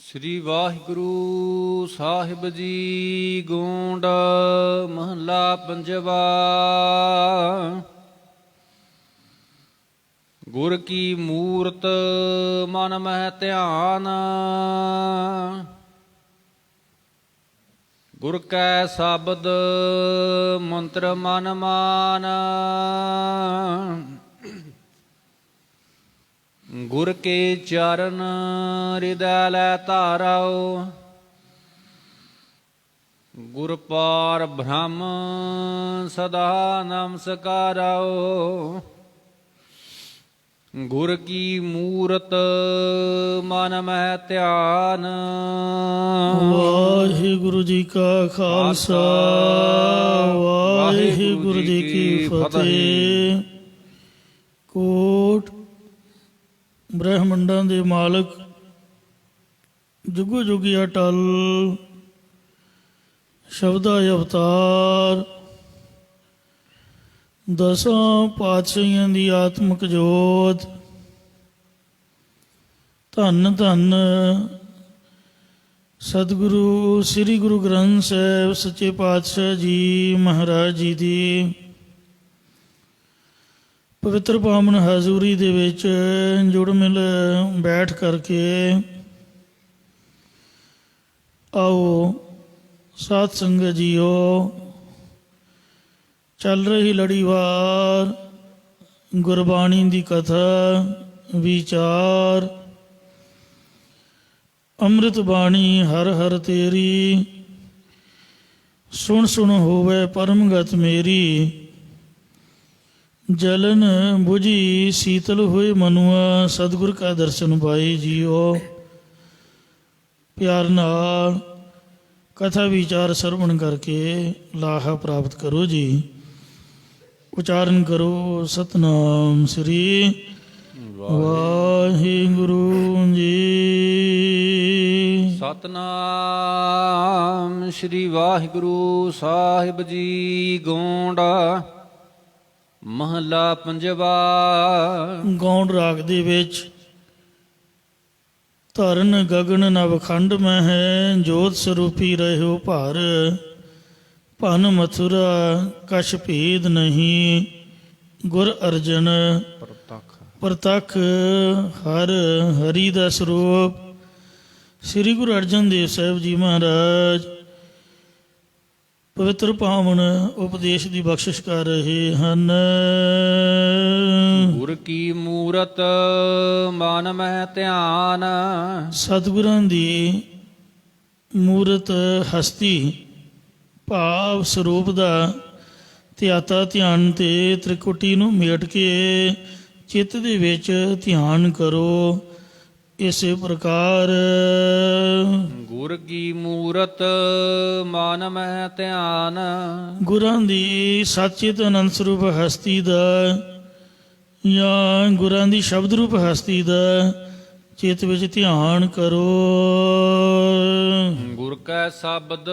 ਸ੍ਰੀ ਵਾਹਿਗੁਰੂ ਸਾਹਿਬ ਜੀ। ਗੋਂਡ ਮਹੱਲਾ ਪੰਜਵਾ। ਗੁਰ ਕੀ ਮੂਰਤ ਮਨ ਮਹਿ ਧਿਆਨ, ਗੁਰ ਕੈ ਸ਼ਬਦ ਮੰਤਰ ਮਨ ਮਾਨ। ਗੁਰ ਕੇ ਚਰਨ ਹਿਰਦੈ ਲੈ ਧਾਰਉ, ਗੁਰ ਪਾਰ ਬ੍ਰਹਮ ਸਦਾ ਨਮਸਕਾਰਉ। ਗੁਰ ਕੀ ਮੂਰਤ ਮਨ ਮਹਿ ਧਿਆਨ। ਵਾਹਿਗੁਰੂ ਜੀ ਕਾ ਖਾਲਸਾ ਵਾਹਿਗੁਰੂ ਜੀ ਕੀ ਫਤਿਹ। ਕੋਟ ਬ੍ਰਹਮੰਡਾਂ ਦੇ ਮਾਲਕ ਜੁਗੋ ਜੁਗੀ ਅਟਲ ਸ਼ਬਦਾ ਅਵਤਾਰ ਦਸਾਂ ਪਾਤਸ਼ਾਹੀਆਂ ਦੀ ਆਤਮਿਕ ਜੋਤ, ਧੰਨ ਧੰਨ ਸਤਿਗੁਰੂ ਸ੍ਰੀ ਗੁਰੂ ਗ੍ਰੰਥ ਸਾਹਿਬ ਸੱਚੇ ਪਾਤਸ਼ਾਹ ਜੀ ਮਹਾਰਾਜ ਜੀ ਦੀ ਪਵਿੱਤਰ ਪਾਵਨ ਹਾਜ਼ੂਰੀ ਦੇ ਵਿੱਚ ਜੁੜ ਮਿਲ ਬੈਠ ਕਰਕੇ ਆਓ ਸਾਧ ਸੰਗਤ ਜੀਓ, ਚੱਲ ਰਹੀ ਲੜੀਵਾਰ ਗੁਰਬਾਣੀ ਦੀ ਕਥਾ ਵਿਚਾਰ। ਅੰਮ੍ਰਿਤ ਬਾਣੀ ਹਰ ਹਰ ਤੇਰੀ, ਸੁਣ ਸੁਣ ਹੋਵੇ ਪਰਮਗਤ ਮੇਰੀ। ਜਲਨ ਬੁਝੀ ਸੀਤਲ ਹੋਏ ਮਨੁਆ, ਸਤਿਗੁਰ ਕਾ ਦਰਸ਼ਨ ਪਾਏ ਜੀਓ। ਪਿਆਰ ਨਾਲ ਕਥਾ ਵਿਚਾਰ ਸਰਵਣ ਕਰਕੇ ਲਾਹਾ ਪ੍ਰਾਪਤ ਕਰੋ ਜੀ। ਉਚਾਰਨ ਕਰੋ ਸਤਨਾਮ ਸ੍ਰੀ ਵਾਹਿਗੁਰੂ ਜੀ। ਸਤਨਾਮ ਸ੍ਰੀ ਵਾਹਿਗੁਰੂ ਸਾਹਿਬ ਜੀ। ਗੋਂਡ ਮਹੱਲਾ ਪੰਜਵਾ। ਗੌਂਡ ਰਾਗ ਦੇ ਵਿੱਚ ਧਰਨ ਗਗਨ ਨਵਖੰਡ ਮੈਂ ਹੈ, ਜੋਤ ਸਰੂਪੀ ਰਹਿਓ ਭਾਰ। ਭਨ ਮਥੁਰਾ ਕਛ ਭੇਦ ਨਹੀਂ, ਗੁਰ ਅਰਜਨ ਪ੍ਰਤੱਖ ਹਰ ਹਰੀ ਦਾ ਸਰੂਪ। ਸ੍ਰੀ ਗੁਰੂ ਅਰਜਨ ਦੇਵ ਸਾਹਿਬ ਜੀ ਮਹਾਰਾਜ ਪਵਿੱਤਰ ਪਾਵਨ ਉਪਦੇਸ਼ ਦੀ ਬਖਸ਼ਿਸ਼ ਕਰ ਰਹੇ ਹਨ। ਗੁਰ ਕੀ ਮੂਰਤ ਮਨ ਮਹਿ ਧਿਆਨ। ਸਤਿਗੁਰਾਂ ਦੀ ਮੂਰਤ ਹਸਤੀ ਭਾਵ ਸਰੂਪ ਦਾ ਧਿਆਤਾ ਧਿਆਨ ਤੇ ਤ੍ਰਿਕੁਟੀ ਨੂੰ ਮੇਟ ਕੇ ਚਿੱਤ ਦੇ ਵਿੱਚ ਧਿਆਨ ਕਰੋ। ਇਸੇ ਪ੍ਰਕਾਰ ਗੁਰ ਕੀ ਮੂਰਤ ਮਨ ਮਹਿ ਧਿਆਨ। ਗੁਰਾਂ ਦੀ ਸੱਚਿਤ ਅਨੰਦ ਸਰੂਪ ਹਸਤੀ ਦਾ ਜਾਂ ਗੁਰਾਂ ਦੀ ਸ਼ਬਦ ਰੂਪ ਹਸਤੀ ਦਾ ਚਿੱਤ ਵਿੱਚ ਧਿਆਨ ਕਰੋ। ਗੁਰ ਕੈ ਸ਼ਬਦ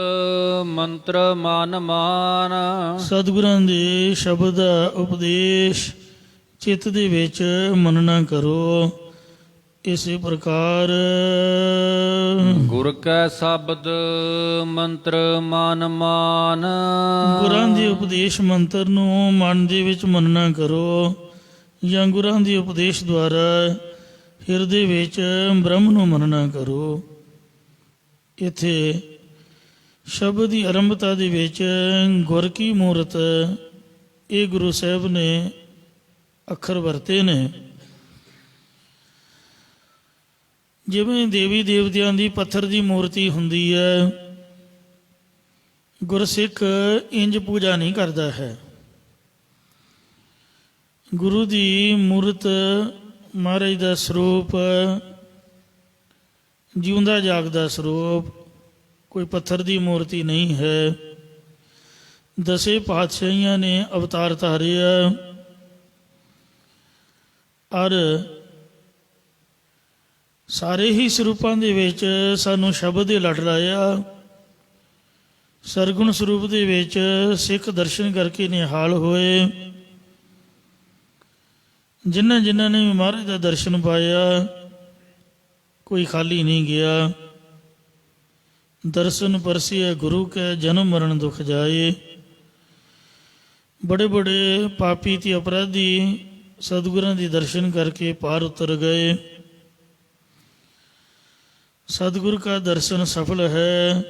ਮੰਤਰ ਮਨ ਮਾਨ। ਸਤਿਗੁਰਾਂ ਦੇ ਸ਼ਬਦ ਦਾ ਉਪਦੇਸ਼ ਚਿੱਤ ਦੇ ਵਿੱਚ ਮੰਨਣਾ ਕਰੋ। ਇਸੇ ਪ੍ਰਕਾਰ ਗੁਰ ਕੈ ਸ਼ਬਦ ਮੰਤਰ ਮਨ ਮਾਨ। ਗੁਰਾਂ ਦੇ ਉਪਦੇਸ਼ ਮੰਤਰ ਨੂੰ ਮਨ ਦੇ ਵਿੱਚ ਮੰਨਣਾ ਕਰੋ ਜਾਂ ਗੁਰਾਂ ਦੇ ਉਪਦੇਸ਼ ਦੁਆਰਾ ਹਿਰਦੇ ਵਿੱਚ ਬ੍ਰਹਮ ਨੂੰ ਮੰਨਣਾ ਕਰੋ। ਇੱਥੇ ਸ਼ਬਦ ਦੀ ਆਰੰਭਤਾ ਦੇ ਵਿੱਚ ਗੁਰ ਕੀ ਮੂਰਤ ਇਹ ਗੁਰੂ ਸਾਹਿਬ ਨੇ ਅੱਖਰ ਵਰਤੇ ਨੇ। ਜਿਵੇਂ ਦੇਵੀ ਦੇਵਤਿਆਂ ਦੀ ਪੱਥਰ ਦੀ ਮੂਰਤੀ ਹੁੰਦੀ ਹੈ, ਗੁਰਸਿੱਖ ਇੰਜ ਪੂਜਾ ਨਹੀਂ ਕਰਦਾ ਹੈ। ਗੁਰੂ ਦੀ ਮੂਰਤ ਮਹਾਰਾਜ ਦਾ ਸਰੂਪ ਜਿਉਂਦਾ ਜਾਗਦਾ ਸਰੂਪ, ਕੋਈ ਪੱਥਰ ਦੀ ਮੂਰਤੀ ਨਹੀਂ ਹੈ। ਦਸੇ ਪਾਤਸ਼ਾਹੀਆਂ ਨੇ ਅਵਤਾਰ ਧਾਰਿਆ ਔਰ ਸਾਰੇ ਹੀ ਸਰੂਪਾਂ ਦੇ ਵਿੱਚ ਸਾਨੂੰ ਸ਼ਬਦ ਦੇ ਲੜ ਲਾਇਆ। ਸਰਗੁਣ ਸਰੂਪ ਦੇ ਵਿੱਚ ਸਿੱਖ ਦਰਸ਼ਨ ਕਰਕੇ ਨਿਹਾਲ ਹੋਏ। ਜਿਨ੍ਹਾਂ ਜਿਨ੍ਹਾਂ ਨੇ ਮਹਾਰਾਜ ਦਾ ਦਰਸ਼ਨ ਪਾਇਆ ਕੋਈ ਖਾਲੀ ਨਹੀਂ ਗਿਆ। ਦਰਸ਼ਨ ਪਰਸਿਐ ਗੁਰੂ ਕੈ ਜਨਮ ਮਰਨ ਦੁਖ ਜਾਏ। ਬੜੇ ਬੜੇ ਪਾਪੀ ਤੇ ਅਪਰਾਧੀ ਸਤਿਗੁਰਾਂ ਦੇ ਦਰਸ਼ਨ ਕਰਕੇ ਪਾਰ ਉਤਰ ਗਏ। ਸਤਿਗੁਰ ਕਾ ਦਰਸ਼ਨ ਸਫਲ ਹੈ।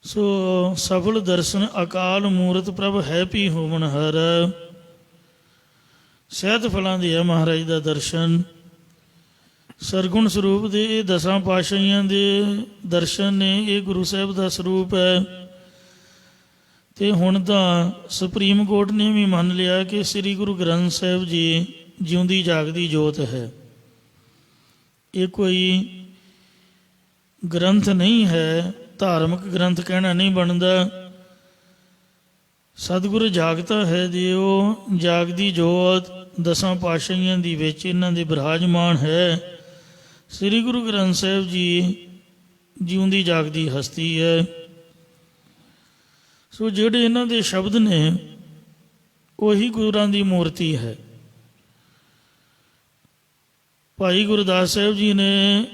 ਸੋ ਸਫਲ ਦਰਸ਼ਨ ਅਕਾਲ ਮੂਰਤ ਪ੍ਰਭ ਹੈ ਪੀ ਹੋਵਨ ਹਰ। ਸਹਿਤ ਫਲਾਂ ਦੇ ਹੈ ਮਹਾਰਾਜ ਦਾ ਦਰਸ਼ਨ। ਸਰਗੁਣ ਸਰੂਪ ਦੇ ਇਹ 10 ਪਾਤਸ਼ਾਹੀਆਂ ਦੇ ਦਰਸ਼ਨ ਨੇ। ਇਹ ਗੁਰੂ ਸਾਹਿਬ ਦਾ ਸਰੂਪ ਹੈ। ਤੇ ਹੁਣ ਤਾਂ ਸੁਪਰੀਮ ਕੋਰਟ ਨੇ ਵੀ ਮੰਨ ਲਿਆ ਕਿ ਸ੍ਰੀ ਗੁਰੂ ਗ੍ਰੰਥ ਸਾਹਿਬ ਜੀ ਜਿਉਂਦੀ ਜਾਗਦੀ ਜੋਤ ਹੈ। ਇਹ ਕੋਈ ਗ੍ਰੰਥ ਨਹੀਂ ਹੈ, ਧਾਰਮਿਕ ਗ੍ਰੰਥ ਕਹਿਣਾ ਨਹੀਂ ਬਣਦਾ। ਸਤਿਗੁਰ ਜਾਗਤਾ ਹੈ ਦਿਓ, ਜਾਗਦੀ ਜੋਤ 10 ਪਾਤਸ਼ਾਹੀਆਂ ਦੀ ਵਿੱਚ ਇਹਨਾਂ ਦੇ ਬਿਰਾਜਮਾਨ ਹੈ। ਸ੍ਰੀ ਗੁਰੂ ਗ੍ਰੰਥ ਸਾਹਿਬ ਜੀ ਜਿਉਂਦੀ ਜਾਗਦੀ ਹਸਤੀ ਹੈ। ਸੋ ਜਿਹੜੇ ਇਹਨਾਂ ਦੇ ਸ਼ਬਦ ਨੇ ਉਹੀ ਗੁਰਾਂ ਦੀ ਮੂਰਤੀ ਹੈ। ਭਾਈ ਗੁਰਦਾਸ ਸਾਹਿਬ ਜੀ ਨੇ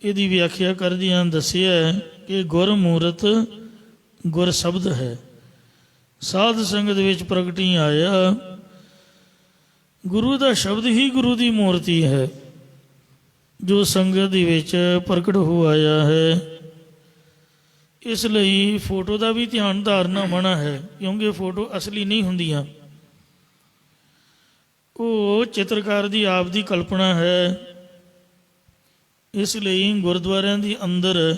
ਇਹਦੀ ਵਿਆਖਿਆ ਕਰਦਿਆਂ ਦੱਸਿਆ ਕਿ ਗੁਰ ਮੂਰਤ ਗੁਰ ਸ਼ਬਦ ਹੈ, ਸਾਧ ਸੰਗਤ ਵਿੱਚ ਪ੍ਰਗਟੀ ਆਇਆ। ਗੁਰੂ ਦਾ ਸ਼ਬਦ ਹੀ ਗੁਰੂ ਦੀ ਮੂਰਤੀ ਹੈ, ਜੋ ਸੰਗਤ ਦੇ ਵਿੱਚ ਪ੍ਰਗਟ ਹੋ ਆਇਆ ਹੈ। ਇਸ ਲਈ ਫੋਟੋ ਦਾ ਵੀ ਧਿਆਨ ਧਾਰਨਾ ਮਨਾ ਹੈ, ਕਿਉਂਕਿ ਫੋਟੋ ਅਸਲੀ ਨਹੀਂ ਹੁੰਦੀਆਂ। ਉਹ ਚਿੱਤਰਕਾਰ ਦੀ ਆਪ ਦੀ ਕਲਪਨਾ ਹੈ। ਇਸ ਲਈ ਗੁਰਦੁਆਰਿਆਂ ਦੇ ਅੰਦਰ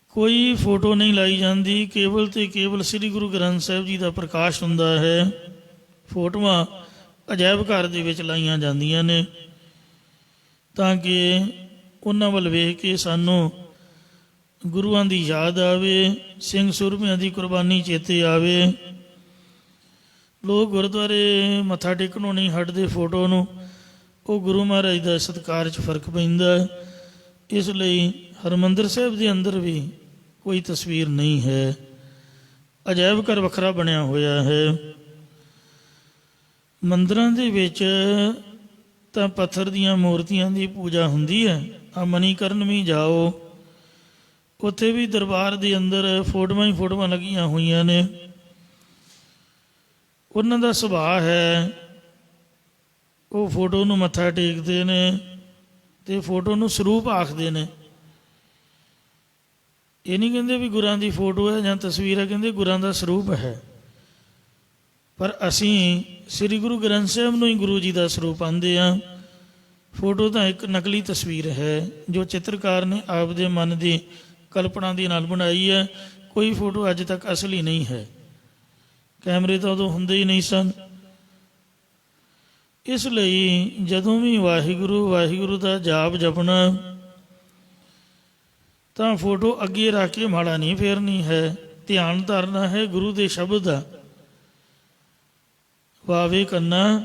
ਕੋਈ ਫੋਟੋ ਨਹੀਂ ਲਾਈ ਜਾਂਦੀ। ਕੇਵਲ ਤੇ ਕੇਵਲ ਸ੍ਰੀ ਗੁਰੂ ਗ੍ਰੰਥ ਸਾਹਿਬ ਜੀ ਦਾ ਪ੍ਰਕਾਸ਼ ਹੁੰਦਾ ਹੈ। ਫੋਟੋਆਂ ਅਜਾਇਬ ਘਰ ਦੇ ਵਿੱਚ ਲਾਈਆਂ ਜਾਂਦੀਆਂ ਨੇ ਤਾਂ ਕਿ ਉਹਨਾਂ ਵੱਲ ਵੇਖ ਕੇ ਸਾਨੂੰ ਗੁਰੂਆਂ ਦੀ ਯਾਦ ਆਵੇ, ਸਿੰਘ ਸੂਰਮਿਆਂ ਦੀ ਕੁਰਬਾਨੀ ਚੇਤੇ ਆਵੇ। ਲੋਕ ਗੁਰਦੁਆਰੇ ਮੱਥਾ ਟੇਕਣੋਂ ਨਹੀਂ ਹਟਦੇ ਫੋਟੋ ਨੂੰ। ਉਹ ਗੁਰੂ ਮਹਾਰਾਜ ਦਾ ਸਤਿਕਾਰ 'ਚ ਫਰਕ ਪੈਂਦਾ। ਇਸ ਲਈ ਹਰਿਮੰਦਰ ਸਾਹਿਬ ਦੇ ਅੰਦਰ ਵੀ ਕੋਈ ਤਸਵੀਰ ਨਹੀਂ ਹੈ। ਅਜਾਇਬ ਘਰ ਵੱਖਰਾ ਬਣਿਆ ਹੋਇਆ ਹੈ। ਮੰਦਰਾਂ ਦੇ ਵਿੱਚ ਤਾਂ ਪੱਥਰ ਦੀਆਂ ਮੂਰਤੀਆਂ ਦੀ ਪੂਜਾ ਹੁੰਦੀ ਹੈ। ਆ ਮਨੀਕਰਨ ਵੀ ਜਾਓ, ਉੱਥੇ ਵੀ ਦਰਬਾਰ ਦੇ ਅੰਦਰ ਫੋਟੋਆਂ ਹੀ ਫੋਟੋਆਂ ਲੱਗੀਆਂ ਹੋਈਆਂ ਨੇ। ਉਹਨਾਂ ਦਾ ਸੁਭਾਅ ਹੈ, ਉਹ ਫੋਟੋ ਨੂੰ ਮੱਥਾ ਟੇਕਦੇ ਨੇ ਅਤੇ ਫੋਟੋ ਨੂੰ ਸਰੂਪ ਆਖਦੇ ਨੇ। ਇਹ ਨਹੀਂ ਕਹਿੰਦੇ ਵੀ ਗੁਰਾਂ ਦੀ ਫੋਟੋ ਹੈ ਜਾਂ ਤਸਵੀਰ ਹੈ, ਕਹਿੰਦੇ ਗੁਰਾਂ ਦਾ ਸਰੂਪ ਹੈ। ਪਰ ਅਸੀਂ ਸ੍ਰੀ ਗੁਰੂ ਗ੍ਰੰਥ ਸਾਹਿਬ ਨੂੰ ਹੀ ਗੁਰੂ ਜੀ ਦਾ ਸਰੂਪ ਆਂਦੇ ਹਾਂ। ਫੋਟੋ ਤਾਂ ਇੱਕ ਨਕਲੀ ਤਸਵੀਰ ਹੈ ਜੋ ਚਿੱਤਰਕਾਰ ਨੇ ਆਪਦੇ ਮਨ ਦੀ ਕਲਪਨਾ ਦੇ ਨਾਲ ਬਣਾਈ ਹੈ। ਕੋਈ ਫੋਟੋ ਅੱਜ ਤੱਕ ਅਸਲੀ ਨਹੀਂ ਹੈ। ਕੈਮਰੇ ਤਾਂ ਉਦੋਂ ਹੁੰਦੇ ਹੀ ਨਹੀਂ ਸਨ। ਇਸ ਲਈ ਜਦੋਂ ਵੀ ਵਾਹਿਗੁਰੂ ਵਾਹਿਗੁਰੂ ਦਾ ਜਾਪ ਜਪਣਾ ਤਾਂ ਫੋਟੋ ਅੱਗੇ ਰੱਖ ਕੇ ਮਾਲਾ ਨਹੀਂ ਫੇਰਨੀ ਹੈ। ਧਿਆਨ ਧਰਨਾ ਹੈ ਗੁਰੂ ਦੇ ਸ਼ਬਦ ਦਾ। ਵਾਵੇ ਕੰਨਾ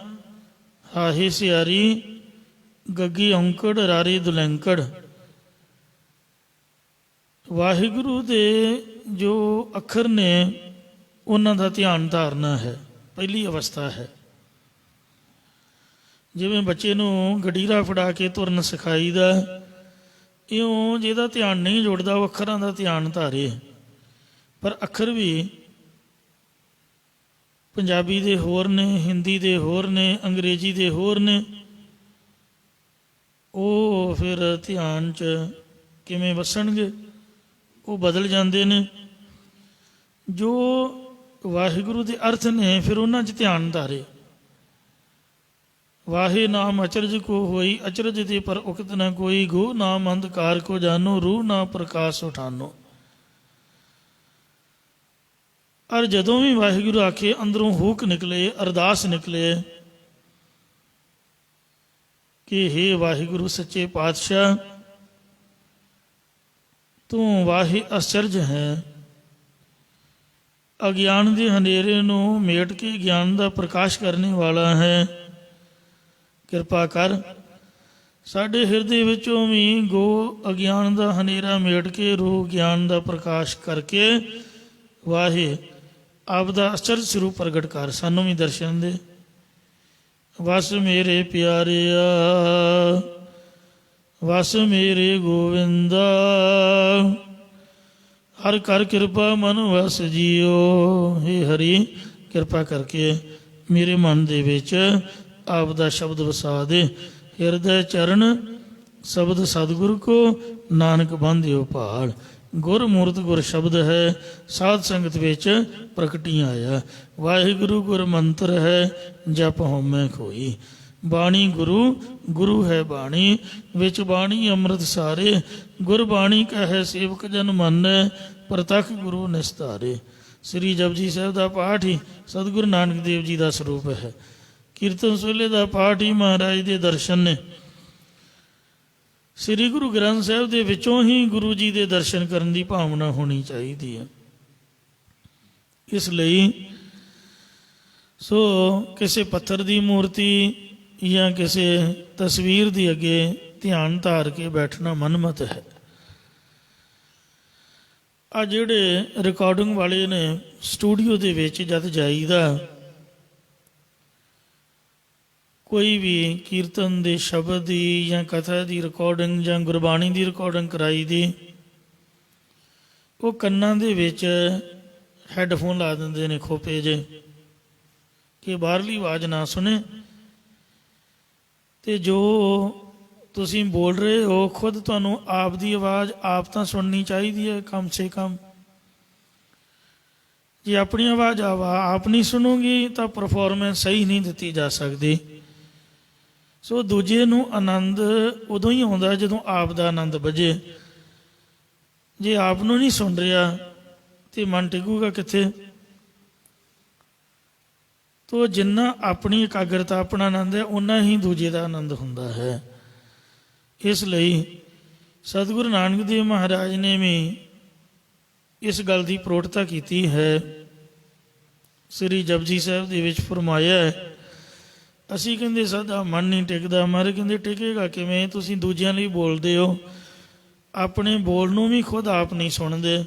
ਹਾਹੇ ਸਿਆਰੀ, ਗੱਗੀ ਔਂਕੜ ਰਾਰੇ ਦੁਲੈਂਕੜ। ਵਾਹਿਗੁਰੂ ਦੇ ਜੋ ਅੱਖਰ ਨੇ ਉਹਨਾਂ ਦਾ ਧਿਆਨ ਧਾਰਨਾ ਹੈ, ਪਹਿਲੀ ਅਵਸਥਾ ਹੈ। ਜਿਵੇਂ ਬੱਚੇ ਨੂੰ ਗਡੀਰਾ ਫੜਾ ਕੇ ਤੁਰਨ ਸਿਖਾਈਦਾ, ਇਉਂ ਜਿਹਦਾ ਧਿਆਨ ਨਹੀਂ ਜੁੜਦਾ ਉਹ ਅੱਖਰਾਂ ਦਾ ਧਿਆਨ ਧਾਰੇ। ਪਰ ਅੱਖਰ ਵੀ ਪੰਜਾਬੀ ਦੇ ਹੋਰ ਨੇ, ਹਿੰਦੀ ਦੇ ਹੋਰ ਨੇ, ਅੰਗਰੇਜ਼ੀ ਦੇ ਹੋਰ ਨੇ। ਉਹ ਫਿਰ ਧਿਆਨ 'ਚ ਕਿਵੇਂ ਵਸਣਗੇ? ਉਹ ਬਦਲ ਜਾਂਦੇ ਨੇ। ਜੋ ਵਾਹਿਗੁਰੂ ਦੇ ਅਰਥ ਨੇ ਫਿਰ ਉਹਨਾਂ 'ਚ ਧਿਆਨ ਧਾਰੇ। ਵਾਹੇ ਨਾਮ ਅਚਰਜ ਕੋ ਹੋਈ, ਅਚਰਜ ਦੇ ਪਰ ਉਕਤ ਨਾ ਕੋਈ। ਗੋ ਨਾਮ ਅੰਧਕਾਰ ਕੋ ਜਾਨੋ, ਰੂਹ ਨਾ ਪ੍ਰਕਾਸ਼ ਉਠਾਨੋ। ਔਰ ਜਦੋਂ ਵੀ ਵਾਹਿਗੁਰੂ ਆਖੇ ਅੰਦਰੋਂ ਹੂਕ ਨਿਕਲੇ, ਅਰਦਾਸ ਨਿਕਲੇ ਕਿ ਹੇ ਵਾਹਿਗੁਰੂ ਸੱਚੇ ਪਾਤਸ਼ਾਹ, ਤੂੰ ਵਾਹੇ ਅਚਰਜ ਹੈ। ਅਗਿਆਨ ਦੇ ਹਨੇਰੇ ਨੂੰ ਮੇਟ ਕੇ ਗਿਆਨ ਦਾ ਪ੍ਰਕਾਸ਼ ਕਰਨ ਵਾਲਾ ਹੈ। ਕਿਰਪਾ ਕਰ ਸਾਡੇ ਹਿਰਦੇ ਵਿੱਚੋਂ ਵੀ ਗੋ ਅਗਿਆਨ ਦਾ ਹਨੇਰਾ ਮੇਟ ਕੇ ਰੂਹ ਗਿਆਨ ਦਾ ਪ੍ਰਕਾਸ਼ ਕਰਕੇ ਵਾਹੇ ਆਪ ਦਾ ਅਚਰਜ ਸਰੂਪ ਪ੍ਰਗਟ ਕਰ, ਸਾਨੂੰ ਵੀ ਦਰਸ਼ਨ ਦੇ। ਵਸ ਮੇਰੇ ਪਿਆਰਿਆ ਵਸ ਮੇਰੇ ਗੋਵਿੰਦਾ। ਹਰ ਕਰ ਕਿਰਪਾ ਮਨ ਵਸ ਜੀਓ। ਹੇ ਹਰੀ, ਕਿਰਪਾ ਕਰਕੇ ਮੇਰੇ ਮਨ ਦੇ ਵਿੱਚ ਆਪ ਦਾ ਸ਼ਬਦ ਵਸਾ ਦੇ। ਹਿਰਦੈ ਚਰਨ ਸ਼ਬਦ ਸਤਿਗੁਰ ਕੋ, ਨਾਨਕ ਬੰਧਿਓ ਭਾਲ। ਗੁਰ ਮੂਰਤ ਗੁਰ ਸ਼ਬਦ ਹੈ, ਸਾਧ ਸੰਗਤ ਵਿੱਚ ਪ੍ਰਗਟੀ ਆਇਆ। ਵਾਹਿਗੁਰੂ ਗੁਰ ਮੰਤਰ ਹੈ, ਜਪ ਹਉਮੈ ਖੋਈ। ਬਾਣੀ ਗੁਰੂ, ਗੁਰੂ ਹੈ ਬਾਣੀ, ਵਿੱਚ ਬਾਣੀ ਅੰਮ੍ਰਿਤ ਸਾਰੇ। ਗੁਰਬਾਣੀ ਕਹੈ ਸੇਵਕ ਜਨ ਮੰਨੈ, ਪ੍ਰਤੱਖ ਗੁਰੂ ਨਿਸਤਾਰੇ। ਸ੍ਰੀ ਜਪਜੀ ਸਾਹਿਬ ਦਾ ਪਾਠ ਹੀ ਸਤਿਗੁਰੂ ਨਾਨਕ ਦੇਵ ਜੀ ਦਾ ਸਰੂਪ ਹੈ। ਕੀਰਤਨ ਸੋਹਲੇ ਦਾ ਪਾਠ ਹੀ ਮਹਾਰਾਜ ਦੇ ਦਰਸ਼ਨ ਨੇ। ਸ੍ਰੀ ਗੁਰੂ ਗ੍ਰੰਥ ਸਾਹਿਬ ਦੇ ਵਿੱਚੋਂ ਹੀ ਗੁਰੂ ਜੀ ਦੇ ਦਰਸ਼ਨ ਕਰਨ ਦੀ ਭਾਵਨਾ ਹੋਣੀ ਚਾਹੀਦੀ ਹੈ। ਇਸ ਲਈ ਸੋ ਕਿਸੇ ਪੱਥਰ ਦੀ ਮੂਰਤੀ ਜਾਂ ਕਿਸੇ ਤਸਵੀਰ ਦੇ ਅੱਗੇ ਧਿਆਨ ਧਾਰ ਕੇ ਬੈਠਣਾ ਮਨਮਤ ਹੈ। ਆ ਜਿਹੜੇ ਰਿਕਾਰਡਿੰਗ ਵਾਲੇ ਨੇ ਸਟੂਡੀਓ ਦੇ ਵਿੱਚ ਜਦ ਜਾਈਦਾ, ਕੋਈ ਵੀ ਕੀਰਤਨ ਦੇ ਸ਼ਬਦ ਦੀ ਜਾਂ ਕਥਾ ਦੀ ਰਿਕਾਰਡਿੰਗ ਜਾਂ ਗੁਰਬਾਣੀ ਦੀ ਰਿਕਾਰਡਿੰਗ ਕਰਾਈ ਦੀ, ਉਹ ਕੰਨਾਂ ਦੇ ਵਿੱਚ ਹੈੱਡਫੋਨ ਲਾ ਦਿੰਦੇ ਨੇ ਖੋਪੇ ਜੇ, ਕਿ ਬਾਹਰਲੀ ਆਵਾਜ਼ ਨਾ ਸੁਣੇ। ਅਤੇ ਜੋ ਤੁਸੀਂ ਬੋਲ ਰਹੇ ਹੋ ਖੁਦ ਤੁਹਾਨੂੰ ਆਪ ਦੀ ਆਵਾਜ਼ ਆਪ ਤਾਂ ਸੁਣਨੀ ਚਾਹੀਦੀ ਹੈ ਕਮ ਸੇ ਕਮ। ਜੇ ਆਪਣੀ ਆਵਾਜ਼ ਆਪ ਨਹੀਂ ਸੁਣੋਗੀ ਤਾਂ ਪਰਫੋਰਮੈਂਸ ਸਹੀ ਨਹੀਂ ਦਿੱਤੀ ਜਾ ਸਕਦੀ। ਸੋ ਦੂਜੇ ਨੂੰ ਆਨੰਦ ਉਦੋਂ ਹੀ ਆਉਂਦਾ ਜਦੋਂ ਆਪ ਦਾ ਆਨੰਦ ਵੱਜੇ। ਜੇ ਆਪ ਨੂੰ ਨਹੀਂ ਸੁਣ ਰਿਹਾ ਤਾਂ ਮਨ ਟਿਕੂਗਾ ਕਿੱਥੇ? ਤੋ ਜਿੰਨਾ ਆਪਣੀ ਇਕਾਗਰਤਾ, ਆਪਣਾ ਆਨੰਦ ਹੈ, ਓਨਾ ਹੀ ਦੂਜੇ ਦਾ ਆਨੰਦ ਹੁੰਦਾ ਹੈ। ਇਸ ਲਈ ਸਤਿਗੁਰੂ ਨਾਨਕ ਦੇਵ ਮਹਾਰਾਜ ਨੇ ਵੀ ਇਸ ਗੱਲ ਦੀ ਪ੍ਰੋੜਤਾ ਕੀਤੀ ਹੈ। ਸ੍ਰੀ ਜਪਜੀ ਸਾਹਿਬ ਦੇ ਵਿੱਚ ਫਰਮਾਇਆ ਹੈ, ਅਸੀਂ ਕਹਿੰਦੇ ਸਾਡਾ ਮਨ ਨਹੀਂ ਟਿਕਦਾ। ਮਹਾਰਾਜ ਕਹਿੰਦੇ ਟਿਕੇਗਾ ਕਿਵੇਂ? ਤੁਸੀਂ ਦੂਜਿਆਂ ਲਈ ਬੋਲਦੇ ਹੋ, ਆਪਣੇ ਬੋਲ ਨੂੰ ਵੀ ਖੁਦ ਆਪ ਨਹੀਂ ਸੁਣਦੇ।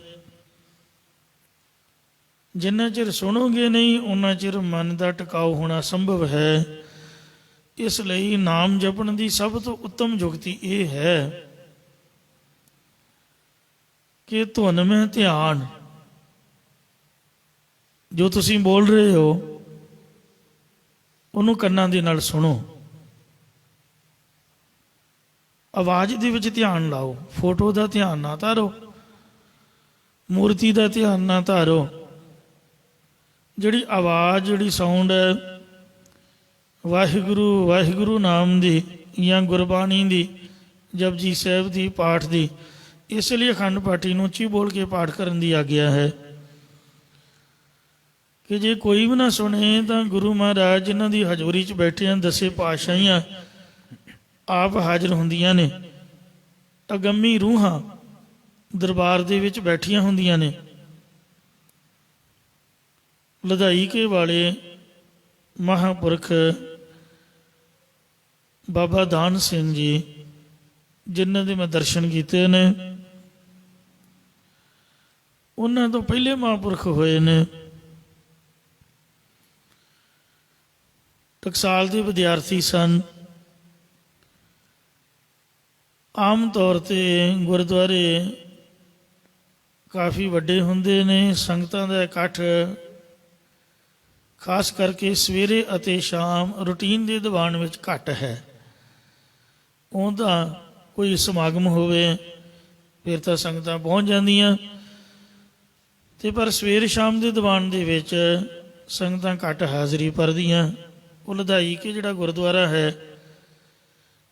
ਜਿੰਨਾ ਚਿਰ ਸੁਣੋਗੇ ਨਹੀਂ ਉਨਾ ਚਿਰ ਮਨ ਦਾ ਟਿਕਾਊ ਹੋਣਾ ਸੰਭਵ ਹੈ। ਇਸ ਲਈ ਨਾਮ ਜਪਣ ਦੀ ਸਭ ਤੋਂ ਉੱਤਮ ਜੁਗਤੀ ਇਹ ਹੈ ਕਿ ਧੁਨ ਮੈਂ ਧਿਆਨ, ਜੋ ਤੁਸੀਂ ਬੋਲ ਰਹੇ ਹੋ ਉਹਨੂੰ ਕੰਨਾਂ ਦੇ ਨਾਲ ਸੁਣੋ, ਆਵਾਜ਼ ਦੇ ਵਿੱਚ ਧਿਆਨ ਲਾਓ। ਫੋਟੋ ਦਾ ਧਿਆਨ ਨਾ ਧਾਰੋ, ਮੂਰਤੀ ਦਾ ਧਿਆਨ ਨਾ ਧਾਰੋ। ਜਿਹੜੀ ਆਵਾਜ਼, ਜਿਹੜੀ ਸਾਊਂਡ ਹੈ ਵਾਹਿਗੁਰੂ ਵਾਹਿਗੁਰੂ ਨਾਮ ਦੀ ਜਾਂ ਗੁਰਬਾਣੀ ਦੀ, ਜਪਜੀ ਸਾਹਿਬ ਦੀ, ਪਾਠ ਦੀ, ਇਸ ਲਈ ਅਖੰਡ ਪਾਠੀ ਨੂੰ ਉੱਚੀ ਬੋਲ ਕੇ ਪਾਠ ਕਰਨ ਦੀ ਆਗਿਆ ਹੈ ਕਿ ਜੇ ਕੋਈ ਵੀ ਨਾ ਸੁਣੇ ਤਾਂ ਗੁਰੂ ਮਹਾਰਾਜ ਜਿਨ੍ਹਾਂ ਦੀ ਹਜ਼ੂਰੀ 'ਚ ਬੈਠੇ ਹਨ, ਦਸੇ ਪਾਤਸ਼ਾਹੀਆਂ ਆਪ ਹਾਜ਼ਰ ਹੁੰਦੀਆਂ ਨੇ। ਅਗੰਮੀ ਰੂਹਾਂ ਦਰਬਾਰ ਦੇ ਵਿੱਚ ਬੈਠੀਆਂ ਹੁੰਦੀਆਂ ਨੇ। ਲਧਾਈਕੇ ਵਾਲੇ ਮਹਾਂਪੁਰਖ ਬਾਬਾ ਦਾਨ ਸਿੰਘ ਜੀ, ਜਿਨ੍ਹਾਂ ਦੇ ਮੈਂ ਦਰਸ਼ਨ ਕੀਤੇ ਨੇ, ਉਹਨਾਂ ਤੋਂ ਪਹਿਲੇ ਮਹਾਂਪੁਰਖ ਹੋਏ ਨੇ। ਟਕਸਾਲ ਦੇ ਵਿਦਿਆਰਥੀ ਸਨ। ਆਮ ਤੌਰ 'ਤੇ ਗੁਰਦੁਆਰੇ ਕਾਫੀ ਵੱਡੇ ਹੁੰਦੇ ਨੇ, ਸੰਗਤਾਂ ਦਾ ਇਕੱਠ ਖਾਸ ਕਰਕੇ ਸਵੇਰੇ ਅਤੇ ਸ਼ਾਮ ਰੂਟੀਨ ਦੇ ਦੀਵਾਨ ਵਿੱਚ ਘੱਟ ਹੈ। ਉਹਦਾ ਕੋਈ ਸਮਾਗਮ ਹੋਵੇ ਫਿਰ ਤਾਂ ਸੰਗਤਾਂ ਪਹੁੰਚ ਜਾਂਦੀਆਂ, ਅਤੇ ਪਰ ਸਵੇਰ ਸ਼ਾਮ ਦੇ ਦੀਵਾਨ ਦੇ ਵਿੱਚ ਸੰਗਤਾਂ ਘੱਟ ਹਾਜ਼ਰੀ ਭਰਦੀਆਂ। ਉਹ ਲਧਾਈਕੇ ਜਿਹੜਾ ਗੁਰਦੁਆਰਾ ਹੈ,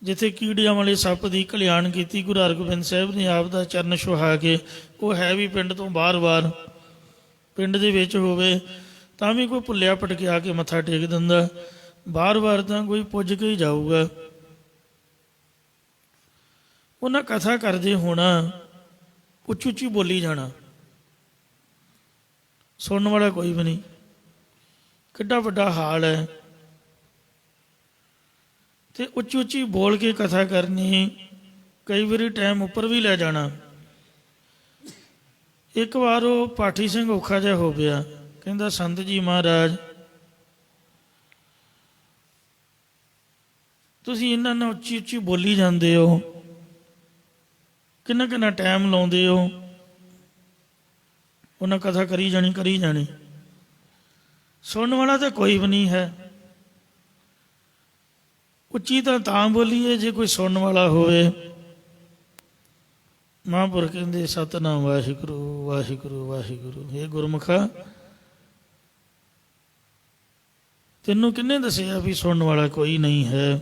ਜਿੱਥੇ ਕੀੜਿਆਂ ਵਾਲੇ ਸੱਪ ਦੀ ਕਲਿਆਣ ਕੀਤੀ ਗੁਰੂ ਹਰਗੋਬਿੰਦ ਸਾਹਿਬ ਨੇ ਆਪ ਦਾ ਚਰਨ ਛੁਹਾ ਕੇ, ਉਹ ਹੈ ਵੀ ਪਿੰਡ ਤੋਂ ਬਾਹਰ। ਪਿੰਡ ਦੇ ਵਿੱਚ ਹੋਵੇ ਤਾਂ ਵੀ ਕੋਈ ਭੁੱਲਿਆ ਭਟਕਿਆ ਕੇ ਮੱਥਾ ਟੇਕ ਦਿੰਦਾ, ਬਾਰ ਤਾਂ ਕੋਈ ਪੁੱਜ ਕੇ ਹੀ ਜਾਊਗਾ। ਉਹਨਾਂ ਕਥਾ ਕਰਦੇ ਹੋਣਾ, ਉੱਚੀ ਉੱਚੀ ਬੋਲੀ ਜਾਣਾ, ਸੁਣਨ ਵਾਲਾ ਕੋਈ ਵੀ ਨਹੀਂ। ਕਿੱਡਾ ਵੱਡਾ ਹਾਲ ਹੈ, ਅਤੇ ਉੱਚੀ ਉੱਚੀ ਬੋਲ ਕੇ ਕਥਾ ਕਰਨੀ, ਕਈ ਵਾਰੀ ਟਾਈਮ ਉੱਪਰ ਵੀ ਲੈ ਜਾਣਾ। ਇੱਕ ਵਾਰ ਉਹ ਪਾਠੀ ਸਿੰਘ ਔਖਾ ਜਿਹਾ ਹੋ ਗਿਆ, ਕਹਿੰਦਾ ਸੰਤ ਜੀ ਮਹਾਰਾਜ ਤੁਸੀਂ ਇਹਨਾਂ ਨਾਲ ਉੱਚੀ ਉੱਚੀ ਬੋਲੀ ਜਾਂਦੇ ਹੋ, ਕਿੰਨਾ ਕਿੰਨਾ ਟਾਈਮ ਲਾਉਂਦੇ ਹੋ, ਉਹਨਾਂ ਕਥਾ ਕਰੀ ਜਾਣੀ। ਸੁਣਨ ਵਾਲਾ ਤਾਂ ਕੋਈ ਵੀ ਨਹੀਂ ਹੈ। ਉੱਚੀ ਤਾਂ ਬੋਲੀਏ ਜੇ ਕੋਈ ਸੁਣਨ ਵਾਲਾ ਹੋਵੇ। ਮਹਾਂਪੁਰਖ ਕਹਿੰਦੇ ਸਤਿਨਾਮ ਵਾਹਿਗੁਰੂ ਵਾਹਿਗੁਰੂ ਵਾਹਿਗੁਰੂ। ਇਹ ਗੁਰਮੁਖਾ, ਤੈਨੂੰ ਕਿਹਨੇ ਦੱਸਿਆ ਵੀ ਸੁਣਨ ਵਾਲਾ ਕੋਈ ਨਹੀਂ ਹੈ?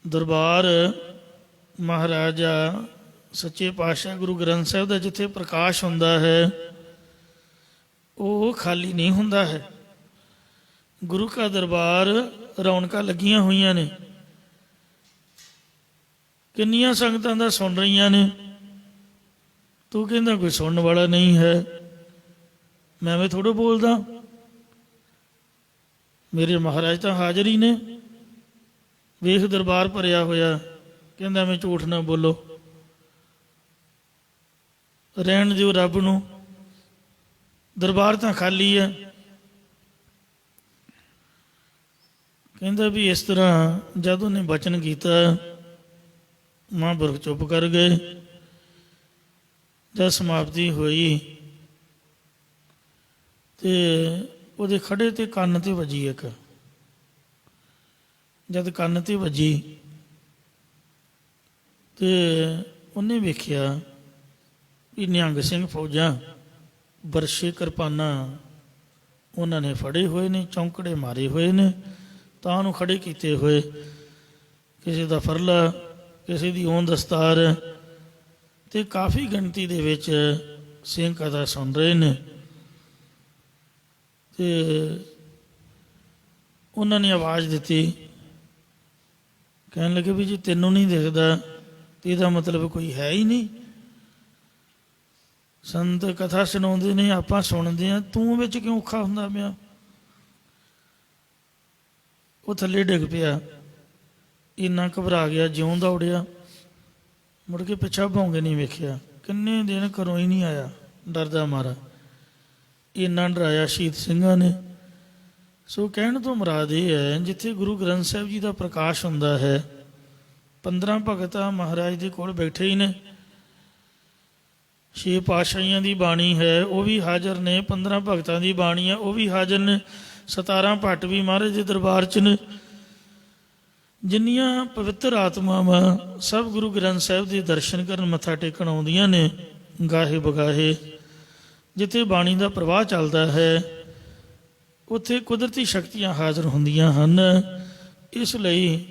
ਦਰਬਾਰ ਮਹਾਰਾਜਾ ਸੱਚੇ ਪਾਤਸ਼ਾਹ ਗੁਰੂ ਗ੍ਰੰਥ ਸਾਹਿਬ ਦਾ ਜਿੱਥੇ ਪ੍ਰਕਾਸ਼ ਹੁੰਦਾ ਹੈ ਉਹ ਖਾਲੀ ਨਹੀਂ ਹੁੰਦਾ ਹੈ। ਗੁਰੂ ਕਾ ਦਰਬਾਰ ਰੌਣਕਾਂ ਲੱਗੀਆਂ ਹੋਈਆਂ ਨੇ, ਕਿੰਨੀਆਂ ਸੰਗਤਾਂ ਦਾ ਸੁਣ ਰਹੀਆਂ ਨੇ। ਤੂੰ ਕਹਿੰਦਾ ਕੋਈ ਸੁਣਨ ਵਾਲਾ ਨਹੀਂ ਹੈ। ਮੈਂ ਵੀ ਥੋੜ੍ਹਾ ਬੋਲਦਾ, ਮੇਰੇ ਮਹਾਰਾਜ ਤਾਂ ਹਾਜ਼ਰ ਹੀ ਨੇ। ਵੇਖ ਦਰਬਾਰ ਭਰਿਆ ਹੋਇਆ, ਕਹਿੰਦਾ ਮੈਂ ਝੂਠ ਨਾ ਬੋਲੋ, ਰਹਿਣ ਦਿਓ ਰੱਬ ਨੂੰ, ਦਰਬਾਰ ਤਾਂ ਖਾਲੀ ਹੈ। ਕਹਿੰਦਾ ਵੀ ਇਸ ਤਰ੍ਹਾਂ ਜਦ ਉਹਨੇ ਬਚਨ ਕੀਤਾ, ਮਹਾਂਪੁਰਖ ਚੁੱਪ ਕਰ ਗਏ। ਜਦ ਸਮਾਪਤੀ ਹੋਈ ਤੇ ਉਹਦੇ ਖੜੇ ਤੇ ਕੰਨ ਤੇ ਵੱਜੀ ਇੱਕ। ਜਦ ਕੰਨ ਤੇ ਵੱਜੀ ਤੇ ਉਹਨੇ ਵੇਖਿਆ ਵੀ ਨਿਹੰਗ ਸਿੰਘ ਫੌਜਾਂ ਬਰਸ਼ੇ ਕਿਰਪਾਨਾਂ ਉਹਨਾਂ ਨੇ ਫੜੇ ਹੋਏ ਨੇ, ਚੌਂਕੜੇ ਮਾਰੇ ਹੋਏ ਨੇ, ਤਾਂ ਉਹਨੂੰ ਖੜੇ ਕੀਤੇ ਹੋਏ। ਕਿਸੇ ਦਾ ਫਰਲਾ, ਕਿਸੇ ਦੀ ਓਨ ਦਸਤਾਰ, ਤੇ ਕਾਫੀ ਗਿਣਤੀ ਦੇ ਵਿੱਚ ਸਿੰਘ ਕਥਾ ਸੁਣ ਰਹੇ ਨੇ। ਤੇ ਉਹਨਾਂ ਨੇ ਆਵਾਜ਼ ਦਿੱਤੀ, ਕਹਿਣ ਲੱਗੇ ਵੀ ਜੇ ਤੈਨੂੰ ਨਹੀਂ ਦਿਖਦਾ ਤੇ ਇਹਦਾ ਮਤਲਬ ਕੋਈ ਹੈ ਹੀ ਨਹੀਂ। ਸੰਤ ਕਥਾ ਸੁਣਾਉਂਦੇ ਨੇ, ਆਪਾਂ ਸੁਣਦੇ ਹਾਂ, ਤੂੰ ਵਿੱਚ ਕਿਉਂ ਔਖਾ ਹੁੰਦਾ ਪਿਆ? ਉਹ ਥੱਲੇ ਡਿੱਗ ਪਿਆ, ਇੰਨਾ ਘਬਰਾ ਗਿਆ, ਜਿਉਂ ਦੌੜਿਆ, ਮੁੜ ਕੇ ਪਿੱਛਾ ਭੌਂਗੇ ਨਹੀਂ ਵੇਖਿਆ। ਕਿੰਨੇ ਦਿਨ ਘਰੋਂ ਹੀ ਨਹੀਂ ਆਇਆ, ਡਰਦਾ ਮਾਰਾ। ਇੰਨਾ ਡਰਾਇਆ ਸ਼ਹੀਦ ਸਿੰਘਾਂ ਨੇ। ਸੋ ਕਹਿਣ ਤੋਂ ਮੁਰਾਦ ਇਹ ਹੈ, ਜਿੱਥੇ ਗੁਰੂ ਗ੍ਰੰਥ ਸਾਹਿਬ ਜੀ ਦਾ ਪ੍ਰਕਾਸ਼ ਹੁੰਦਾ ਹੈ, 15 ਭਗਤ ਮਹਾਰਾਜ ਦੇ ਕੋਲ ਬੈਠੇ ਹੀ ਨੇ। 6 ਪਾਤਸ਼ਾਹੀਆਂ ਦੀ ਬਾਣੀ ਹੈ, ਉਹ ਵੀ ਹਾਜ਼ਰ ਨੇ। 15 ਭਗਤਾਂ ਦੀ ਬਾਣੀ ਹੈ, ਉਹ ਵੀ ਹਾਜ਼ਰ ਨੇ। 17 ਭੱਟ ਵੀ ਮਹਾਰਾਜ ਦੇ ਦਰਬਾਰ 'ਚ ਨੇ। ਜਿੰਨੀਆਂ ਪਵਿੱਤਰ ਆਤਮਾਵਾਂ ਸਭ ਗੁਰੂ ਗ੍ਰੰਥ ਸਾਹਿਬ ਦੇ ਦਰਸ਼ਨ ਕਰਨ, ਮੱਥਾ ਟੇਕਣ ਆਉਂਦੀਆਂ ਨੇ, ਗਾਹੇ ਬਗਾਹੇ। ਜਿੱਥੇ ਬਾਣੀ ਦਾ ਪ੍ਰਵਾਹ ਚੱਲਦਾ ਹੈ, ਉੱਥੇ ਕੁਦਰਤੀ ਸ਼ਕਤੀਆਂ ਹਾਜ਼ਰ ਹੁੰਦੀਆਂ ਹਨ। ਇਸ ਲਈ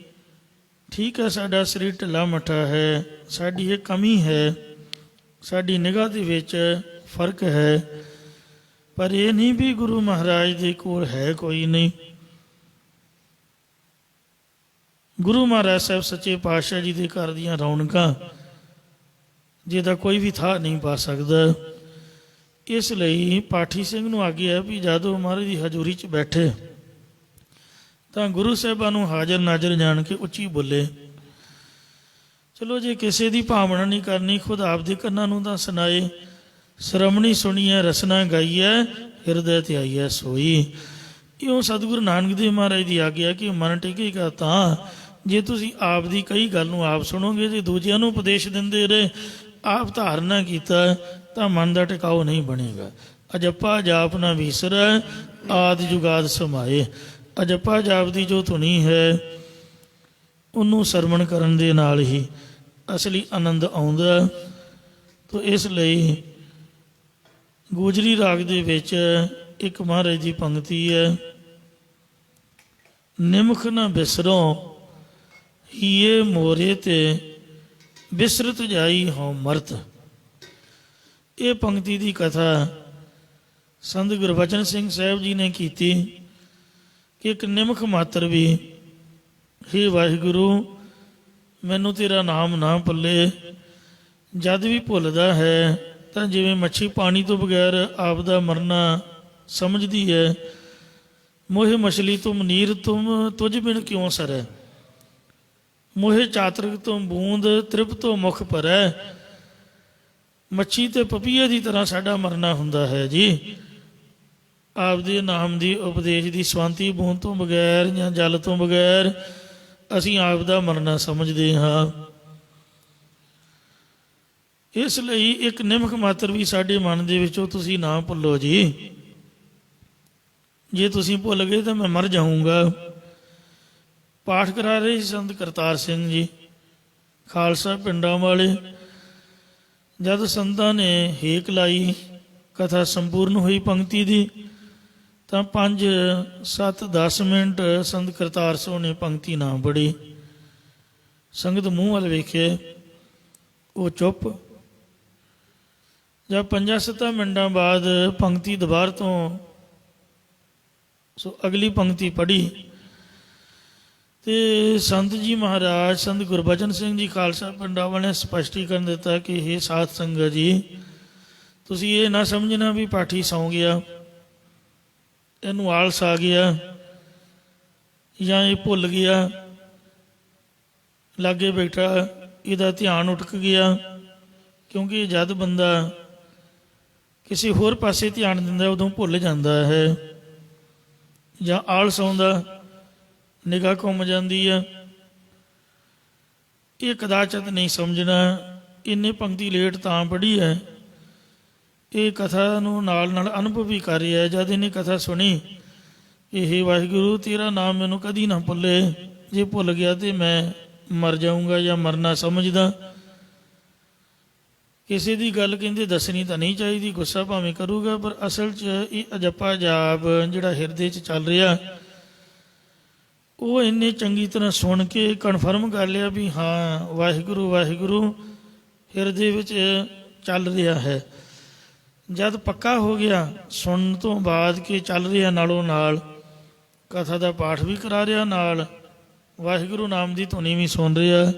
ਠੀਕ ਹੈ, ਸਾਡਾ ਸਰੀਰ ਢਿੱਲਾ ਮੱਠਾ ਹੈ, ਸਾਡੀ ਇਹ ਕਮੀ ਹੈ, ਸਾਡੀ ਨਿਗਾਹ ਦੇ ਵਿੱਚ ਫਰਕ ਹੈ, ਪਰ ਇਹ ਨਹੀਂ ਵੀ ਗੁਰੂ ਮਹਾਰਾਜ ਦੇ ਕੋਲ ਹੈ ਕੋਈ ਨਹੀਂ। ਗੁਰੂ ਮਹਾਰਾਜ ਸਾਹਿਬ ਸੱਚੇ ਪਾਤਸ਼ਾਹ ਜੀ ਦੇ ਘਰ ਦੀਆਂ ਰੌਣਕਾਂ ਜਿਹਦਾ ਕੋਈ ਵੀ ਥਾਂ ਨਹੀਂ ਪਾ ਸਕਦਾ। ਇਸ ਲਈ ਪਾਠੀ ਸਿੰਘ ਨੂੰ ਆਗਿਆ ਹੈ ਵੀ ਜਦੋਂ ਮਹਾਰਾਜ ਦੀ ਹਜ਼ੂਰੀ 'ਚ ਬੈਠੇ ਤਾਂ ਗੁਰੂ ਸਾਹਿਬਾਂ ਨੂੰ ਹਾਜ਼ਰ ਨਾਜ਼ਰ ਜਾਣ ਕੇ ਉੱਚੀ ਬੋਲੇ। ਚਲੋ ਜੇ ਕਿਸੇ ਦੀ ਭਾਵਨਾ ਨਹੀਂ ਕਰਨੀ, ਖੁਦ ਆਪਦੇ ਕੰਨਾਂ ਨੂੰ ਤਾਂ ਸੁਣਾਏ। ਸ਼ਰਮਣੀ ਸੁਣੀਐ ਰਸਨਾ ਗਾਈਐ, ਹਿਰਦੈ ਤੇ ਆਈਐ ਸੋਈ। ਇਉਂ ਸਤਿਗੁਰੂ ਨਾਨਕ ਦੇਵ ਮਹਾਰਾਜ ਦੀ ਆਗਿਆ ਕਿ ਮਨ ਟਿਕੇਗਾ ਤਾਂ ਜੇ ਤੁਸੀਂ ਆਪ ਦੀ ਕਈ ਗੱਲ ਨੂੰ ਆਪ ਸੁਣੋਗੇ। ਜੇ ਦੂਜਿਆਂ ਨੂੰ ਉਪਦੇਸ਼ ਦਿੰਦੇ ਰਹੇ, ਆਪ ਧਾਰਨਾ ਕੀਤਾ, ਤਾਂ ਮਨ ਦਾ ਟਿਕਾਓ ਨਹੀਂ ਬਣੇਗਾ। ਅਜੱਪਾ ਜਾਪ ਨਾ ਵੀਸਰੈ, ਆਦਿ ਜੁਗਾਦ ਸਮਾਏ। ਅਜੱਪਾ ਜਾਪ ਦੀ ਜੋ ਧੁਨੀ ਹੈ, ਉਹਨੂੰ ਸਰਵਣ ਕਰਨ ਦੇ ਨਾਲ ਹੀ ਅਸਲੀ ਆਨੰਦ ਆਉਂਦਾ। ਤੋ ਇਸ ਲਈ ਗੁਜਰੀ ਰਾਗ ਦੇ ਵਿੱਚ ਇੱਕ ਮਹਾਰਾਜ ਦੀ ਪੰਕਤੀ ਹੈ, ਨਿਮਖ ਨਾ ਬਿਸਰੋ ਹੀਏ ਮੋਰੇ ਤੇ ਬਿਸਰਤ ਜਾਈ ਹਉ ਮਰਤ। ਇਹ ਪੰਕਤੀ ਦੀ ਕਥਾ ਸੰਤ ਗੁਰਬਚਨ ਸਿੰਘ ਸਾਹਿਬ ਜੀ ਨੇ ਕੀਤੀ ਕਿ ਇੱਕ ਨਿਮਖ ਮਾਤਰ ਵੀ, ਹੇ ਵਾਹਿਗੁਰੂ ਮੈਨੂੰ ਤੇਰਾ ਨਾਮ ਨਾ ਭੁੱਲੇ। ਜਦ ਵੀ ਭੁੱਲਦਾ ਹੈ ਤਾਂ ਜਿਵੇਂ ਮੱਛੀ ਪਾਣੀ ਤੋਂ ਬਗੈਰ ਆਪ ਦਾ ਮਰਨਾ ਸਮਝਦੀ ਹੈ। ਮੋਹਿ ਮਛਲੀ ਤੁਮ ਨੀਰ ਤੁਮ ਤੁਝ ਬਿਨ ਕਿਉਂ ਸਰੈ, ਮੋਹਿ ਚਾਤਰਕ ਤੁਮ ਬੂੰਦ ਤ੍ਰਿਪਤੋ ਮੁਖ ਭਰੈ। ਮੱਛੀ ਤੇ ਪਪੀਏ ਦੀ ਤਰ੍ਹਾਂ ਸਾਡਾ ਮਰਨਾ ਹੁੰਦਾ ਹੈ ਜੀ। ਆਪਦੇ ਨਾਮ ਦੀ ਉਪਦੇਸ਼ ਦੀ ਸਵੰਤੀ ਬੂੰਦ ਤੋਂ ਬਗੈਰ ਜਾਂ ਜਲ ਤੋਂ ਬਗੈਰ ਅਸੀਂ ਆਪ ਦਾ ਮਰਨਾ ਸਮਝਦੇ ਹਾਂ। ਇਸ ਲਈ ਇੱਕ ਨਿਮਕ ਮਾਤਰ ਵੀ ਸਾਡੇ ਮਨ ਦੇ ਵਿੱਚੋਂ ਤੁਸੀਂ ਨਾ ਭੁੱਲੋ ਜੀ। ਜੇ ਤੁਸੀਂ ਭੁੱਲ ਗਏ ਤਾਂ ਮੈਂ ਮਰ ਜਾਊਂਗਾ। ਪਾਠ ਕਰਾ ਰਹੇ ਸੀ ਸੰਤ ਕਰਤਾਰ ਸਿੰਘ ਜੀ ਖਾਲਸਾ ਪਿੰਡਾਂ ਵਾਲੇ। ਜਦ ਸੰਤਾਂ ਨੇ ਹੇਕ ਲਾਈ, ਕਥਾ ਸੰਪੂਰਨ ਹੋਈ ਪੰਕਤੀ ਦੀ, ਤਾਂ 5, 7, 10 ਮਿੰਟ ਸੰਤ ਕਰਤਾਰ ਸਿੰਘ ਨੇ ਪੰਕਤੀ ਨਾ ਪੜ੍ਹੀ। ਸੰਗਤ ਮੂੰਹ ਵੱਲ ਵੇਖੇ, ਉਹ ਚੁੱਪ। ਜਦ 5-7 ਮਿੰਟਾਂ ਬਾਅਦ ਪੰਕਤੀ ਦੁਬਾਰ ਤੋਂ ਅਗਲੀ ਪੰਕਤੀ ਪੜ੍ਹੀ ਤੇ ਸੰਤ ਜੀ ਮਹਾਰਾਜ ਸੰਤ ਗੁਰਬਚਨ ਸਿੰਘ ਜੀ ਖਾਲਸਾ ਪਿੰਡਾਂ ਵਾਲੇ ਨੇ ਸਪਸ਼ਟੀਕਰਨ ਦਿੱਤਾ ਕਿ ਇਹ ਸਾਧ ਸੰਗਤ ਜੀ, ਤੁਸੀਂ ਇਹ ਨਾ ਸਮਝਣਾ ਵੀ ਪਾਠੀ ਸੌਂ ਗਿਆ, ਇਹਨੂੰ ਆਲਸ ਆ ਗਿਆ ਜਾਂ ਇਹ ਭੁੱਲ ਗਿਆ, ਲਾਗੇ ਬੈਠਾ ਇਹਦਾ ਧਿਆਨ ਉਟਕ ਗਿਆ। ਕਿਉਂਕਿ ਜਦ ਬੰਦਾ ਕਿਸੇ ਹੋਰ ਪਾਸੇ ਧਿਆਨ ਦਿੰਦਾ ਉਦੋਂ ਭੁੱਲ ਜਾਂਦਾ ਹੈ, ਜਾਂ ਆਲਸ ਆਉਂਦਾ, ਨਿਗਾਹ ਘੁੰਮ ਜਾਂਦੀ ਹੈ। ਇਹ ਕਦਾਚਿਤ ਨਹੀਂ ਸਮਝਣਾ। ਇੰਨੇ ਪੰਕਤੀ ਲੇਟ ਤਾਂ ਪੜ੍ਹੀ ਹੈ, ਇਹ ਕਥਾ ਨੂੰ ਨਾਲ ਨਾਲ ਅਨੁਭਵ ਵੀ ਕਰ ਰਿਹਾ। ਜਦ ਇਹਨੇ ਕਥਾ ਸੁਣੀ, ਇਹ ਵਾਹਿਗੁਰੂ ਤੇਰਾ ਨਾਮ ਮੈਨੂੰ ਕਦੀ ਨਾ ਭੁੱਲੇ, ਜੇ ਭੁੱਲ ਗਿਆ ਤੇ ਮੈਂ ਮਰ ਜਾਊਂਗਾ ਜਾਂ ਮਰਨਾ ਸਮਝਦਾ। ਕਿਸੇ ਦੀ ਗੱਲ ਕਹਿੰਦੇ ਦੱਸਣੀ ਤਾਂ ਨਹੀਂ ਚਾਹੀਦੀ, ਗੁੱਸਾ ਭਾਵੇਂ ਕਰੂਗਾ, ਪਰ ਅਸਲ 'ਚ ਇਹ ਅਜੱਪਾ ਜਾਪ ਜਿਹੜਾ ਹਿਰਦੇ 'ਚ ਚੱਲ ਰਿਹਾ, ਉਹ ਇੰਨੇ ਚੰਗੀ ਤਰ੍ਹਾਂ ਸੁਣ ਕੇ ਕਨਫਰਮ ਕਰ ਲਿਆ ਵੀ ਹਾਂ ਵਾਹਿਗੁਰੂ ਵਾਹਿਗੁਰੂ ਹਿਰਦੇ ਵਿੱਚ ਚੱਲ ਰਿਹਾ ਹੈ। ਜਦ ਪੱਕਾ ਹੋ ਗਿਆ ਸੁਣਨ ਤੋਂ ਬਾਅਦ ਕਿ ਚੱਲ ਰਿਹਾ, ਨਾਲੋਂ ਨਾਲ ਕਥਾ ਦਾ ਪਾਠ ਵੀ ਕਰਾ ਰਿਹਾ, ਨਾਲ ਵਾਹਿਗੁਰੂ ਨਾਮ ਦੀ ਧੁਨੀ ਵੀ ਸੁਣ ਰਿਹਾ।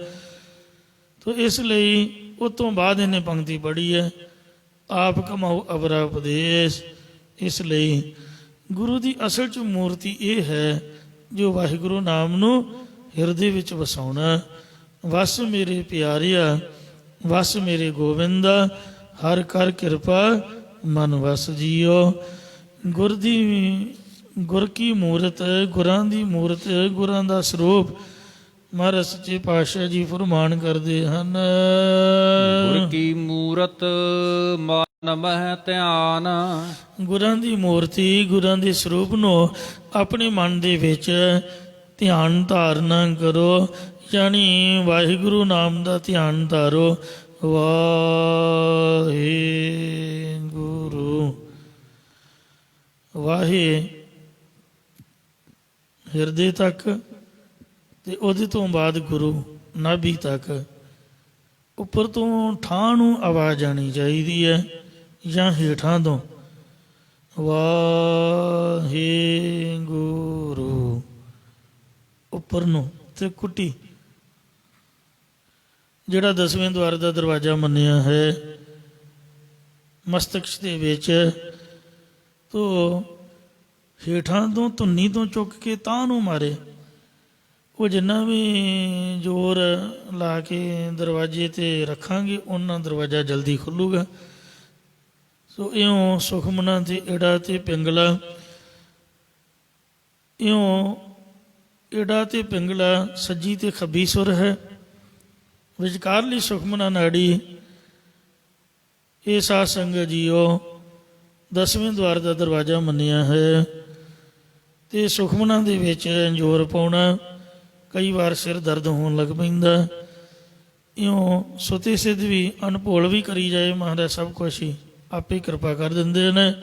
ਤੋ ਇਸ ਲਈ ਉਸ ਤੋਂ ਬਾਅਦ ਇਹਨੇ ਪੰਕਤੀ ਪੜ੍ਹੀ ਹੈ, ਆਪ ਕਮਾਓ ਅਵਰਾ ਉਪਦੇਸ਼। ਇਸ ਲਈ ਗੁਰੂ ਦੀ ਅਸਲ 'ਚ ਮੂਰਤੀ ਇਹ ਹੈ ਜੋ ਵਾਹਿਗੁਰੂ ਨਾਮ ਨੂੰ ਹਿਰਦੇ ਵਿੱਚ ਵਸਾਉਣਾ। ਵਸ ਮੇਰੇ ਪਿਆਰਿਆ, ਵਸ ਮੇਰੇ ਗੋਬਿੰਦਾ, ਹਰ ਕਰ ਕਿਰਪਾ ਮਨ ਵਸ ਜੀਓ। ਗੁਰ ਕੀ ਮੂਰਤ, ਗੁਰਾਂ ਦੀ ਮੂਰਤ, ਗੁਰਾਂ ਦਾ ਸਰੂਪ ਮਹਾਰਾਜ ਸੱਚੇ ਪਾਤਸ਼ਾਹ ਜੀ ਫਰਮਾਨ ਕਰਦੇ ਹਨ। ਗੁਰ ਕੀ ਮੂਰਤ ਮਨ ਮਹਿ ਧਿਆਨ। ਗੁਰਾਂ ਦੀ ਮੂਰਤੀ, ਗੁਰਾਂ ਦੇ ਸਰੂਪ ਨੂੰ ਆਪਣੇ ਮਨ ਦੇ ਵਿੱਚ ਧਿਆਨ ਧਾਰਨਾ ਕਰੋ, ਯਾਨੀ ਵਾਹਿਗੁਰੂ ਨਾਮ ਦਾ ਧਿਆਨ ਧਾਰੋ। ਵਾਹਿਗੁਰੂ ਵਾਹੇ ਹਿਰਦੇ ਤੱਕ ਤੇ ਉਹਦੇ ਤੋਂ ਬਾਅਦ ਗੁਰੂ ਨਾਭੀ ਤੱਕ। ਉੱਪਰ ਤੋਂ ਠਾਂ ਨੂੰ ਆਵਾਜ਼ ਆਉਣੀ ਚਾਹੀਦੀ ਹੈ ਜਾਂ ਹੇਠਾਂ ਤੋਂ ਵਾਹਿਗੁਰੂ ਉੱਪਰ ਨੂੰ, ਤੇ ਕੁੱਟੀ ਜਿਹੜਾ 10ਵੇਂ ਦੁਆਰ ਦਾ ਦਰਵਾਜ਼ਾ ਮੰਨਿਆ ਹੈ ਮਸਤਕ ਦੇ ਵਿੱਚ, ਤੋ ਹੇਠਾਂ ਤੋਂ ਧੁੰਨੀ ਤੋਂ ਚੁੱਕ ਕੇ ਤਾਂ ਨੂੰ ਮਾਰੇ। ਉਹ ਜਿੰਨਾ ਵੀ ਜ਼ੋਰ ਲਾ ਕੇ ਦਰਵਾਜ਼ੇ 'ਤੇ ਰੱਖਾਂਗੇ ਉਹਨਾਂ ਦਰਵਾਜ਼ਾ ਜਲਦੀ ਖੁੱਲੂਗਾ। ਸੋ ਇਉਂ ਸੁਖਮਨਾ ਤੇ ਏੜਾ ਤੇ ਪਿੰਗਲਾ, ਇਉਂ ਏੜਾ ਤੇ ਪਿੰਗਲਾ ਸੱਜੀ ਤੇ ਖੱਬੀ ਸੁਰ ਹੈ। ਵਿਚਕਾਰਲੀ ਸੁਖਮਨਾ ਨਾੜੀ ਇਹ ਸਾਧ ਸੰਗਤ ਜੀਓ 10ਵੇਂ ਦੁਆਰ ਦਾ ਦਰਵਾਜ਼ਾ ਮੰਨਿਆ ਹੈ। ਤੇ ਸੁਖਮਨਾ ਦੇ ਵਿੱਚ ਜ਼ੋਰ ਪਾਉਣਾ, ਕਈ ਵਾਰ ਸਿਰ ਦਰਦ ਹੋਣ ਲੱਗ ਪੈਂਦਾ। ਇਉਂ ਸੁਤੇ ਸਿੱਧ ਵੀ ਅਨਭੋਲ ਵੀ ਕਰੀ ਜਾਏ, ਮਹਾਰਾਜ ਸਭ ਕੁਛ ਹੀ ਆਪੇ ਕਿਰਪਾ ਕਰ ਦਿੰਦੇ ਨੇ।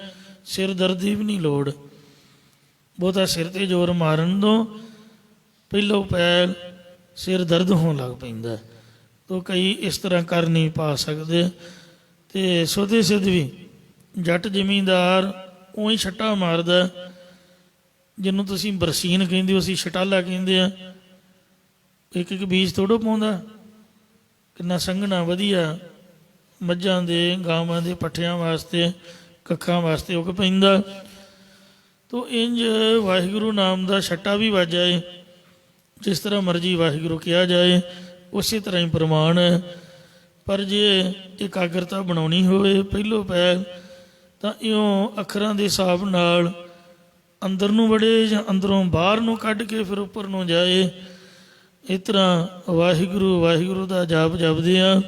ਸਿਰ ਦਰਦ ਦੀ ਵੀ ਨਹੀਂ ਲੋੜ, ਬਹੁਤਾ ਸਿਰ 'ਤੇ ਜ਼ੋਰ ਮਾਰਨ ਤੋਂ ਪਹਿਲੋਂ ਪੈਲ ਸਿਰ ਦਰਦ ਹੋਣ ਲੱਗ ਪੈਂਦਾ। ਤੋ ਕਈ ਇਸ ਤਰ੍ਹਾਂ ਕਰ ਨਹੀਂ ਪਾ ਸਕਦੇ। ਅਤੇ ਸੁਤੇ ਸਿੱਧ ਵੀ ਜੱਟ ਜ਼ਿਮੀਂਦਾਰ ਉਹੀ ਛੱਟਾ ਮਾਰਦਾ, ਜਿਹਨੂੰ ਤੁਸੀਂ ਬਰਸੀਨ ਕਹਿੰਦੇ ਹੋ, ਅਸੀਂ ਛਟਾਲਾ ਕਹਿੰਦੇ ਆ। ਇੱਕ ਇੱਕ ਬੀਜ ਥੋੜ੍ਹਾ ਪਾਉਂਦਾ, ਕਿੰਨਾ ਸੰਘਣਾ ਵਧੀਆ ਮੱਝਾਂ ਦੇ ਗਾਵਾਂ ਦੇ ਪੱਠਿਆਂ ਵਾਸਤੇ ਕੱਖਾਂ ਵਾਸਤੇ ਉੱਗ ਪੈਂਦਾ। ਤੋ ਇੰਝ ਵਾਹਿਗੁਰੂ ਨਾਮ ਦਾ ਛੱਟਾ ਵੀ ਵੱਜ ਜਾਏ, ਜਿਸ ਤਰ੍ਹਾਂ ਮਰਜ਼ੀ ਵਾਹਿਗੁਰੂ ਕਿਹਾ ਜਾਏ, ਉਸੇ ਤਰ੍ਹਾਂ ਹੀ ਪ੍ਰਮਾਣ ਹੈ। ਪਰ ਜੇ ਇਕਾਗਰਤਾ ਬਣਾਉਣੀ ਹੋਵੇ ਪਹਿਲੋਂ ਪਹਿਲ, ਤਾਂ ਇਉਂ ਅੱਖਰਾਂ ਦੇ ਹਿਸਾਬ ਨਾਲ ਅੰਦਰ ਨੂੰ ਵੜੇ ਜਾਂ ਅੰਦਰੋਂ ਬਾਹਰ ਨੂੰ ਕੱਢ ਕੇ ਫਿਰ ਉੱਪਰ ਨੂੰ ਜਾਏ। ਇਸ ਤਰ੍ਹਾਂ ਵਾਹਿਗੁਰੂ ਵਾਹਿਗੁਰੂ ਦਾ ਜਾਪ ਜਪਦੇ ਆ।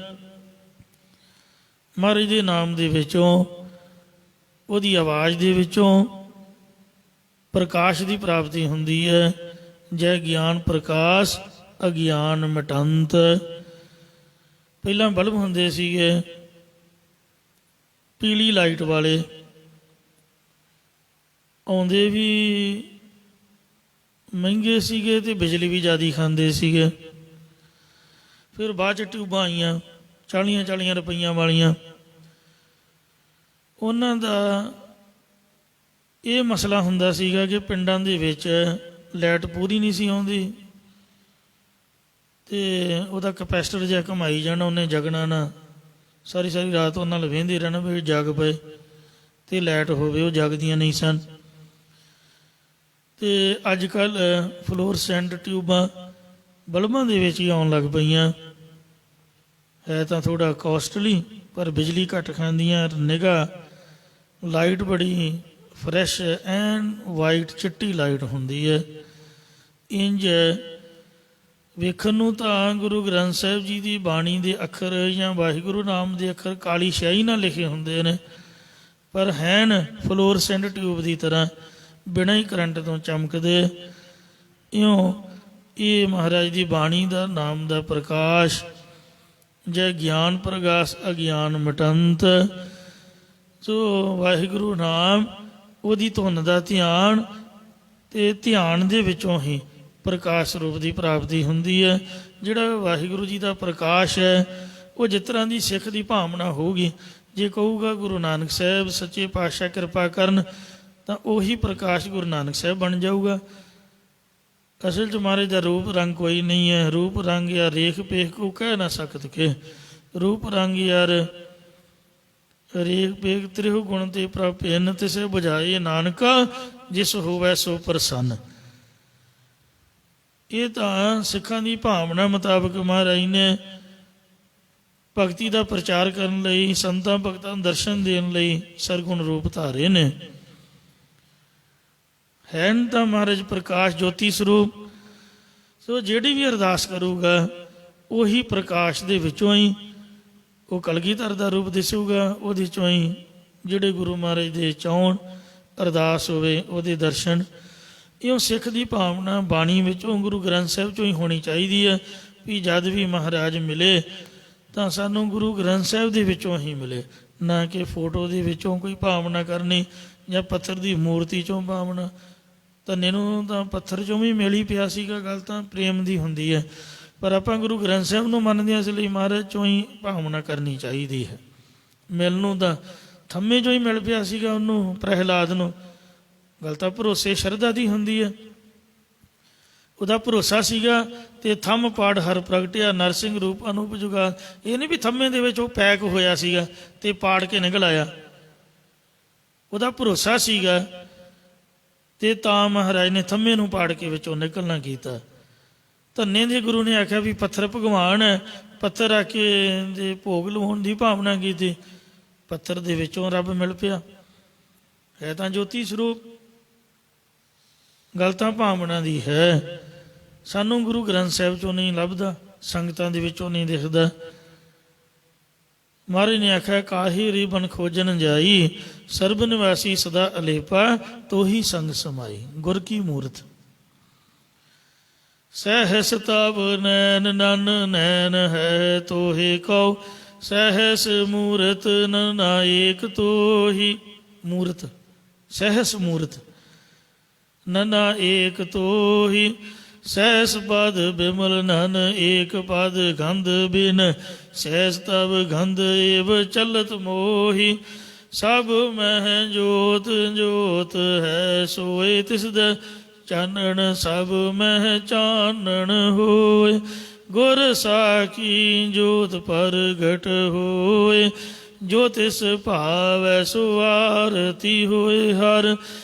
ਮਹਾਰਾਜ ਦੇ ਨਾਮ ਦੇ ਵਿੱਚੋਂ, ਉਹਦੀ ਆਵਾਜ਼ ਦੇ ਵਿੱਚੋਂ ਪ੍ਰਕਾਸ਼ ਦੀ ਪ੍ਰਾਪਤੀ ਹੁੰਦੀ ਹੈ। ਜੈ ਗਿਆਨ ਪ੍ਰਕਾਸ਼ ਅਗਿਆਨ ਮਿਟੰਤ। ਪਹਿਲਾਂ ਬਲਬ ਹੁੰਦੇ ਸੀਗੇ ਪੀਲੀ ਲਾਈਟ ਵਾਲੇ, ਆਉਂਦੇ ਵੀ ਮਹਿੰਗੇ ਸੀਗੇ ਤੇ ਬਿਜਲੀ ਵੀ ਜ਼ਿਆਦਾ ਖਾਂਦੇ ਸੀਗੇ। ਫਿਰ ਬਾਅਦ 'ਚ ਟਿਊਬਾਂ ਆਈਆਂ 40-40 ਰੁਪਈਆਂ ਵਾਲੀਆਂ। ਉਹਨਾਂ ਦਾ ਇਹ ਮਸਲਾ ਹੁੰਦਾ ਸੀਗਾ ਕਿ ਪਿੰਡਾਂ ਦੇ ਵਿੱਚ ਲਾਈਟ ਪੂਰੀ ਨਹੀਂ ਸੀ ਆਉਂਦੀ ਅਤੇ ਉਹਦਾ ਕਪੈਸਿਟਰ ਜਿਹਾ ਘੁਮਾਈ ਜਾਣਾ, ਉਹਨੇ ਜਗਣਾ ਨਾ, ਸਾਰੀ ਸਾਰੀ ਰਾਤ ਉਹਨਾਂ ਨਾਲ ਵਹਿੰਦੇ ਰਹਿਣਾ ਵੀ ਜਗ ਪਏ ਅਤੇ ਲਾਈਟ ਹੋਵੇ। ਉਹ ਜਗਦੀਆਂ ਨਹੀਂ ਸਨ। ਅਤੇ ਅੱਜ ਕੱਲ੍ਹ ਫਲੋਰਸੈਂਟ ਟਿਊਬਾਂ ਬਲਬਾਂ ਦੇ ਵਿੱਚ ਹੀ ਆਉਣ ਲੱਗ ਪਈਆਂ। ਹੈ ਤਾਂ ਥੋੜ੍ਹਾ ਕੋਸਟਲੀ ਪਰ ਬਿਜਲੀ ਘੱਟ ਖਾਂਦੀਆਂ। ਨਿਗਾਹ ਲਾਈਟ ਬੜੀ ਫਰੈਸ਼ ਐਨ ਵਾਈਟ ਚਿੱਟੀ ਲਾਈਟ ਹੁੰਦੀ ਹੈ। ਇੰਝ ਵੇਖਣ ਨੂੰ ਤਾਂ ਗੁਰੂ ਗ੍ਰੰਥ ਸਾਹਿਬ ਜੀ ਦੀ ਬਾਣੀ ਦੇ ਅੱਖਰ ਜਾਂ ਵਾਹਿਗੁਰੂ ਨਾਮ ਦੇ ਅੱਖਰ ਕਾਲੀ ਸਿਆਹੀ ਨਾਲ ਲਿਖੇ ਹੁੰਦੇ ਨੇ, ਪਰ ਹੈਨ ਫਲੋਰਸੈਂਟ ਟਿਊਬ ਦੀ ਤਰ੍ਹਾਂ ਬਿਨਾਂ ਹੀ ਕਰੰਟ ਤੋਂ ਚਮਕਦੇ। ਇਉਂ ਇਹ ਮਹਾਰਾਜ ਦੀ ਬਾਣੀ ਦਾ ਨਾਮ ਦਾ ਪ੍ਰਕਾਸ਼। ਜੈ ਗਿਆਨ ਪ੍ਰਗਾਸ ਅਗਿਆਨ ਮਿਟੰਤ। ਸੋ ਵਾਹਿਗੁਰੂ ਨਾਮ, ਉਹਦੀ ਧੁਨ ਦਾ ਧਿਆਨ, ਅਤੇ ਧਿਆਨ ਦੇ ਵਿੱਚੋਂ ਹੀ ਪ੍ਰਕਾਸ਼ ਸਰੂਪ ਦੀ ਪ੍ਰਾਪਤੀ ਹੁੰਦੀ ਹੈ। ਜਿਹੜਾ ਵਾਹਿਗੁਰੂ ਜੀ ਦਾ ਪ੍ਰਕਾਸ਼ ਹੈ, ਉਹ ਜਿਸ ਤਰ੍ਹਾਂ ਦੀ ਸਿੱਖ ਦੀ ਭਾਵਨਾ ਹੋਊਗੀ, ਜੇ ਕਹੂਗਾ ਗੁਰੂ ਨਾਨਕ ਸਾਹਿਬ ਸੱਚੇ ਪਾਤਸ਼ਾਹ ਕਿਰਪਾ ਕਰਨ, ਤਾਂ ਉਹੀ ਪ੍ਰਕਾਸ਼ ਗੁਰੂ ਨਾਨਕ ਸਾਹਿਬ ਬਣ ਜਾਊਗਾ। ਅਸਲ 'ਚ ਮਹਾਰਾਜ ਦਾ ਰੂਪ ਰੰਗ ਕੋਈ ਨਹੀਂ ਹੈ। ਰੂਪ ਰੰਗ ਯਾਰ ਰੇਖ ਪੇਖ ਕੋ ਕਹਿ ਨਾ ਸਕਤ ਕੇ। ਰੂਪ ਰੰਗ ਯਾਰ ਰੇਖ ਪੇਖ ਤ੍ਰਿਹੁ ਗੁਣ ਤੇ ਪ੍ਰਭਿੰਨ ਤਿਸੇ ਬੁਝਾਏ ਨਾਨਕਾ ਜਿਸ ਹੋਵੈ ਸੋ ਪ੍ਰਸੰਨ। ਇਹ ਤਾਂ ਸਿੱਖਾਂ ਦੀ ਭਾਵਨਾ ਮੁਤਾਬਕ ਮਹਾਰਾਜ ਨੇ ਭਗਤੀ ਦਾ ਪ੍ਰਚਾਰ ਕਰਨ ਲਈ, ਸੰਤਾਂ ਭਗਤਾਂ ਨੂੰ ਦਰਸ਼ਨ ਦੇਣ ਲਈ ਸਰਗੁਣ ਰੂਪ ਧਾਰੇ ਨੇ। ਹੈਨ ਤਾਂ ਮਹਾਰਾਜ ਪ੍ਰਕਾਸ਼ ਜੋਤੀ ਸਰੂਪ। ਸੋ ਜਿਹੜੀ ਵੀ ਅਰਦਾਸ ਕਰੂਗਾ ਉਹੀ ਪ੍ਰਕਾਸ਼ ਦੇ ਵਿੱਚੋਂ ਹੀ ਉਹ ਕਲਗੀਧਰ ਦਾ ਰੂਪ ਦਿਸੂਗਾ। ਉਹਦੇ 'ਚੋਂ ਹੀ ਜਿਹੜੇ ਗੁਰੂ ਮਹਾਰਾਜ ਦੇ ਚਾਹੁਣ ਅਰਦਾਸ ਹੋਵੇ ਉਹਦੇ ਦਰਸ਼ਨ। ਇਉਂ ਸਿੱਖ ਦੀ ਭਾਵਨਾ ਬਾਣੀ ਵਿੱਚੋਂ, ਗੁਰੂ ਗ੍ਰੰਥ ਸਾਹਿਬ 'ਚੋਂ ਹੀ ਹੋਣੀ ਚਾਹੀਦੀ ਹੈ ਵੀ ਜਦ ਵੀ ਮਹਾਰਾਜ ਮਿਲੇ ਤਾਂ ਸਾਨੂੰ ਗੁਰੂ ਗ੍ਰੰਥ ਸਾਹਿਬ ਦੇ ਵਿੱਚੋਂ ਹੀ ਮਿਲੇ, ਨਾ ਕਿ ਫੋਟੋ ਦੇ ਵਿੱਚੋਂ ਕੋਈ ਭਾਵਨਾ ਕਰਨੀ ਜਾਂ ਪੱਥਰ ਦੀ ਮੂਰਤੀ 'ਚੋਂ ਭਾਵਨਾ। ਧੰਨੇ ਨੂੰ ਤਾਂ ਪੱਥਰ 'ਚੋਂ ਵੀ ਮਿਲ ਹੀ ਪਿਆ ਸੀਗਾ। ਗੱਲ ਤਾਂ ਪ੍ਰੇਮ ਦੀ ਹੁੰਦੀ ਹੈ, ਪਰ ਆਪਾਂ ਗੁਰੂ ਗ੍ਰੰਥ ਸਾਹਿਬ ਨੂੰ ਮੰਨਦੇ ਹਾਂ, ਇਸ ਲਈ ਮਹਾਰਾਜ 'ਚੋਂ ਹੀ ਭਾਵਨਾ ਕਰਨੀ ਚਾਹੀਦੀ ਹੈ। ਮਿਲ ਨੂੰ ਤਾਂ ਥੰਮੇ 'ਚੋਂ ਹੀ ਮਿਲ ਪਿਆ ਸੀਗਾ ਉਹਨੂੰ, ਪ੍ਰਹਿਲਾਦ ਨੂੰ। ਗੱਲ ਤਾਂ ਭਰੋਸੇ ਸ਼ਰਧਾ ਦੀ ਹੁੰਦੀ ਹੈ। ਉਹਦਾ ਭਰੋਸਾ ਸੀਗਾ ਅਤੇ ਥੰਮ ਪਾੜ ਹਰ ਪ੍ਰਗਟਿਆ ਨਰਸਿੰਘ ਰੂਪ ਅਨੂਪ ਜੁਗਾ। ਇਹ ਨਹੀਂ ਵੀ ਥੰਮੇ ਦੇ ਵਿੱਚ ਉਹ ਪੈਕ ਹੋਇਆ ਸੀਗਾ ਅਤੇ ਪਾੜ ਕੇ ਨਿਕਲ ਆਇਆ। ਉਹਦਾ ਭਰੋਸਾ ਸੀਗਾ ਅਤੇ ਤਾਂ ਮਹਾਰਾਜ ਨੇ ਥੰਮੇ ਨੂੰ ਪਾੜ ਕੇ ਵਿੱਚੋਂ ਨਿਕਲਣਾ ਕੀਤਾ। ਧੰਨੇ ਦੇ ਗੁਰੂ ਨੇ ਆਖਿਆ ਵੀ ਪੱਥਰ ਭਗਵਾਨ ਹੈ, ਪੱਥਰ ਆ ਕੇ ਦੇ ਭੋਗ ਲਵਾਉਣ ਦੀ ਭਾਵਨਾ ਕੀਤੀ। ਪੱਥਰ ਦੇ ਵਿੱਚੋਂ ਰੱਬ ਮਿਲ ਪਿਆ। ਹੈ ਤਾਂ ਜੋਤੀ ਸਰੂਪ। ਗੱਲ ਤਾਂ ਭਾਵਨਾ ਦੀ ਹੈ। ਸਾਨੂੰ ਗੁਰੂ ਗ੍ਰੰਥ ਸਾਹਿਬ 'ਚੋਂ ਨਹੀਂ ਲੱਭਦਾ, ਸੰਗਤਾਂ ਦੇ ਵਿੱਚੋਂ ਨਹੀਂ ਦਿਖਦਾ। ਮਹਾਰਾਜ ਨੇ ਆਖਿਆ ਕਾਹੀ ਰੀਬਨ ਖੋਜਨ ਜਾਈ, ਸਰਬ ਨਿਵਾਸੀ ਸਦਾ ਅਲੇਪਾ, ਤੋਹੀ ਸੰਗ ਸਮਾਈ। ਗੁਰ ਕੀ ਮੂਰਤ ਸਹਿਸ ਤਬ ਨੈਨ ਨਨ ਨੈਨ ਹੈ ਤੋਹੇ ਕਉ, ਸਹਿਸ ਮੂਰਤ ਨਨਾਇਕ ਤੋਹੀ। ਮੂਰਤ ਸਹਿਸ ਮੂਰਤ ਨਨਾ ਏਕ ਤੋਹੀ, ਸਹਿਸ ਪਦ ਬਿਮਲ ਨਨ ਏਕ ਪਦ ਗੰਧ ਬਿਨ, ਸਹਿਸ ਤਬ ਗੰਧ ਏਵ ਚਲਤ ਮੋਹੀ। ਸਭ ਮਹਿ ਜੋਤ ਜੋਤ ਹੈ ਸੋਏ ਤਿਸਦ ਚਾਨਣ, ਸਭ ਮਹਿ ਚਾਨਣ ਹੋਏ। ਗੁਰ ਸਾਖੀ ਜੋਤ ਪ੍ਰਗਟ ਹੋਏ, ਜੋ ਤਿਸ ਭਾਵੈ ਸੋ ਆਰਤੀ ਹੋਏ। ਹਰ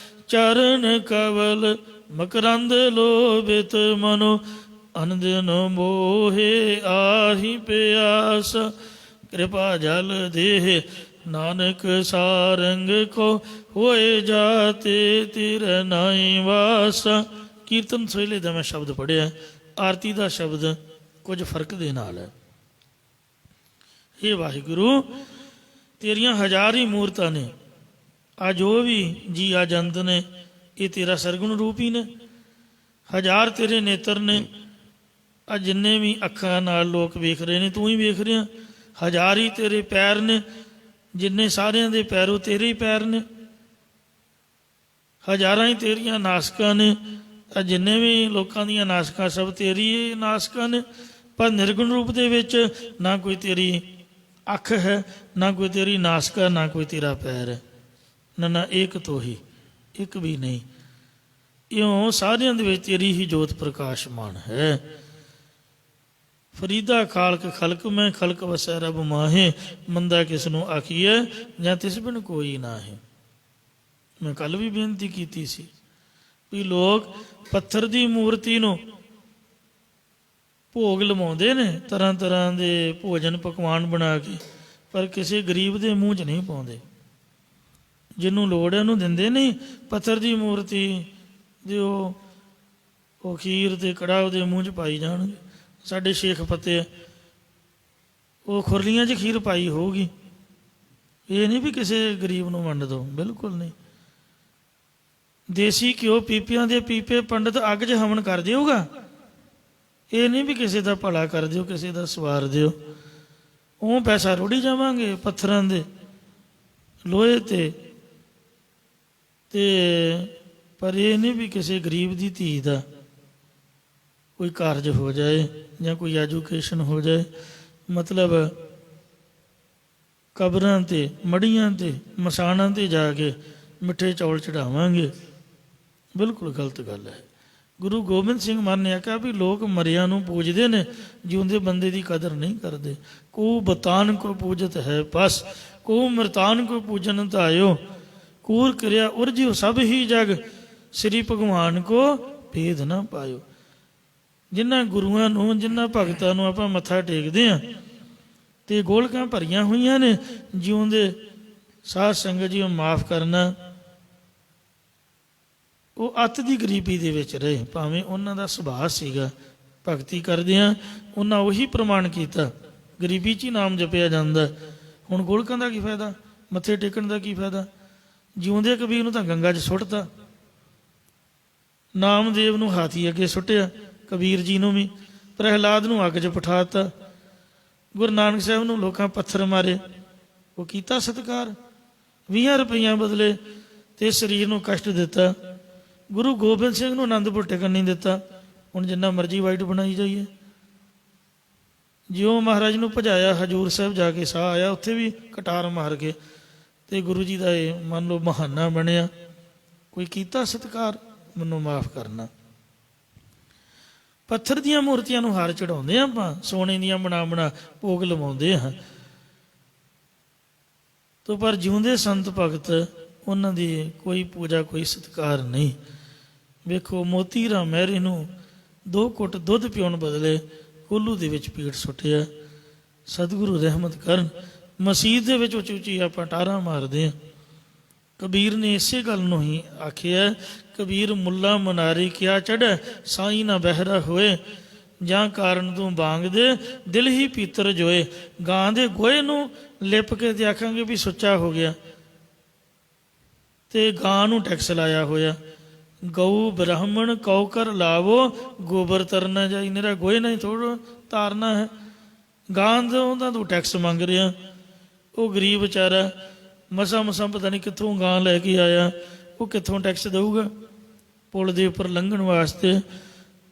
ਚਰਨ ਕਵਲ ਮਕਰੰਦ ਲੋਭਿਤ ਮਨੋ, ਅਨੰਦਨ ਮੋਹੇ ਆਹੀ ਪਿਆਸ। ਕਿਰਪਾ ਜਲ ਦੇਹ ਨਾਨਕ ਸਾਰੰਗ ਕੋ, ਹੋਏ ਜਾਤੇ ਤਿਰ ਨਾਈ ਵਾਸਾ। ਕੀਰਤਨ ਸੋਹਿਲੇ ਦਾ ਮੈਂ ਸ਼ਬਦ ਪੜ੍ਹਿਆ, ਆਰਤੀ ਦਾ ਸ਼ਬਦ ਕੁਝ ਫਰਕ ਦੇ ਨਾਲ ਹੈ। ਇਹ ਵਾਹਿਗੁਰੂ ਤੇਰੀਆਂ ਹਜ਼ਾਰ ਹੀ ਮੂਰਤਾਂ ਨੇ। ਆ ਜੋ ਵੀ ਜੀ ਆ ਜੰਤ ਨੇ ਇਹ ਤੇਰਾ ਸਰਗੁਣ ਰੂਪ ਹੀ ਨੇ। ਹਜ਼ਾਰ ਤੇਰੇ ਨੇਤਰ ਨੇ। ਆ ਜਿੰਨੇ ਵੀ ਅੱਖਾਂ ਨਾਲ ਲੋਕ ਵੇਖ ਰਹੇ ਨੇ ਤੂੰ ਹੀ ਵੇਖ ਰਿਹਾ। ਹਜ਼ਾਰ ਹੀ ਤੇਰੇ ਪੈਰ ਨੇ, ਜਿੰਨੇ ਸਾਰਿਆਂ ਦੇ ਪੈਰੋਂ ਤੇਰੇ ਹੀ ਪੈਰ ਨੇ। ਹਜ਼ਾਰਾਂ ਹੀ ਤੇਰੀਆਂ ਨਾਸਕਾਂ ਨੇ। ਆ ਜਿੰਨੇ ਵੀ ਲੋਕਾਂ ਦੀਆਂ ਨਾਸਕਾਂ ਸਭ ਤੇਰੀ ਨਾਸਕਾਂ ਨੇ। ਪਰ ਨਿਰਗੁਣ ਰੂਪ ਦੇ ਵਿੱਚ ਨਾ ਕੋਈ ਤੇਰੀ ਅੱਖ ਹੈ, ਨਾ ਕੋਈ ਤੇਰੀ ਨਾਸਕਾ, ਨਾ ਕੋਈ ਤੇਰਾ ਪੈਰ ਹੈ। ਨਾ ਏਕ ਤੋਂ ਹੀ, ਇੱਕ ਵੀ ਨਹੀਂ। ਇਉਂ ਸਾਰਿਆਂ ਦੇ ਵਿੱਚ ਤੇਰੀ ਹੀ ਜੋਤ ਪ੍ਰਕਾਸ਼ਮਾਨ ਹੈ। ਫਰੀਦਾ ਖਾਲਕ ਖਲਕ ਮੈਂ, ਖਲਕ ਵਸੈ ਰਬ ਮਾਹੇ। ਮੰਦਾ ਕਿਸ ਨੂੰ ਆਖੀਐ, ਜਾਂ ਤਿਸ ਬਿਨ ਕੋਈ ਨਾ ਹੈ। ਮੈਂ ਕੱਲ ਵੀ ਬੇਨਤੀ ਕੀਤੀ ਸੀ ਵੀ ਲੋਕ ਪੱਥਰ ਦੀ ਮੂਰਤੀ ਨੂੰ ਭੋਗ ਲਵਾਉਂਦੇ ਨੇ, ਤਰ੍ਹਾਂ ਤਰ੍ਹਾਂ ਦੇ ਭੋਜਨ ਪਕਵਾਨ ਬਣਾ ਕੇ, ਪਰ ਕਿਸੇ ਗਰੀਬ ਦੇ ਮੂੰਹ 'ਚ ਨਹੀਂ ਪਾਉਂਦੇ। ਜਿਹਨੂੰ ਲੋੜ ਹੈ ਉਹਨੂੰ ਦਿੰਦੇ ਨਹੀਂ। ਪੱਥਰ ਦੀ ਮੂਰਤੀ ਦੇ ਉਹ ਖੀਰ ਤੇ ਕੜਾਹ ਉਹਦੇ ਮੂੰਹ 'ਚ ਪਾਈ ਜਾਣਗੇ। ਸਾਡੇ ਸ਼ੇਖ ਫਤਿਹ ਉਹ ਖੁਰਲੀਆਂ 'ਚ ਖੀਰ ਪਾਈ ਹੋਊਗੀ। ਇਹ ਨਹੀਂ ਵੀ ਕਿਸੇ ਗਰੀਬ ਨੂੰ ਵੰਡ ਦਿਓ, ਬਿਲਕੁਲ ਨਹੀਂ। ਦੇਸੀ ਘਿਓ ਪੀਪਿਆਂ ਦੇ ਪੀਪੇ ਪੰਡਤ ਅੱਗ 'ਚ ਹਵਨ ਕਰ ਦਿਓਗਾ। ਇਹ ਨਹੀਂ ਵੀ ਕਿਸੇ ਦਾ ਭਲਾ ਕਰ ਦਿਓ, ਕਿਸੇ ਦਾ ਸਵਾਰ ਦਿਓ। ਉਹ ਪੈਸਾ ਰੋੜੀ ਜਾਵਾਂਗੇ ਪੱਥਰਾਂ ਦੇ, ਲੋਹੇ ਤੇ ਪਰ ਇਹ ਨਹੀਂ ਵੀ ਕਿਸੇ ਗਰੀਬ ਦੀ ਧੀ ਦਾ ਕੋਈ ਕਾਰਜ ਹੋ ਜਾਏ ਜਾਂ ਕੋਈ ਐਜੂਕੇਸ਼ਨ ਹੋ ਜਾਏ। ਮਤਲਬ ਕਬਰਾਂ ਤੇ, ਮੜੀਆਂ ਤੇ, ਮਸਾਣਾਂ ਤੇ ਜਾ ਕੇ ਮਿੱਠੇ ਚੌਲ ਚੜਾਵਾਂਗੇ, ਬਿਲਕੁਲ ਗਲਤ ਗੱਲ ਹੈ। ਗੁਰੂ ਗੋਬਿੰਦ ਸਿੰਘ ਮਾਨ ਨੇ ਆਖਿਆ ਵੀ ਲੋਕ ਮਰਿਆਂ ਨੂੰ ਪੂਜਦੇ ਨੇ, ਜਿਉਂਦੇ ਬੰਦੇ ਦੀ ਕਦਰ ਨਹੀਂ ਕਰਦੇ। ਕੋ ਬਤਾਨ ਕੋ ਪੂਜਤ ਹੈ ਬਸ, ਕੋ ਮਰਤਾਨ ਕੋ ਪੂਜਨ ਧਾਇਓ। ਕੂਰ ਕਿਰਿਆ ਉਰਜਿਓ ਸਭ ਹੀ ਜਗ, ਸ੍ਰੀ ਭਗਵਾਨ ਕੋ ਭੇਦ ਨਾ ਪਾਇਓ। ਜਿਨ੍ਹਾਂ ਗੁਰੂਆਂ ਨੂੰ, ਜਿਨ੍ਹਾਂ ਭਗਤਾਂ ਨੂੰ ਆਪਾਂ ਮੱਥਾ ਟੇਕਦੇ ਹਾਂ ਤੇ ਗੋਲਕਾਂ ਭਰੀਆਂ ਹੋਈਆਂ ਨੇ, ਜਿਉਂਦੇ ਸਾਧ ਸੰਗਤ ਜੀ ਮਾਫ਼ ਕਰਨਾ, ਉਹ ਅੱਤ ਦੀ ਗਰੀਬੀ ਦੇ ਵਿੱਚ ਰਹੇ। ਭਾਵੇਂ ਉਹਨਾਂ ਦਾ ਸੁਭਾਅ ਸੀਗਾ ਭਗਤੀ ਕਰਦਿਆਂ ਉਹਨਾਂ ਉਹੀ ਪ੍ਰਮਾਣ ਕੀਤਾ, ਗਰੀਬੀ 'ਚ ਹੀ ਨਾਮ ਜਪਿਆ ਜਾਂਦਾ। ਹੁਣ ਗੋਲਕਾਂ ਦਾ ਕੀ ਫਾਇਦਾ, ਮੱਥੇ ਟੇਕਣ ਦਾ ਕੀ ਫਾਇਦਾ? ਜਿਉਂਦੇ ਕਬੀਰ ਨੂੰ ਤਾਂ ਗੰਗਾ 'ਚ ਸੁੱਟਤਾ, ਨਾਮਦੇਵ ਨੂੰ ਹਾਥੀ ਅੱਗੇ ਸੁੱਟਿਆ, ਕਬੀਰ ਜੀ ਨੂੰ ਵੀ, ਪ੍ਰਹਿਲਾਦ ਨੂੰ ਅੱਗ 'ਚ ਪਠਾਤਾ, ਗੁਰੂ ਨਾਨਕ ਸਾਹਿਬ ਨੂੰ ਲੋਕਾਂ ਪੱਥਰ ਮਾਰੇ, ਉਹ ਕੀਤਾ ਸਤਿਕਾਰ, 20 ਰੁਪਈਆਂ ਬਦਲੇ ਤੇ ਸਰੀਰ ਨੂੰ ਕਸ਼ਟ ਦਿੱਤਾ। ਗੁਰੂ ਗੋਬਿੰਦ ਸਿੰਘ ਨੂੰ ਆਨੰਦਪੁਰ ਟਿਕਣ ਨਹੀਂ ਦਿੱਤਾ। ਹੁਣ ਜਿੰਨਾ ਮਰਜ਼ੀ ਵਾਈਟ ਬਣਾਈ ਜਾਈਏ। ਜਿਉਂ ਮਹਾਰਾਜ ਨੂੰ ਭਜਾਇਆ ਹਜੂਰ ਸਾਹਿਬ ਜਾ ਕੇ ਸਾਹ ਆਇਆ, ਉੱਥੇ ਵੀ ਕਟਾਰ ਮਾਰ ਕੇ, ਤੇ ਗੁਰੂ ਜੀ ਦਾ ਇਹ ਮੰਨ ਲਓ ਬਹਾਨਾ ਬਣਿਆ। ਕੋਈ ਕੀਤਾ ਸਤਿਕਾਰ, ਮੈਨੂੰ ਮਾਫ਼ ਕਰਨਾ। ਪੱਥਰ ਦੀਆਂ ਮੂਰਤੀਆਂ ਨੂੰ ਹਾਰ ਚੜਾਉਂਦੇ ਹਾਂ ਆਪਾਂ, ਸੋਨੇ ਦੀਆਂ ਬਣਾ ਭੋਗ ਲਵਾਉਂਦੇ ਹਾਂ। ਤੋ ਪਰ ਜਿਉਂਦੇ ਸੰਤ ਭਗਤ ਉਹਨਾਂ ਦੀ ਕੋਈ ਪੂਜਾ, ਕੋਈ ਸਤਿਕਾਰ ਨਹੀਂ। ਵੇਖੋ ਮੋਤੀ ਰਾਮ ਮਹਿਰੇ ਨੂੰ 2 ਘੁੱਟ ਦੁੱਧ ਪਿਉਣ ਬਦਲੇ ਕੋਲੂ ਦੇ ਵਿੱਚ ਪੀੜ ਸੁੱਟਿਆ। ਸਤਿਗੁਰੂ ਰਹਿਮਤ ਕਰਨ। ਮਸੀਤ ਦੇ ਵਿੱਚ ਉੱਚੀ ਉੱਚੀ ਆਪਾਂ ਟਾਰਾਂ ਮਾਰਦੇ ਹਾਂ। ਕਬੀਰ ਨੇ ਇਸੇ ਗੱਲ ਨੂੰ ਹੀ ਆਖਿਆ, ਕਬੀਰ ਮੁੱਲਾ ਮਨਾਰੀ ਕਿਆ ਚੜ੍ਹੈ, ਸਾਈਂ ਨਾ ਬਹਿਰਾ ਹੋਏ। ਜਾਂ ਕਾਰਨ ਤੂੰ ਬਾਂਗ ਦੇ ਦਿਲ ਹੀ ਪੀਤਰ ਜੋਏ। ਗਾਂ ਦੇ ਗੋਹੇ ਨੂੰ ਲਿਪ ਕੇ ਤੇ ਆਖਾਂਗੇ ਵੀ ਸੁੱਚਾ ਹੋ ਗਿਆ, ਤੇ ਗਾਂ ਨੂੰ ਟੈਕਸ ਲਾਇਆ ਹੋਇਆ। ਗਊ ਬ੍ਰਾਹਮਣ ਕਉ ਕਰ ਲਾਵੋ, ਗੋਬਰ ਤਰਨਾ ਜਾਈ। ਮੇਰਾ ਗੋਹੇ ਨਾਲ ਹੀ ਥੋੜ੍ਹਾ ਤਾਰਨਾ ਹੈ। ਗਾਂ ਦਾ ਉਹਦਾ ਤੂੰ ਟੈਕਸ ਮੰਗ ਰਿਹਾ। ਉਹ ਗਰੀਬ ਵਿਚਾਰਾ ਮਸਾਂ ਪਤਾ ਨਹੀਂ ਕਿੱਥੋਂ ਗਾਂ ਲੈ ਕੇ ਆਇਆ, ਉਹ ਕਿੱਥੋਂ ਟੈਕਸ ਦੇਊਗਾ ਪੁਲ ਦੇ ਉੱਪਰ ਲੰਘਣ ਵਾਸਤੇ।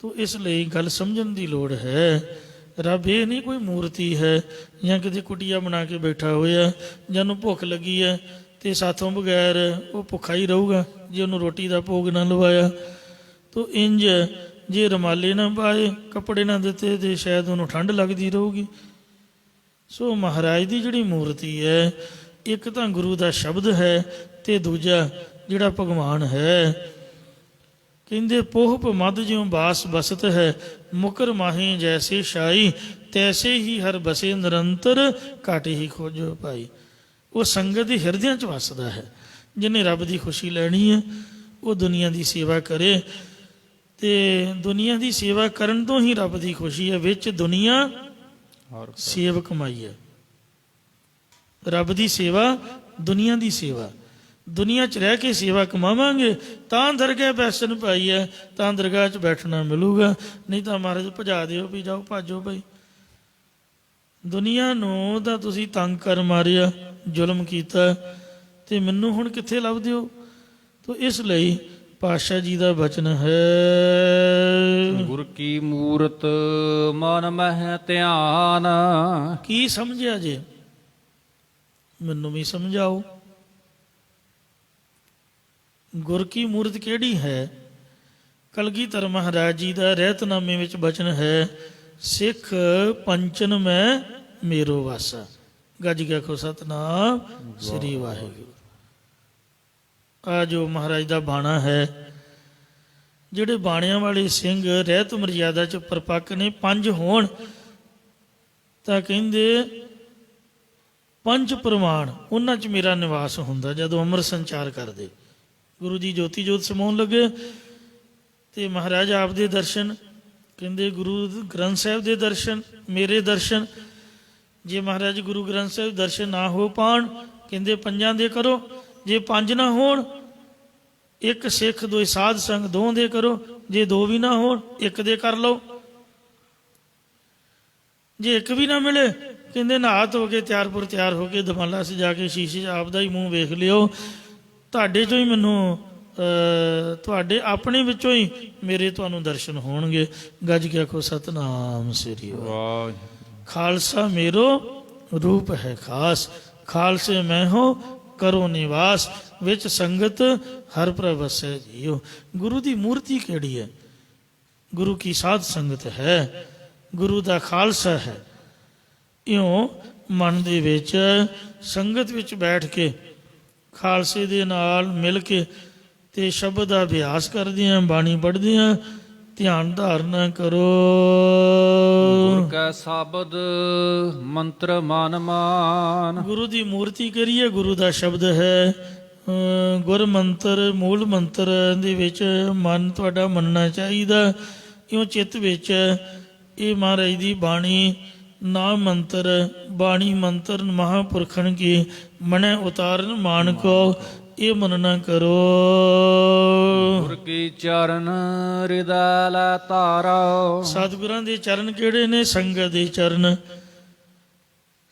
ਤੋ ਇਸ ਲਈ ਗੱਲ ਸਮਝਣ ਦੀ ਲੋੜ ਹੈ। ਰੱਬ ਇਹ ਨਹੀਂ ਕੋਈ ਮੂਰਤੀ ਹੈ ਜਾਂ ਕਿਤੇ ਕੁਟੀਆ ਬਣਾ ਕੇ ਬੈਠਾ ਹੋਇਆ, ਜਾਂ ਉਹਨੂੰ ਭੁੱਖ ਲੱਗੀ ਹੈ ਤੇ ਸਾਥੋਂ ਬਗੈਰ ਉਹ ਭੁੱਖਾ ਹੀ ਰਹੂਗਾ ਜੇ ਉਹਨੂੰ ਰੋਟੀ ਦਾ ਭੋਗ ਨਾ ਲਵਾਇਆ। ਤੋ ਇੰਝ ਜੇ ਰੁਮਾਲੇ ਨਾ ਪਾਏ, ਕੱਪੜੇ ਨਾ ਦਿੱਤੇ, ਤੇ ਸ਼ਾਇਦ ਉਹਨੂੰ ਠੰਡ ਲੱਗਦੀ ਰਹੂਗੀ। ਸੋ ਮਹਾਰਾਜ ਦੀ ਜਿਹੜੀ ਮੂਰਤੀ ਹੈ, ਇੱਕ ਤਾਂ ਗੁਰੂ ਦਾ ਸ਼ਬਦ ਹੈ ਤੇ ਦੂਜਾ ਜਿਹੜਾ ਭਗਵਾਨ ਹੈ। ਕਹਿੰਦੇ ਪੋਹਪ ਮਦ ਜਿਉਂ ਬਾਸ ਬਸਤ ਹੈ, ਮੁਕਰ ਮਾਹੀ ਜੈਸੇ ਸ਼ਾਈ, ਤੈਸੇ ਹੀ ਹਰ ਬਸੇ ਨਿਰੰਤਰ, ਘਾਟੇ ਹੀ ਖੋਜੋ ਭਾਈ। ਉਹ ਸੰਗਤ ਦੇ ਹਿਰਦਿਆਂ 'ਚ ਵੱਸਦਾ ਹੈ। ਜਿਹਨੇ ਰੱਬ ਦੀ ਖੁਸ਼ੀ ਲੈਣੀ ਹੈ ਉਹ ਦੁਨੀਆ ਦੀ ਸੇਵਾ ਕਰੇ, ਤੇ ਦੁਨੀਆ ਦੀ ਸੇਵਾ ਕਰਨ ਤੋਂ ਹੀ ਰੱਬ ਦੀ ਖੁਸ਼ੀ ਹੈ। ਵਿੱਚ ਦੁਨੀਆ ਸੇਵ ਕਮਾਈ ਹੈ, ਰੱਬ ਦੀ ਸੇਵਾ, ਦੁਨੀਆ ਦੀ ਸੇਵਾ। ਦੁਨੀਆ 'ਚ ਰਹਿ ਕੇ ਸੇਵਾ ਕਮਾਵਾਂਗੇ ਤਾਂ ਦਰਗਾਹ ਬੈਸਣ ਪਾਈ ਹੈ, ਤਾਂ ਦਰਗਾਹ 'ਚ ਬੈਠਣਾ ਮਿਲੂਗਾ। ਨਹੀਂ ਤਾਂ ਮਹਾਰਾਜ ਭਜਾ ਦਿਓ ਵੀ ਜਾਓ, ਭਾਜੋ ਭਾਈ। ਦੁਨੀਆ ਨੂੰ ਤਾਂ ਤੁਸੀਂ ਤੰਗ ਕਰ ਮਾਰਿਆ, ਜ਼ੁਲਮ ਕੀਤਾ, ਤੇ ਮੈਨੂੰ ਹੁਣ ਕਿੱਥੇ ਲੱਭਦੇ ਹੋ? ਤੋ ਇਸ ਲਈ ਪਾਤਸ਼ਾਹ ਜੀ ਦਾ ਬਚਨ ਹੈ, ਗੁਰ ਕੀ ਮੂਰਤ ਮਨ ਮਹਿ ਧਿਆਨ। ਕੀ ਸਮਝਿਆ ਜੇ? ਮੈਨੂੰ ਵੀ ਸਮਝਾਓ। ਗੁਰ ਕੀ ਮੂਰਤ ਕਿਹੜੀ ਹੈ? ਕਲਗੀਧਰ ਮਹਾਰਾਜ ਜੀ ਦਾ ਰਹਿਤਨਾਮੇ ਵਿੱਚ ਬਚਨ ਹੈ, ਸਿੱਖ ਪੰਚਨ ਮੈਂ ਮੇਰੋ ਵਾਸਾ। ਗੱਜ ਕੇ ਆਖੋ ਸਤਿਨਾਮ ਸ੍ਰੀ ਵਾਹਿਗੁਰੂ। ਆ ਜੋ ਮਹਾਰਾਜ ਦਾ ਬਾਣਾ ਹੈ, ਜਿਹੜੇ ਬਾਣਿਆਂ ਵਾਲੇ ਸਿੰਘ ਰਹਿਤ ਮਰਜ਼ਾਦਾ 'ਚ ਪਰਪੱਕ ਨੇ, ਪੰਜ ਹੋਣ ਤਾਂ ਕਹਿੰਦੇ ਪੰਜ ਪ੍ਰਮਾਣ ਉਹਨਾਂ 'ਚ ਮੇਰਾ ਨਿਵਾਸ ਹੁੰਦਾ। ਜਦੋਂ ਅੰਮ੍ਰਿਤ ਸੰਚਾਰ ਕਰਦੇ, ਗੁਰੂ ਜੀ ਜੋਤੀ ਜੋਤ ਸਮਾਉਣ ਲੱਗੇ ਤੇ ਮਹਾਰਾਜ ਆਪ ਦੇ ਦਰਸ਼ਨ, ਕਹਿੰਦੇ ਗੁਰੂ ਗ੍ਰੰਥ ਸਾਹਿਬ ਦੇ ਦਰਸ਼ਨ, ਮੇਰੇ ਦਰਸ਼ਨ। ਜੇ ਮਹਾਰਾਜ ਗੁਰੂ ਗ੍ਰੰਥ ਸਾਹਿਬ ਦਰਸ਼ਨ ਨਾ ਹੋ ਪਾਉਣ, ਕਹਿੰਦੇ ਪੰਜਾਂ ਦੇ ਕਰੋ। ਜੇ ਪੰਜ ਨਾ ਹੋਣ, ਇੱਕ ਸਿੱਖ ਦੋ ਸਾਧ ਸੰਗ ਦੋਹਾਂ ਦੇ ਕਰੋ। ਜੇ ਦੋ ਵੀ ਨਾ ਹੋਣ, ਇੱਕ ਦੇ ਕਰ ਲਓ। ਜੇ ਇੱਕ ਵੀ ਨਾ ਮਿਲੇ, ਕਹਿੰਦੇ ਨਹਾ ਧੋ ਕੇ ਤਿਆਰ ਹੋ ਕੇ ਦਮਾਲਾ ਸਜਾ ਕੇ ਸ਼ੀਸ਼ੇ 'ਚ ਆਪ ਦਾ ਹੀ ਮੂੰਹ ਵੇਖ ਲਿਓ। ਤੁਹਾਡੇ 'ਚੋਂ ਹੀ ਮੈਨੂੰ, ਤੁਹਾਡੇ ਆਪਣੇ ਵਿੱਚੋਂ ਹੀ ਮੇਰੇ ਤੁਹਾਨੂੰ ਦਰਸ਼ਨ ਹੋਣਗੇ। ਗੱਜ ਕੇ ਆਖੋ ਸਤਿਨਾਮ ਸ੍ਰੀ ਵਾਹਿਗੁਰੂ। ਖਾਲਸਾ ਮੇਰੋ ਰੂਪ ਹੈ ਖਾਸ, ਖਾਲਸੇ ਮੈਂ ਹੋ ਕਰੋ ਨਿਵਾਸ, ਵਿੱਚ ਸੰਗਤ ਹਰ ਪ੍ਰਭ ਵਸੈ ਜੀਓ। ਗੁਰੂ ਦੀ ਮੂਰਤੀ ਕਿਹੜੀ ਹੈ? ਗੁਰੂ ਕੀ ਸਾਧ ਸੰਗਤ ਹੈ, ਗੁਰੂ ਦਾ ਖਾਲਸਾ ਹੈ। ਇਉਂ ਮਨ ਦੇ ਵਿੱਚ ਸੰਗਤ ਵਿੱਚ ਬੈਠ ਕੇ ਖਾਲਸੇ ਦੇ ਨਾਲ ਮਿਲ ਕੇ ਤੇ ਸ਼ਬਦ ਦਾ ਅਭਿਆਸ ਕਰਦੇ ਹਾਂ, ਬਾਣੀ ਪੜ੍ਹਦੇ ਹਾਂ, ਧਿਆਨ ਧਾਰਨਾ ਕਰੋ। ਗੁਰ ਕੈ ਸ਼ਬਦ ਮੰਤਰ ਮਨ ਮਾਨ। ਗੁਰੂ ਦੀ ਮੂਰਤੀ ਕਰੀਏ, ਗੁਰੂ ਦਾ ਸ਼ਬਦ ਹੈ। ਗੁਰ ਮੰਤਰ, ਮੂਲ ਮੰਤਰ ਦੇ ਵਿੱਚ ਮਨ ਤੁਹਾਡਾ ਮੰਨਣਾ ਚਾਹੀਦਾ। ਇਉਂ ਚਿੱਤ ਵਿੱਚ ਇਹ ਮਹਾਰਾਜ ਦੀ ਬਾਣੀ, ਨਾਮ ਮੰਤਰ, ਬਾਣੀ ਮੰਤਰ ਮਹਾਂਪੁਰਖਣ ਕੀ ਮਨੈ ਉਤਾਰਨ ਮਾਨ ਕੋ, ਇਹ ਮੰਨਣਾ ਕਰੋ। ਗੁਰ ਕੀ ਚਰਨ ਹਿਰਦੈ ਲੈ ਧਾਰੋ। ਸਤਿਗੁਰਾਂ ਦੇ ਚਰਨ ਕਿਹੜੇ ਨੇ? ਸੰਗਤ ਦੇ ਚਰਨ।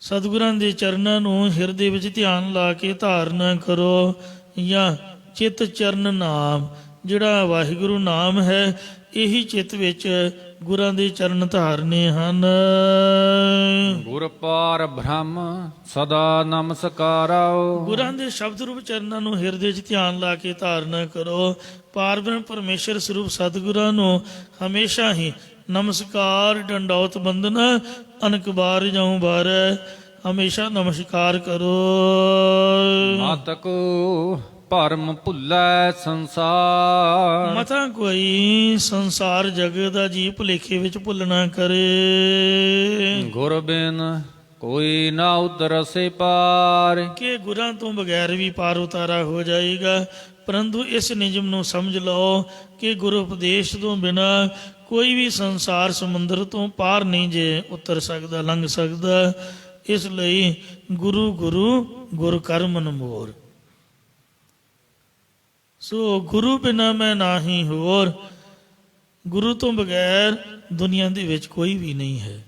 ਸਤਿਗੁਰਾਂ ਦੇ ਚਰਨਾਂ ਨੂੰ ਹਿਰਦੇ ਵਿੱਚ ਧਿਆਨ ਲਾ ਕੇ ਧਾਰਨਾ ਕਰੋ। ਜਾਂ ਚਿੱਤ ਚਰਨ ਨਾਮ, ਜਿਹੜਾ ਵਾਹਿਗੁਰੂ ਨਾਮ ਹੈ, ਇਹੀ ਚਿੱਤ ਵਿੱਚ ਗੁਰਾਂ ਦੇ ਚਰਨ ਧਾਰਨੇ ਹਨ। ਗੁਰ ਪਾਰ ਬ੍ਰਹਮ ਸਦਾ ਨਮਸਕਾਰੋ। ਗੁਰਾਂ ਦੇ ਸ਼ਬਦ ਰੂਪ ਚਰਨਾਂ ਨੂੰ ਹਿਰਦੇ 'ਚ ਧਿਆਨ ਲਾ ਕੇ ਧਾਰਨਾ ਕਰੋ। ਪਾਰ ਬ੍ਰਹਮ ਪਰਮੇਸ਼ਰ ਸਰੂਪ ਸਤਿਗੁਰਾਂ ਨੂੰ ਹਮੇਸ਼ਾ ਹੀ ਨਮਸਕਾਰ, ਡੰਡੌਤ ਬੰਦਨਾ, ਅਨਕ ਬਾਰ ਜਾਉ ਬਾਰੈ, ਹਮੇਸ਼ਾ ਨਮਸਕਾਰ ਕਰੋ। ਮਤ ਕੋ ਭਰਮ ਭੁੱਲੈ ਸੰਸਾਰ। ਮਤਾਂ ਕੋਈ ਸੰਸਾਰ ਜਗਤ ਦਾ ਜੀ ਭੁਲੇਖੇ ਵਿੱਚ ਭੁੱਲਣਾ ਕਰੇ। ਗੁਰ ਬਿਨ ਕੋਈ ਨਾ ਉਤਰਸੇ ਪਾਰ। ਕਿ ਗੁਰਾਂ ਤੋਂ ਬਗੈਰ ਵੀ ਪਾਰ ਉਤਾਰਾ ਹੋ ਜਾਏਗਾ। ਪਰੰਤੂ ਇਸ ਨਿਯਮ ਨੂੰ ਸਮਝ ਲਓ ਕਿ ਗੁਰੂ ਉਪਦੇਸ਼ ਤੋਂ ਬਿਨਾ ਕੋਈ ਵੀ ਸੰਸਾਰ ਸਮੁੰਦਰ ਤੋਂ ਪਾਰ ਨਹੀਂ ਜੇ ਉਤਰ ਸਕਦਾ, ਲੰਘ ਸਕਦਾ। ਇਸ ਲਈ ਗੁਰੂ ਗੁਰੂ ਗੁਰ ਕਰ ਮਨ ਮੋਰ। ਸੋ ਗੁਰੂ ਬਿਨਾ ਮੈਂ ਨਾਹੀ ਹੋਰ। ਗੁਰੂ ਤੋਂ ਬਗੈਰ ਦੁਨੀਆ ਦੇ ਵਿੱਚ ਕੋਈ ਵੀ ਨਹੀਂ ਹੈ।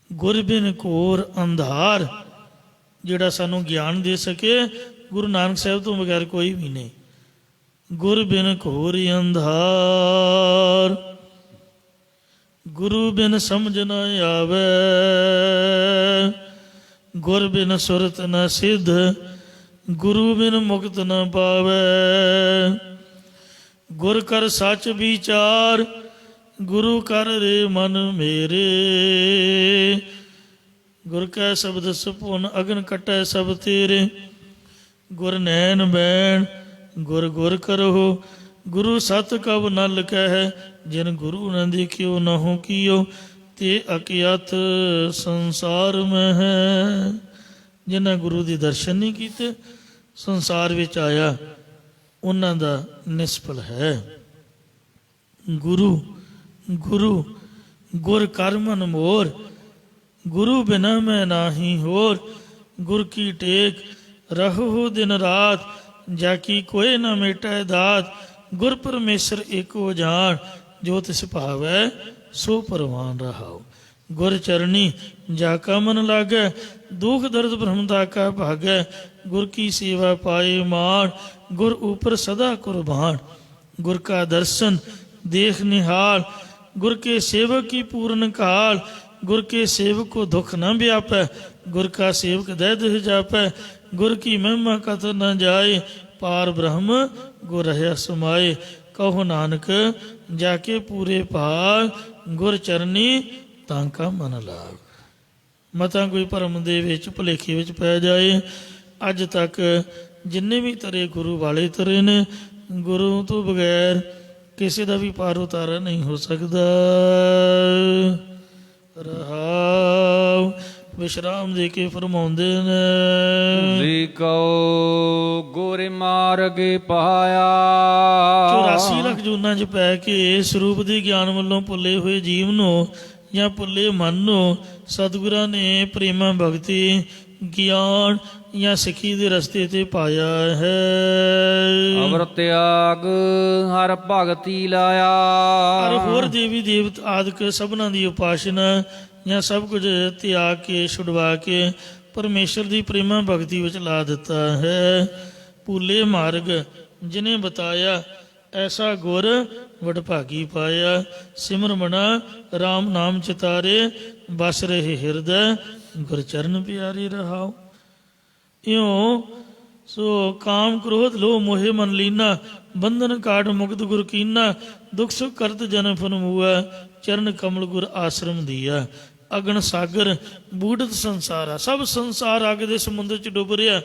ਗੁਰ ਬਿਨ ਘੋਰ ਅੰਧਾਰ, ਜਿਹੜਾ ਸਾਨੂੰ ਗਿਆਨ ਦੇ ਸਕੇ, ਗੁਰੂ ਨਾਨਕ ਸਾਹਿਬ ਤੋਂ ਬਗੈਰ ਕੋਈ ਵੀ ਨਹੀਂ। ਗੁਰ ਬਿਨ ਘੋਰ ਅੰਧਾਰ, ਗੁਰੂ ਬਿਨ ਸਮਝ ਨ ਆਵੇ। ਗੁਰ ਬਿਨ ਸੁਰਤ ਨ ਸਿੱਧ, ਗੁਰੂ ਬਿਨ ਮੁਕਤ ਨ ਪਾਵੇ। ਗੁਰ ਕਰ ਸੱਚ ਵਿਚਾਰ, ਗੁਰੂ ਕਰ ਰੇ ਮਨ ਮੇਰੇ। ਗੁਰ ਕੈ ਸ਼ਬਦ ਸੁਭੁਨ ਅਗਨ ਕਟੈ ਸਭ ਤੇਰੇ। ਗੁਰ ਨੈਣ ਬੈਣ ਗੁਰ ਗੁਰ ਕਰੋ। ਗੁਰੂ ਸਤ ਕਬ ਨਲ ਕਹਿ, ਜਿਨ ਗੁਰੂ ਨ ਦੇਖਿਓ ਨਹੁ ਕੀਓ। ਤੇ ਅਕਿਆਥ ਸੰਸਾਰ ਮੈਂ ਹੈ। ਜਿਨ੍ਹਾਂ ਗੁਰੂ ਦੇ ਦਰਸ਼ਨ ਨਹੀਂ ਕੀਤੇ, ਸੰਸਾਰ ਵਿੱਚ ਆਇਆ, ਉਹਨਾਂ ਦਾ ਨਿਸਫਲ ਹੈ। ਗੁਰੂ ਗੁਰੂ ਗੁਰ ਕਰ ਮਨ ਮੋਰ, ਗੁਰੂ ਬਿਨਾ ਮੈਂ ਨਾਹੀ ਹੋਰ। गुर की टेक रहु दिन रात, जाकी कोई न मेटै दात। गुर परमेश्वर एको जान, जो तिस भावै सो परवान रहाओ। गुर चरणी जाका मन लागै, दुख दर्द भ्रमता का भागै। गुर की सेवा पाए मान, गुर ऊपर सदा कुर्बान। गुर का दर्शन देख निहाल, गुर के सेवक की पूर्ण काल। गुर के सेवक को दुख न व्यापै, गुर का सेवक दह दुह जापै। गुर की महिमा कथ न जाए, पार ब्रह्म गुर रह्या समाए। कहो नानक जाके पूरे भाग, गुर चरनी तांका मन लाग। ਮਤਾਂ ਕੋਈ ਭਰਮ ਦੇ ਵਿੱਚ ਭੁਲੇਖੇ ਵਿੱਚ ਪੈ ਜਾਏ। ਅੱਜ ਤੱਕ ਜਿੰਨੇ ਵੀ ਤਰੇ ਗੁਰੂ ਵਾਲੇ ਤਰੇ ਨੇ, ਗੁਰੂ ਤੋਂ ਬਗੈਰ ਕਿਸੇ ਦਾ ਵੀ ਪਾਰ ਉਤਾਰਾ ਨਹੀਂ ਹੋ ਸਕਦਾ। ਰਹਾਉ ਵਿਸ਼ਰਾਮ ਦੇ ਕੇ ਫਰਮਾਉਂਦੇ ਨੇ, ਭੁੱਲੀ ਕਉ ਗੁਰ ਮਾਰਗੇ ਪਾਇਆ। 84 ਲੱਖ ਜੂਨਾਂ 'ਚ ਪੈ ਕੇ ਸਰੂਪ ਦੇ ਗਿਆਨ ਵੱਲੋਂ ਭੁੱਲੇ ਹੋਏ ਜੀਵ ਨੂੰ ਜਾਂ ਭੁੱਲੇ ਮਨ ਨੂੰ ਸਤਿਗੁਰਾਂ ਨੇ ਪ੍ਰੇਮਾ ਭਗਤੀ ਗਿਆਨ ਜਾਂ ਸਿੱਖੀ ਦੇ ਰਸਤੇ ਤੇ ਪਾਇਆ ਹੈ। ਅਵਰ ਤਿਆਗ ਹਰ ਭਗਤੀ ਲਾਇਆ। ਔਰ ਹੋਰ ਦੇਵੀ ਦੇਵਤ ਆਦਿਕ ਸਭਨਾਂ ਦੀ ਉਪਾਸਨਾ ਜਾਂ ਸਭ ਕੁਝ ਤਿਆਗ ਕੇ ਛੁਡਵਾ ਕੇ ਪਰਮੇਸ਼ਰ ਦੀ ਪ੍ਰੇਮਾ ਭਗਤੀ ਵਿੱਚ ਲਾ ਦਿੱਤਾ ਹੈ। ਭੁੱਲੇ ਮਾਰਗ ਜਿਨੇ ਬਤਾਇਆ, ਐਸਾ ਗੁਰ ਵਡਭਾਗੀ ਪਾਇਆ। ਸਿਮਰ ਮਨਾ ਰਾਮ ਨਾਮ ਚਿਤਾਰੇ, ਬਸ ਰਹੇ ਹਿਰਦੈ ਗੁਰ ਚਰਨ ਪਿਆਰੇ ਰਹਾਓ। ਇਉਂ ਸੋ ਕਾਮ ਕ੍ਰੋਧ ਲੋਭ ਮੋਹਿ ਮਨ ਲੀਨਾ, ਬੰਧਨ ਕਾਟ ਮੁਕਤ ਗੁਰ ਕੀਨਾ। ਦੁਖ ਸੁਖ ਕਰਤ ਜਨ ਫਨਮੂਆ, ਚਰਨ ਕਮਲ ਗੁਰ ਆਸ਼ਰਮ ਦੀਆ। ਅਗਨ ਸਾਗਰ ਬੂਢਤ ਸੰਸਾਰਾ, ਸਭ ਸੰਸਾਰ ਅੱਗ ਦੇ ਸਮੁੰਦਰ 'ਚ ਡੁੱਬ ਰਿਹਾ।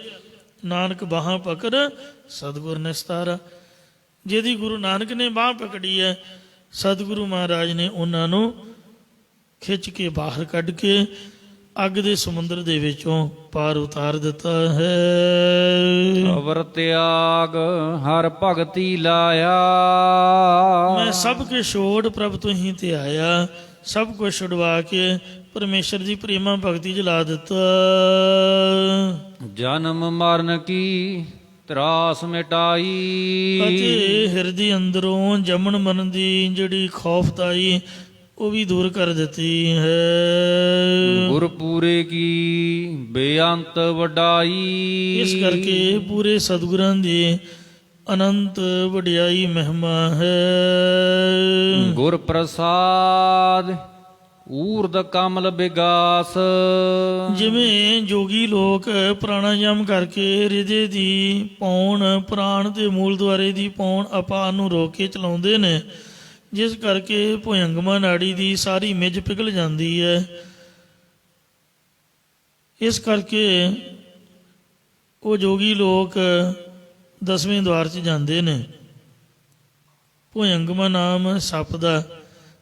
ਨਾਨਕ ਬਾਹਾਂ ਪਕੜ ਸਤਿਗੁਰ ਨੇ ਸਤਾਰਾ। ਜਿਹਦੀ ਗੁਰੂ ਨਾਨਕ ਨੇ ਬਾਂਹ ਪਕੜੀ ਹੈ, ਸਤਿਗੁਰੂ ਮਹਾਰਾਜ ਨੇ ਉਹਨਾਂ ਨੂੰ ਖਿੱਚ ਕੇ ਬਾਹਰ ਕੱਢ ਕੇ ਅੱਗ ਦੇ ਸਮੁੰਦਰ ਦੇ ਵਿੱਚੋਂ ਪਾਰ ਉਤਾਰ ਦਿੱਤਾ ਹੈ। ਅਵਰ ਤਿਆਗ ਹਰ ਭਗਤੀ ਲਾਇਆ। ਮੈਂ ਸਭ ਕੇ ਛੋੜ ਪ੍ਰਭ ਤੋਂ ਹੀ ਤੇ ਆਇਆ। ਸਭ ਕੁਝ ਛੁਡਵਾ ਕੇ ਪਰਮੇਸ਼ਰ ਦੀ ਪ੍ਰੇਮਾ ਭਗਤੀ 'ਚ ਲਾ ਦਿੱਤਾ। ਜਨਮ ਮਰਨ ਕੀ ਤਰਾਸ ਮਿਟਾਈ। ਅਤੇ ਹਿਰਦੇ ਅੰਦਰੋਂ ਜੰਮਣ ਮਰਨ ਦੀ ਜਿਹੜੀ ਖੌਫਤਾਈ ਉਹ ਵੀ ਦੂਰ ਕਰ ਦਿੱਤੀ ਹੈ। ਗੁਰਪੂਰੇ ਕੀ ਬੇਅੰਤ ਵਡਾਈ। ਇਸ ਕਰਕੇ ਪੂਰੇ ਸਤਿਗੁਰਾਂ ਦੀ ਅਨੰਤ ਵਡਿਆਈ ਮਹਿਮਾ ਹੈ। ਗੁਰ ਪ੍ਰਸਾਦ ਊਰਦ ਕਮਲ ਵਿਗਾਸ। ਜਿਵੇਂ ਜੋਗੀ ਲੋਕ ਪ੍ਰਾਣਾਯਾਮ ਕਰਕੇ ਹਿਰਦੇ ਦੀ ਪੌਣ, ਪ੍ਰਾਣ ਦੇ ਮੂਲ ਦੁਆਰੇ ਦੀ ਪੌਣ ਅਪਾਨ ਨੂੰ ਰੋਕ ਕੇ ਚਲਾਉਂਦੇ ਨੇ, ਜਿਸ ਕਰਕੇ ਭੁਜੰਗਮਾ ਨਾੜੀ ਦੀ ਸਾਰੀ ਮਿੱਝ ਪਿਘਲ ਜਾਂਦੀ ਹੈ। ਇਸ ਕਰਕੇ ਉਹ ਜੋਗੀ ਲੋਕ 10ਵੇਂ ਦੁਆਰ 'ਚ ਜਾਂਦੇ ਨੇ। ਭੁਜੰਗਮਾ ਨਾਮ ਸੱਪ ਦਾ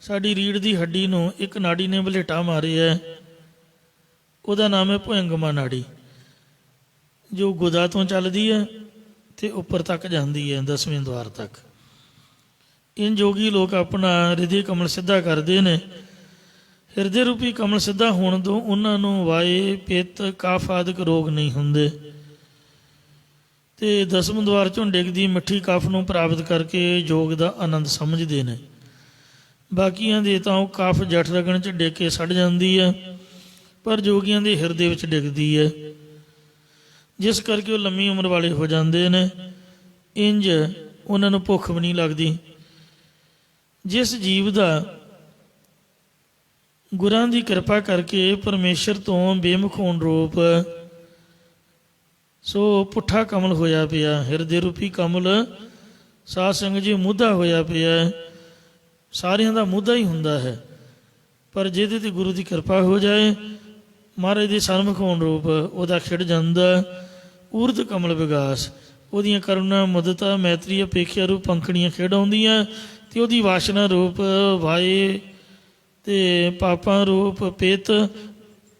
ਸਾਡੀ ਰੀੜ੍ਹ ਦੀ ਹੱਡੀ ਨੂੰ ਇੱਕ ਨਾੜੀ ਨੇ ਬਲੇਟਾ ਮਾਰਿਆ, ਉਹਦਾ ਨਾਮ ਹੈ ਭੁਜੰਗਮਾ ਨਾੜੀ, ਜੋ ਗੁਦਾ ਤੋਂ ਚੱਲਦੀ ਹੈ ਅਤੇ ਉੱਪਰ ਤੱਕ ਜਾਂਦੀ ਹੈ 10ਵੇਂ ਦੁਆਰ ਤੱਕ। ਇਨ ਜੋਗੀ ਲੋਕ ਆਪਣਾ ਹਿਰਦੇ ਕਮਲ ਸਿੱਧਾ ਕਰਦੇ ਨੇ। ਹਿਰਦੇ ਰੂਪੀ ਕਮਲ ਸਿੱਧਾ ਹੋਣ ਤੋਂ ਉਹਨਾਂ ਨੂੰ ਵਾਏ, ਪਿੱਤ, ਕਫ ਆਦਿਕ ਰੋਗ ਨਹੀਂ ਹੁੰਦੇ ਅਤੇ 10ਵੇਂ ਦੁਆਰ 'ਚੋਂ ਡਿੱਗਦੀ ਮਿੱਠੀ ਕਫ ਨੂੰ ਪ੍ਰਾਪਤ ਕਰਕੇ ਯੋਗ ਦਾ ਆਨੰਦ ਸਮਝਦੇ ਨੇ। ਬਾਕੀਆਂ ਦੇ ਤਾਂ ਉਹ ਕਫ ਜਠ ਰਗਣ 'ਚ ਡਿੱਗ ਕੇ ਸੜ ਜਾਂਦੀ ਹੈ, ਪਰ ਜੋਗੀਆਂ ਦੇ ਹਿਰਦੇ ਵਿੱਚ ਡਿੱਗਦੀ ਹੈ, ਜਿਸ ਕਰਕੇ ਉਹ ਲੰਮੀ ਉਮਰ ਵਾਲੇ ਹੋ ਜਾਂਦੇ ਨੇ। ਇੰਝ ਉਹਨਾਂ ਨੂੰ ਭੁੱਖ ਵੀ ਨਹੀਂ ਲੱਗਦੀ। ਜਿਸ ਜੀਵ ਦਾ ਗੁਰਾਂ ਦੀ ਕਿਰਪਾ ਕਰਕੇ ਪਰਮੇਸ਼ਰ ਤੋਂ ਬੇਮੁਖ ਹੋਣ ਰੂਪ ਸੋ ਪੁੱਠਾ ਕਮਲ ਹੋਇਆ ਪਿਆ, ਹਿਰਦੇ ਰੂਪੀ ਕਮਲ ਸਾਧ ਸੰਗਤ ਜੀ ਮੂਧਾ ਹੋਇਆ ਪਿਆ। ਸਾਰਿਆਂ ਦਾ ਮੂਧਾ ਹੀ ਹੁੰਦਾ ਹੈ, ਪਰ ਜਿਹਦੇ 'ਤੇ ਗੁਰੂ ਦੀ ਕਿਰਪਾ ਹੋ ਜਾਏ, ਮਹਾਰਾਜ ਦੇ ਸਨਮੁਖ ਹੋਣ ਰੂਪ ਉਹਦਾ ਖਿੜ ਜਾਂਦਾ ਊਰਧ ਕਮਲ ਵਿਗਾਸ। ਉਹਦੀਆਂ ਕਰੁਣਾ, ਮਦਤਾ, ਮੈਤਰੀ, ਅਪੇਖਿਆ ਰੂਪ ਪੰਖੜੀਆਂ ਖਿੜ ਆਉਂਦੀਆਂ ਅਤੇ ਉਹਦੀ ਵਾਸ਼ਨਾ ਰੂਪ ਵਾਏ ਅਤੇ ਪਾਪਾਂ ਰੂਪ ਪਿੱਤ,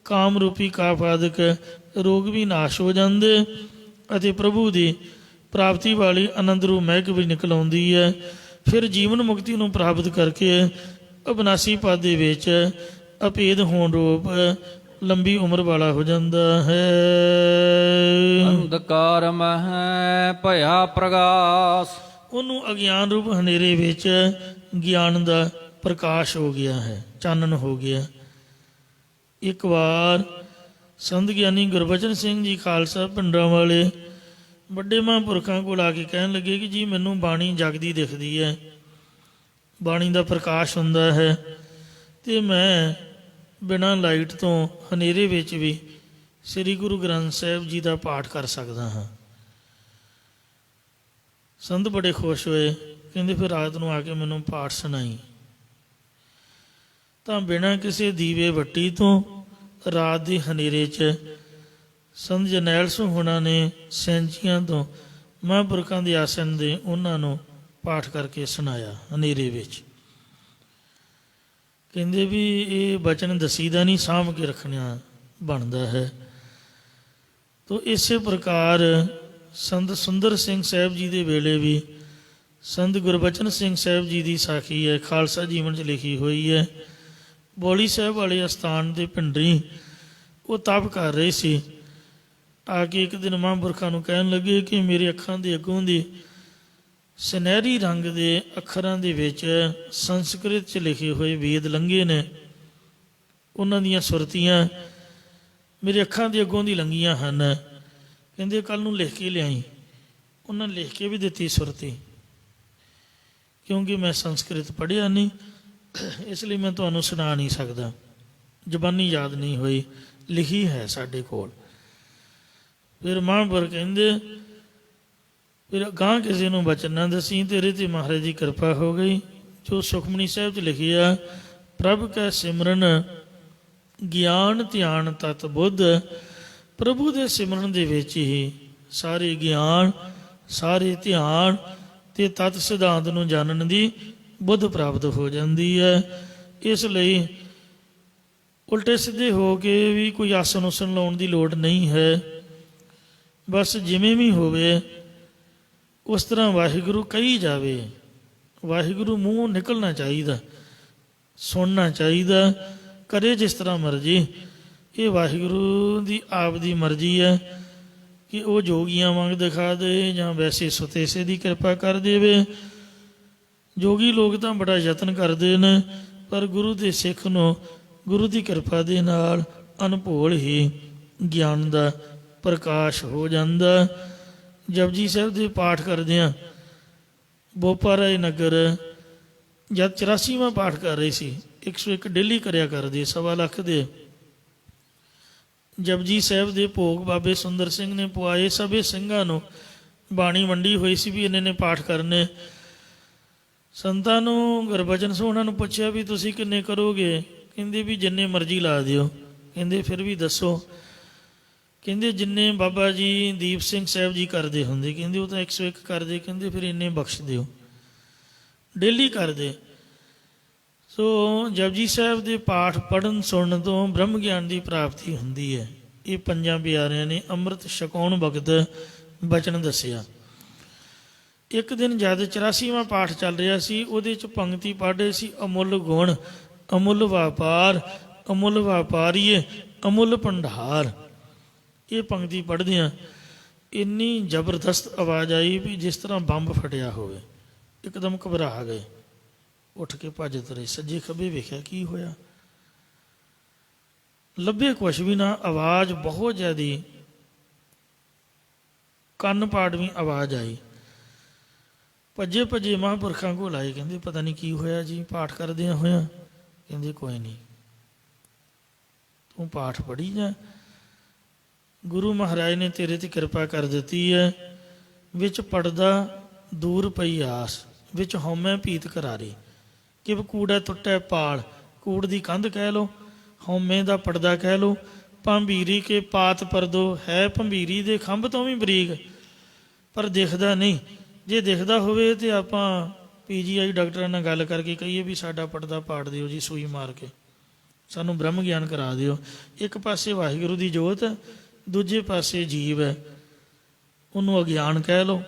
ਕਾਮ ਰੂਪੀ ਕਾਫ ਆਦਿਕ ਰੋਗ ਵੀ ਨਾਸ਼ ਹੋ ਜਾਂਦੇ ਅਤੇ ਪ੍ਰਭੂ ਦੀ ਪ੍ਰਾਪਤੀ ਵਾਲੀ ਆਨੰਦ ਰੂਪ ਮਹਿਕ ਵੀ ਨਿਕਲ ਆਉਂਦੀ ਹੈ। ਫਿਰ ਜੀਵਨ ਮੁਕਤੀ ਨੂੰ ਪ੍ਰਾਪਤ ਕਰਕੇ ਅਬਨਾਸੀ ਪਦ ਦੇ ਵਿੱਚ ਅਭੇਦ ਹੋਣ ਰੂਪ ਲੰਬੀ ਉਮਰ ਵਾਲਾ ਹੋ ਜਾਂਦਾ ਹੈ। ਅੰਧਕਾਰ ਮਹਿ ਭਇਆ ਪ੍ਰਗਾਸ, ਉਹਨੂੰ ਅਗਿਆਨ ਰੂਪ ਹਨੇਰੇ ਵਿੱਚ ਗਿਆਨ ਦਾ ਪ੍ਰਕਾਸ਼ ਹੋ ਗਿਆ ਹੈ, ਚਾਨਣ ਹੋ ਗਿਆ। ਇੱਕ ਵਾਰ ਸੰਤ ਗਿਆਨੀ ਗੁਰਬਚਨ ਸਿੰਘ ਜੀ ਖਾਲਸਾ ਪਿੰਡਾਂ ਵਾਲੇ ਵੱਡੇ ਮਹਾਂਪੁਰਖਾਂ ਕੋਲ ਆ ਕੇ ਕਹਿਣ ਲੱਗੇ ਕਿ ਜੀ ਮੈਨੂੰ ਬਾਣੀ ਜਗਦੀ ਦਿਖਦੀ ਹੈ, ਬਾਣੀ ਦਾ ਪ੍ਰਕਾਸ਼ ਹੁੰਦਾ ਹੈ, ਅਤੇ ਮੈਂ ਬਿਨਾਂ ਲਾਈਟ ਤੋਂ ਹਨੇਰੇ ਵਿੱਚ ਵੀ ਸ੍ਰੀ ਗੁਰੂ ਗ੍ਰੰਥ ਸਾਹਿਬ ਜੀ ਦਾ ਪਾਠ ਕਰ ਸਕਦਾ ਹਾਂ। ਸੰਤ ਬੜੇ ਖੁਸ਼ ਹੋਏ, ਕਹਿੰਦੇ ਫਿਰ ਰਾਤ ਨੂੰ ਆ ਕੇ ਮੈਨੂੰ ਪਾਠ ਸੁਣਾਈ। ਤਾਂ ਬਿਨਾਂ ਕਿਸੇ ਦੀਵੇ ਬੱਤੀ ਤੋਂ ਰਾਤ ਦੇ ਹਨੇਰੇ 'ਚ ਸੰਤ ਜਰਨੈਲ ਸਿੰਘ ਹੋਣਾ ਨੇ ਸੈਂਚੀਆਂ ਤੋਂ ਮਹਾਂਪੁਰਖਾਂ ਦੇ ਆਸਣ ਦੇ ਉਹਨਾਂ ਨੂੰ ਪਾਠ ਕਰਕੇ ਸੁਣਾਇਆ ਹਨੇਰੇ ਵਿੱਚ। ਕਹਿੰਦੇ ਵੀ ਇਹ ਬਚਨ ਦਸੀਦਾ ਨਹੀਂ, ਸਾਂਭ ਕੇ ਰੱਖਣਾ ਬਣਦਾ ਹੈ। ਤੋ ਇਸੇ ਪ੍ਰਕਾਰ ਸੰਤ ਸੁੰਦਰ ਸਿੰਘ ਸਾਹਿਬ ਜੀ ਦੇ ਵੇਲੇ ਵੀ ਸੰਤ ਗੁਰਬਚਨ ਸਿੰਘ ਸਾਹਿਬ ਜੀ ਦੀ ਸਾਖੀ ਹੈ, ਖਾਲਸਾ ਜੀਵਨ 'ਚ ਲਿਖੀ ਹੋਈ ਹੈ। ਬੋਲੀ ਸਾਹਿਬ ਵਾਲੇ ਅਸਥਾਨ ਦੇ ਭਿੰਡਰੀ ਉਹ ਤਪ ਕਰ ਰਹੇ ਸੀ। ਆ ਕੇ ਇੱਕ ਦਿਨ ਮਹਾਂਪੁਰਖਾਂ ਨੂੰ ਕਹਿਣ ਲੱਗੇ ਕਿ ਮੇਰੇ ਅੱਖਾਂ ਦੇ ਅੱਗੋਂ ਦੀ ਸੁਨਹਿਰੀ ਰੰਗ ਦੇ ਅੱਖਰਾਂ ਦੇ ਵਿੱਚ ਸੰਸਕ੍ਰਿਤ 'ਚ ਲਿਖੇ ਹੋਏ ਵੇਦ ਲੰਘੇ ਨੇ, ਉਹਨਾਂ ਦੀਆਂ ਸੁਰਤੀਆਂ ਮੇਰੇ ਅੱਖਾਂ ਦੇ ਅੱਗੋਂ ਦੀ ਲੰਘੀਆਂ ਹਨ। ਕਹਿੰਦੇ ਕੱਲ੍ਹ ਨੂੰ ਲਿਖ ਕੇ ਲਿਆਈ। ਉਹਨਾਂ ਲਿਖ ਕੇ ਵੀ ਦਿੱਤੀ ਸੁਰਤੀ, ਕਿਉਂਕਿ ਮੈਂ ਸੰਸਕ੍ਰਿਤ ਪੜ੍ਹਿਆ ਨਹੀਂ, ਇਸ ਲਈ ਮੈਂ ਤੁਹਾਨੂੰ ਸੁਣਾ ਨਹੀਂ ਸਕਦਾ, ਜ਼ਬਾਨੀ ਯਾਦ ਨਹੀਂ ਹੋਈ, ਲਿਖੀ ਹੈ ਸਾਡੇ ਕੋਲ। ਫਿਰ ਮਹਾਂਪੁਰ ਕਹਿੰਦੇ ਫਿਰ ਅਗਾਂਹ ਕਿਸੇ ਨੂੰ ਬਚਨ ਨਾ ਦੱਸੀ, ਤੇਰੇ 'ਤੇ ਮਹਾਰਾਜ ਦੀ ਕਿਰਪਾ ਹੋ ਗਈ। ਜੋ ਸੁਖਮਨੀ ਸਾਹਿਬ 'ਚ ਲਿਖਿਆ, ਪ੍ਰਭ ਕੈ ਸਿਮਰਨ ਗਿਆਨ ਧਿਆਨ ਤਤ ਬੁੱਧ, ਪ੍ਰਭੂ ਦੇ ਸਿਮਰਨ ਦੇ ਵਿੱਚ ਹੀ ਸਾਰੇ ਗਿਆਨ, ਸਾਰੇ ਧਿਆਨ ਅਤੇ ਤਤ ਸਿਧਾਂਤ ਨੂੰ ਜਾਣਨ ਦੀ ਬੁੱਧ ਪ੍ਰਾਪਤ ਹੋ ਜਾਂਦੀ ਹੈ। ਇਸ ਲਈ ਉਲਟੇ ਸਿੱਧੇ ਹੋ ਕੇ ਵੀ ਕੋਈ ਆਸਣ ਉਸਣ ਲਾਉਣ ਦੀ ਲੋੜ ਨਹੀਂ ਹੈ। ਬਸ ਜਿਵੇਂ ਵੀ ਹੋਵੇ ਉਸ ਤਰ੍ਹਾਂ ਵਾਹਿਗੁਰੂ ਕਹੀ ਜਾਵੇ, ਵਾਹਿਗੁਰੂ ਮੂੰਹੋਂ ਨਿਕਲਣਾ ਚਾਹੀਦਾ, ਸੁਣਨਾ ਚਾਹੀਦਾ, ਕਰੇ ਜਿਸ ਤਰ੍ਹਾਂ ਮਰਜ਼ੀ। ਇਹ ਵਾਹਿਗੁਰੂ ਦੀ ਆਪ ਦੀ ਮਰਜ਼ੀ ਹੈ ਕਿ ਉਹ ਜੋਗੀਆਂ ਵਾਂਗ ਦਿਖਾ ਦੇ ਜਾਂ ਵੈਸੇ ਸੁਤੇਸੇ ਦੀ ਕਿਰਪਾ ਕਰ ਦੇਵੇ। ਜੋਗੀ ਲੋਕ ਤਾਂ ਬੜਾ ਯਤਨ ਕਰਦੇ ਨੇ, ਪਰ ਗੁਰੂ ਦੇ ਸਿੱਖ ਨੂੰ ਗੁਰੂ ਦੀ ਕਿਰਪਾ ਦੇ ਨਾਲ ਅਨਭੋਲ ਹੀ ਗਿਆਨ ਦਾ ਪ੍ਰਕਾਸ਼ ਹੋ ਜਾਂਦਾ। ਜਪਜੀ ਸਾਹਿਬ ਦੇ ਪਾਠ ਕਰਦਿਆਂ ਬੋਪਾ ਰਾਏ ਨਗਰ ਜਦ 84ਵਾਂ ਪਾਠ ਕਰ ਰਹੇ ਸੀ, 101 ਡੇਲੀ ਕਰਿਆ ਕਰਦੇ, 1.25 ਲੱਖ ਦੇ ਜਪਜੀ ਸਾਹਿਬ ਦੇ ਭੋਗ ਬਾਬੇ ਸੁੰਦਰ ਸਿੰਘ ਨੇ ਪਵਾਏ। ਸਭੇ ਸਿੰਘਾਂ ਨੂੰ ਬਾਣੀ ਵੰਡੀ ਹੋਈ ਸੀ ਵੀ ਇੰਨੇ ਨੇ ਪਾਠ ਕਰਨੇ। ਸੰਤਾਂ ਨੂੰ ਗੁਰਬਚਨ ਸਿੰਘ ਉਹਨਾਂ ਨੂੰ ਪੁੱਛਿਆ ਵੀ ਤੁਸੀਂ ਕਿੰਨੇ ਕਰੋਗੇ? ਕਹਿੰਦੇ ਵੀ ਜਿੰਨੇ ਮਰਜ਼ੀ ਲਾ ਦਿਓ। ਕਹਿੰਦੇ ਫਿਰ ਵੀ ਦੱਸੋ? ਕਹਿੰਦੇ ਜਿੰਨੇ ਬਾਬਾ ਜੀ ਦੀਪ ਸਿੰਘ ਸਾਹਿਬ ਜੀ ਕਰਦੇ ਹੁੰਦੇ। ਕਹਿੰਦੇ ਉਹ ਤਾਂ 101 ਕਰਦੇ। ਕਹਿੰਦੇ ਫਿਰ ਇੰਨੇ ਬਖਸ਼ ਦਿਓ, ਡੇਲੀ ਕਰਦੇ। ਸੋ ਜਪਜੀ ਸਾਹਿਬ ਦੇ ਪਾਠ ਪੜ੍ਹਨ ਸੁਣਨ ਤੋਂ ਬ੍ਰਹਮ ਗਿਆਨ ਦੀ ਪ੍ਰਾਪਤੀ ਹੁੰਦੀ ਹੈ। ਇਹ ਪੰਜਾਂ ਪਿਆਰਿਆਂ ਨੇ ਅੰਮ੍ਰਿਤ ਛਕਾਉਣ ਵਕਤ ਬਚਨ ਦੱਸਿਆ। ਇੱਕ ਦਿਨ ਜਦ 84ਵਾਂ ਪਾਠ ਚੱਲ ਰਿਹਾ ਸੀ, ਉਹਦੇ 'ਚ ਪੰਕਤੀ ਪੜ੍ਹਦੇ ਸੀ, ਅਮੁੱਲ ਗੁਣ ਅਮੁੱਲ ਵਪਾਰ ਅਮੁੱਲ ਵਪਾਰੀਏ ਅਮੁੱਲ ਭੰਡਾਰ। ਇਹ ਪੰਕਤੀ ਪੜ੍ਹਦਿਆਂ ਇੰਨੀ ਜ਼ਬਰਦਸਤ ਆਵਾਜ਼ ਆਈ ਵੀ ਜਿਸ ਤਰ੍ਹਾਂ ਬੰਬ ਫਟਿਆ ਹੋਵੇ। ਇੱਕਦਮ ਘਬਰਾ ਗਏ, ਉੱਠ ਕੇ ਭੱਜ ਤੁਰੇ। ਸੱਜੇ ਖੱਬੇ ਵੇਖਿਆ ਕੀ ਹੋਇਆ, ਲੱਭੇ ਕੁਛ ਵੀ ਨਾ। ਆਵਾਜ਼ ਬਹੁਤ ਜ਼ਿਆਦੀ ਕੰਨ ਪਾੜਵੀਂ ਆਵਾਜ਼ ਆਈ। ਭੱਜੇ ਭੱਜੇ ਮਹਾਂਪੁਰਖਾਂ ਕੋਲ ਆਏ। ਕਹਿੰਦੇ ਪਤਾ ਨਹੀਂ ਕੀ ਹੋਇਆ ਜੀ, ਪਾਠ ਕਰਦਿਆਂ ਹੋਇਆ। ਕਹਿੰਦੇ ਕੋਈ ਨਹੀਂ, ਤੂੰ ਪਾਠ ਪੜ੍ਹੀ ਜਾ, ਗੁਰੂ ਮਹਾਰਾਜ ਨੇ ਤੇਰੇ 'ਤੇ ਕਿਰਪਾ ਕਰ ਦਿੱਤੀ ਹੈ। ਵਿੱਚ ਪੜਦਾ ਦੂਰ ਪਈ ਆਸ, ਵਿੱਚ ਹਉਮੈ ਭੀਤ ਕਰਾਰੀ। ਕਿ ਕੂੜਾ ਟੁੱਟੈ ਪਾਲ, ਕੂੜ ਦੀ ਕੰਧ ਕਹਿ ਲਓ, ਹਉਮੈ ਦਾ ਪਰਦਾ ਕਹਿ ਲਓ। ਭੰਬੀਰੀ ਕੇ ਪਾਤ ਪਰਦੋ ਹੈ, ਭੰਬੀਰੀ ਦੇ ਖੰਭ ਤੋਂ ਵੀ ਬਰੀਕ, ਪਰ ਦਿਖਦਾ ਨਹੀਂ। ਜੇ ਦਿਖਦਾ ਹੋਵੇ ਤਾਂ ਆਪਾਂ PGI ਡਾਕਟਰਾਂ ਨਾਲ ਗੱਲ ਕਰਕੇ ਕਹੀਏ ਵੀ ਸਾਡਾ ਪਰਦਾ ਪਾੜ ਦਿਓ ਜੀ, ਸੂਈ ਮਾਰ ਕੇ ਸਾਨੂੰ ਬ੍ਰਹਮ ਗਿਆਨ ਕਰਾ ਦਿਓ। ਇੱਕ ਪਾਸੇ ਵਾਹਿਗੁਰੂ ਦੀ ਜੋਤ, ਦੂਜੇ ਪਾਸੇ ਜੀਵ ਹੈ। ਉਹਨੂੰ ਅਗਿਆਨ ਕਹਿ ਲਓ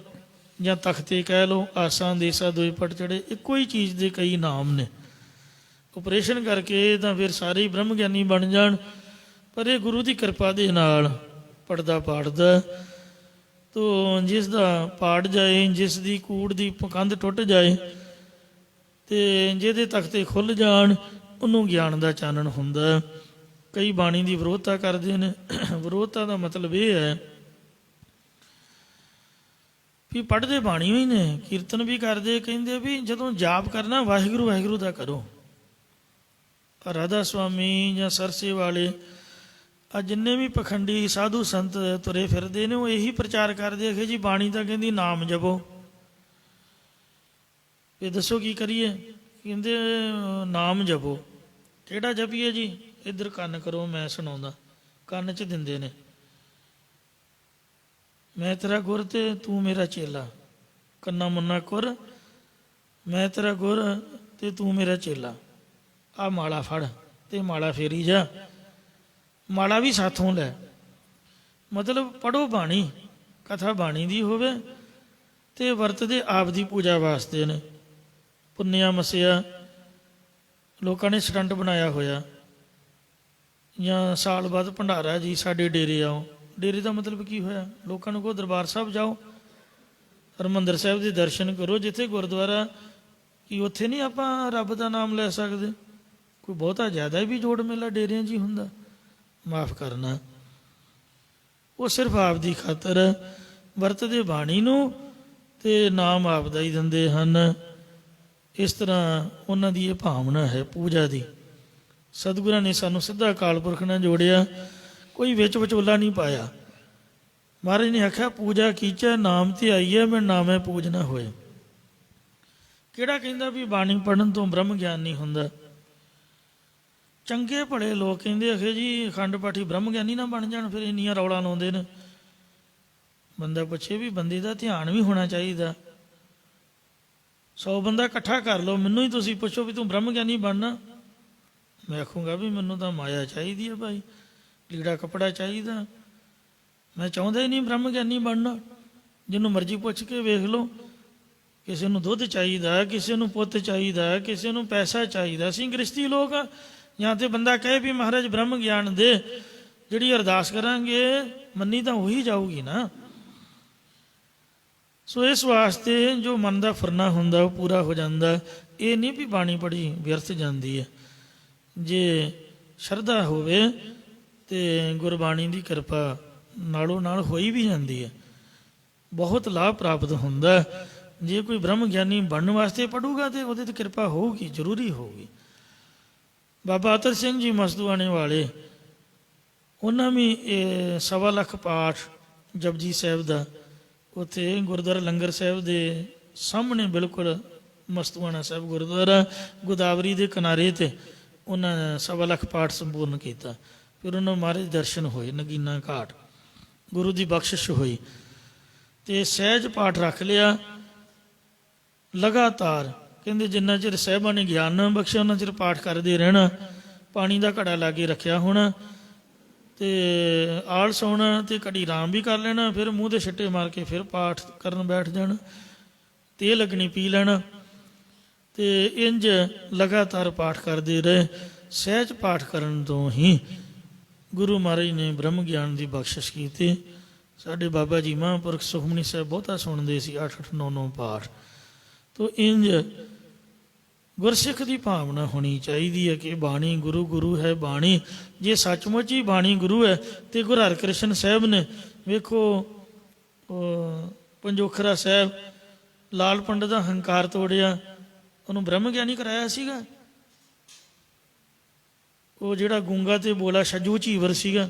ਜਾਂ ਤਖਤੇ ਕਹਿ ਲਓ, ਆਸਾਂ ਦੇਸਾ ਦੋਏ ਪਟ ਚੜੇ, ਇੱਕੋ ਹੀ ਚੀਜ਼ ਦੇ ਕਈ ਨਾਮ ਨੇ। ਆਪਰੇਸ਼ਨ ਕਰਕੇ ਤਾਂ ਫਿਰ ਸਾਰੇ ਹੀ ਬ੍ਰਹਮ ਗਿਆਨੀ ਬਣ ਜਾਣ, ਪਰ ਇਹ ਗੁਰੂ ਦੀ ਕਿਰਪਾ ਦੇ ਨਾਲ ਪੜਦਾ ਪਾੜਦਾ। ਤੋ ਜਿਸ ਦਾ ਪਾੜ ਜਾਏ, ਜਿਸ ਦੀ ਕੂੜ ਦੀ ਕੰਧ ਟੁੱਟ ਜਾਏ ਤੇ ਜਿਹਦੇ ਤਖਤੇ ਖੁੱਲ੍ਹ ਜਾਣ, ਉਹਨੂੰ ਗਿਆਨ ਦਾ ਚਾਨਣ ਹੁੰਦਾ। ਕਈ ਬਾਣੀ ਦੀ ਵਿਰੋਧਤਾ ਕਰਦੇ ਨੇ। ਵਿਰੋਧਤਾ ਦਾ ਮਤਲਬ ਇਹ ਹੈ ਵੀ ਪੜ੍ਹਦੇ ਬਾਣੀ ਹੋਈ ਨੇ, ਕੀਰਤਨ ਵੀ ਕਰਦੇ, ਕਹਿੰਦੇ ਵੀ ਜਦੋਂ ਜਾਪ ਕਰਨਾ ਵਾਹਿਗੁਰੂ ਵਾਹਿਗੁਰੂ ਦਾ ਕਰੋ। ਰਾਧਾ ਸੁਆਮੀ ਜਾਂ ਸਰਸੇ ਵਾਲੇ ਆ ਜਿੰਨੇ ਵੀ ਪਖੰਡੀ ਸਾਧੂ ਸੰਤ ਤੁਰੇ ਫਿਰਦੇ ਨੇ, ਉਹ ਇਹੀ ਪ੍ਰਚਾਰ ਕਰਦੇ ਕਿ ਜੀ ਬਾਣੀ ਤਾਂ ਕਹਿੰਦੀ ਨਾਮ ਜਪੋ। ਇਹ ਦੱਸੋ ਕੀ ਕਰੀਏ? ਕਹਿੰਦੇ ਨਾਮ ਜਪੋ। ਕਿਹੜਾ ਜਪੀਏ ਜੀ? ਇੱਧਰ ਕੰਨ ਕਰੋ, ਮੈਂ ਸੁਣਾਉਂਦਾ। ਕੰਨ 'ਚ ਦਿੰਦੇ ਨੇ, ਮੈਂ ਤੇਰਾ ਗੁਰ ਤੇ ਤੂੰ ਮੇਰਾ ਚੇਲਾ। ਕੰਨਾ ਮੁੰਨਾ ਕੁਰ, ਮੈਂ ਤੇਰਾ ਗੁਰ ਤੇ ਤੂੰ ਮੇਰਾ ਚੇਲਾ। ਆਹ ਮਾਲਾ ਫੜ ਤੇ ਮਾਲਾ ਫੇਰੀ ਜਾ, ਮਾਲਾ ਵੀ ਸਾਥੋਂ ਲੈ। ਮਤਲਬ ਪੜ੍ਹੋ ਬਾਣੀ, ਕਥਾ ਬਾਣੀ ਦੀ ਹੋਵੇ ਤੇ ਵਰਤਦੇ ਆਪ ਦੀ ਪੂਜਾ ਵਾਸਤੇ ਨੇ। ਪੁੰਨਿਆ ਮਸਿਆ ਲੋਕਾਂ ਨੇ ਸਟੰਟ ਬਣਾਇਆ ਹੋਇਆ, ਜਾਂ ਸਾਲ ਬਾਅਦ ਭੰਡਾਰਾ ਜੀ ਸਾਡੇ ਡੇਰੇ ਆਓ। ਡੇਰੇ ਦਾ ਮਤਲਬ ਕੀ ਹੋਇਆ? ਲੋਕਾਂ ਨੂੰ ਕਹੋ ਦਰਬਾਰ ਸਾਹਿਬ ਜਾਓ, ਹਰਿਮੰਦਰ ਸਾਹਿਬ ਦੇ ਦਰਸ਼ਨ ਕਰੋ। ਜਿੱਥੇ ਗੁਰਦੁਆਰਾ ਕੀ ਉੱਥੇ ਨਹੀਂ ਆਪਾਂ ਰੱਬ ਦਾ ਨਾਮ ਲੈ ਸਕਦੇ? ਕੋਈ ਬਹੁਤਾ ਜ਼ਿਆਦਾ ਵੀ ਜੋੜ ਮੇਲਾ ਡੇਰਿਆਂ 'ਚ ਹੀ ਹੁੰਦਾ। ਮਾਫ ਕਰਨਾ, ਉਹ ਸਿਰਫ ਆਪ ਦੀ ਖਾਤਰ ਵਰਤਦੇ ਬਾਣੀ ਨੂੰ ਤੇ ਨਾਮ ਆਪ ਦਾ ਹੀ ਦਿੰਦੇ ਹਨ। ਇਸ ਤਰ੍ਹਾਂ ਉਹਨਾਂ ਦੀ ਇਹ ਭਾਵਨਾ ਹੈ ਪੂਜਾ ਦੀ। ਸਤਿਗੁਰਾਂ ਨੇ ਸਾਨੂੰ ਸਿੱਧਾ ਅਕਾਲ ਪੁਰਖ ਨਾਲ ਜੋੜਿਆ, ਕੋਈ ਵਿੱਚ ਵਿਚੋਲਾ ਨਹੀਂ ਪਾਇਆ। ਮਹਾਰਾਜ ਨੇ ਆਖਿਆ ਪੂਜਾ ਕੀਚੈ ਨਾਮ ਤੇ ਆਈਏ, ਮੈਂ ਨਾਮੈ ਪੂਜ ਨਾ ਹੋਏ। ਕਿਹੜਾ ਕਹਿੰਦਾ ਵੀ ਬਾਣੀ ਪੜ੍ਹਨ ਤੋਂ ਬ੍ਰਹਮ ਗਿਆਨ ਨਹੀਂ ਹੁੰਦਾ? ਚੰਗੇ ਭਲੇ ਲੋਕ ਕਹਿੰਦੇ ਆਖੇ ਜੀ ਅਖੰਡ ਪਾਠੀ ਬ੍ਰਹਮ ਗਿਆਨੀ ਨਾ ਬਣ ਜਾਣ, ਫਿਰ ਇੰਨੀਆਂ ਰੌਲਾ ਲਾਉਂਦੇ ਨੇ। ਬੰਦਾ ਪੁੱਛੇ ਵੀ ਬੰਦੇ ਦਾ ਧਿਆਨ ਵੀ ਹੋਣਾ ਚਾਹੀਦਾ। 100 ਬੰਦਾ ਇਕੱਠਾ ਕਰ ਲਓ, ਮੈਨੂੰ ਹੀ ਤੁਸੀਂ ਪੁੱਛੋ ਵੀ ਤੂੰ ਬ੍ਰਹਮ ਗਿਆਨੀ ਬਣਨਾ, ਮੈਂ ਆਖੂੰਗਾ ਵੀ ਮੈਨੂੰ ਤਾਂ ਮਾਇਆ ਚਾਹੀਦੀ ਹੈ ਭਾਈ, ਲੀੜਾ ਕੱਪੜਾ ਚਾਹੀਦਾ, ਮੈਂ ਚਾਹੁੰਦਾ ਹੀ ਨਹੀਂ ਬ੍ਰਹਮ ਗਿਆਨੀ ਬਣਨਾ। ਜਿਹਨੂੰ ਮਰਜ਼ੀ ਪੁੱਛ ਕੇ ਵੇਖ ਲਓ, ਕਿਸੇ ਨੂੰ ਦੁੱਧ ਚਾਹੀਦਾ, ਕਿਸੇ ਨੂੰ ਪੁੱਤ ਚਾਹੀਦਾ, ਕਿਸੇ ਨੂੰ ਪੈਸਾ ਚਾਹੀਦਾ। ਅਸੀਂ ਗ੍ਰਸਤੀ ਲੋਕ ਆ। ਜਾਂ ਤੇ ਬੰਦਾ ਕਹੇ ਵੀ ਮਹਾਰਾਜ ਬ੍ਰਹਮ ਗਿਆਨ ਦੇ, ਜਿਹੜੀ ਅਰਦਾਸ ਕਰਾਂਗੇ ਮੰਨੀ ਤਾਂ ਉਹੀ ਜਾਊਗੀ ਨਾ। ਸੋ ਇਸ ਵਾਸਤੇ ਜੋ ਮਨ ਦਾ ਫੁਰਨਾ ਹੁੰਦਾ ਉਹ ਪੂਰਾ ਹੋ ਜਾਂਦਾ। ਇਹ ਨਹੀਂ ਵੀ ਬਾਣੀ ਪੜ੍ਹੀ ਵਿਅਰਥ ਜਾਂਦੀ ਹੈ। ਜੇ ਸ਼ਰਧਾ ਹੋਵੇ ਤੇ ਗੁਰਬਾਣੀ ਦੀ ਕਿਰਪਾ ਨਾਲੋਂ ਨਾਲ ਹੋਈ ਵੀ ਜਾਂਦੀ ਹੈ, ਬਹੁਤ ਲਾਭ ਪ੍ਰਾਪਤ ਹੁੰਦਾ। ਜੇ ਕੋਈ ਬ੍ਰਹਮ ਗਿਆਨੀ ਬਣਨ ਵਾਸਤੇ ਪੜੂਗਾ ਤੇ ਉਹਦੇ ਤੇ ਕਿਰਪਾ ਹੋਊਗੀ, ਜ਼ਰੂਰੀ ਹੋਊਗੀ। ਬਾਬਾ ਅਤਰ ਸਿੰਘ ਜੀ ਮਸਤੂਆਣੇ ਵਾਲੇ, ਉਹਨਾਂ ਵੀ 1.25 ਲੱਖ ਪਾਠ ਜਪਜੀ ਸਾਹਿਬ ਦਾ ਉੱਥੇ ਗੁਰਦੁਆਰਾ ਲੰਗਰ ਸਾਹਿਬ ਦੇ ਸਾਹਮਣੇ, ਬਿਲਕੁਲ ਮਸਤੂਆਣਾ ਸਾਹਿਬ ਗੁਰਦੁਆਰਾ ਗੋਦਾਵਰੀ ਦੇ ਕਿਨਾਰੇ 'ਤੇ ਉਹਨਾਂ 1.25 ਲੱਖ ਪਾਠ ਸੰਪੂਰਨ ਕੀਤਾ। ਫਿਰ ਉਹਨਾਂ ਨੂੰ ਮਹਾਰਾਜ ਦਰਸ਼ਨ ਹੋਏ, ਨਗੀਨਾ ਘਾਟ, ਗੁਰੂ ਦੀ ਬਖਸ਼ਿਸ਼ ਹੋਈ ਤੇ ਸਹਿਜ ਪਾਠ ਰੱਖ ਲਿਆ ਲਗਾਤਾਰ। ਕਹਿੰਦੇ ਜਿੰਨਾ ਚਿਰ ਸਾਹਿਬਾਂ ਨੇ ਗਿਆਨ ਨਾ ਬਖਸ਼ਿਆ ਉਹਨਾਂ ਚਿਰ ਪਾਠ ਕਰਦੇ ਰਹਿਣਾ। ਪਾਣੀ ਦਾ ਘੜਾ ਲਾ ਕੇ ਰੱਖਿਆ ਹੋਣਾ ਤੇ ਆਲਸ ਆਉਣਾ ਤੇ ਘੜੀ ਆਰਾਮ ਵੀ ਕਰ ਲੈਣਾ, ਫਿਰ ਮੂੰਹ ਦੇ ਛਿੱਟੇ ਮਾਰ ਕੇ ਫਿਰ ਪਾਠ ਕਰਨ ਬੈਠ ਜਾਣਾ, ਤੇਲ ਲੱਗਣੀ ਪੀ ਲੈਣਾ ਤੇ ਇੰਜ ਲਗਾਤਾਰ ਪਾਠ ਕਰਦੇ ਰਹੇ। ਸਹਿਜ ਪਾਠ ਕਰਨ ਤੋਂ ਹੀ ਗੁਰੂ ਮਹਾਰਾਜ ਨੇ ਬ੍ਰਹਮ ਗਿਆਨ ਦੀ ਬਖਸ਼ਿਸ਼ ਕੀਤੀ। ਸਾਡੇ ਬਾਬਾ ਜੀ ਮਹਾਂਪੁਰਖ ਸੁਖਮਨੀ ਸਾਹਿਬ ਬਹੁਤਾ ਸੁਣਦੇ ਸੀ, 8-8, 9-9 ਪਾਠ। ਤੋ ਇੰਜ ਗੁਰਸਿੱਖ ਦੀ ਭਾਵਨਾ ਹੋਣੀ ਚਾਹੀਦੀ ਹੈ ਕਿ ਬਾਣੀ ਗੁਰੂ, ਗੁਰੂ ਹੈ ਬਾਣੀ। ਜੇ ਸੱਚਮੁੱਚ ਹੀ ਬਾਣੀ ਗੁਰੂ ਹੈ ਤੇ ਗੁਰੂ ਹਰਿਕ੍ਰਿਸ਼ਨ ਸਾਹਿਬ ਨੇ ਵੇਖੋ ਪੰਜੋਖਰਾ ਸਾਹਿਬ, ਲਾਲ ਪੰਡਤ ਦਾ ਹੰਕਾਰ ਤੋੜਿਆ, ਉਹਨੂੰ ਬ੍ਰਹਮ ਗਿਆਨੀ ਕਰਾਇਆ ਸੀਗਾ। ਉਹ ਜਿਹੜਾ ਗੂੰਗਾ ਤੇ ਬੋਲਾ ਛੱਜੂ ਝੀਵਰ ਸੀਗਾ,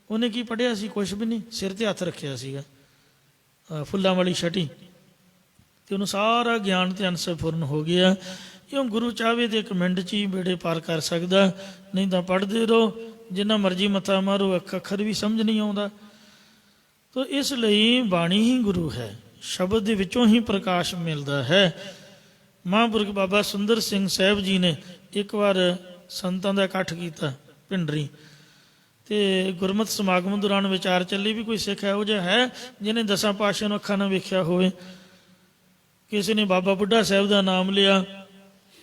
ਉਹਨੇ ਕੀ ਪੜ੍ਹਿਆ ਸੀ? ਕੁਛ ਵੀ ਨਹੀਂ। ਸਿਰ ਤੇ ਹੱਥ ਰੱਖਿਆ ਸੀਗਾ, ਫੁੱਲਾਂ ਵਾਲੀ ਛਟੀ, ਤੇ ਉਹਨੂੰ ਸਾਰਾ ਗਿਆਨ ਤੇ ਅੰਸਫੁਰਨ ਹੋ ਗਿਆ। ਇਹ ਗੁਰੂ ਚਾਹਵੇ ਤੇ 1 ਮਿੰਟ 'ਚ ਹੀ ਬੇੜੇ ਪਾਰ ਕਰ ਸਕਦਾ, ਨਹੀਂ ਤਾਂ ਪੜ੍ਹਦੇ ਰਹੋ, ਜਿੰਨਾ ਮਰਜ਼ੀ ਮੱਥਾ ਮਾਰੋ, ਅੱਖਰ ਵੀ ਸਮਝ ਨਹੀਂ ਆਉਂਦਾ। ਤੋ ਇਸ ਲਈ ਬਾਣੀ ਹੀ ਗੁਰੂ ਹੈ, ਸ਼ਬਦ ਦੇ ਵਿੱਚੋਂ ਹੀ ਪ੍ਰਕਾਸ਼ ਮਿਲਦਾ ਹੈ। ਮਹਾਂਪੁਰਖ ਬਾਬਾ ਸੁੰਦਰ ਸਿੰਘ ਸਾਹਿਬ ਜੀ ਨੇ ਇੱਕ ਵਾਰ ਸੰਤਾਂ ਦਾ ਇਕੱਠ ਕੀਤਾ ਭਿੰਡਰੀ, ਤੇ ਗੁਰਮਤਿ ਸਮਾਗਮ ਦੌਰਾਨ ਵਿਚਾਰ ਚੱਲੀ ਵੀ ਕੋਈ ਸਿੱਖ ਇਹੋ ਜਿਹਾ ਹੈ ਜਿਹਨੇ 10 ਪਾਤਸ਼ਾਹਾਂ ਨੂੰ ਅੱਖਾਂ ਨਾਲ ਵੇਖਿਆ ਹੋਵੇ। ਕਿਸੇ ਨੇ ਬਾਬਾ ਬੁੱਢਾ ਸਾਹਿਬ ਦਾ ਨਾਮ ਲਿਆ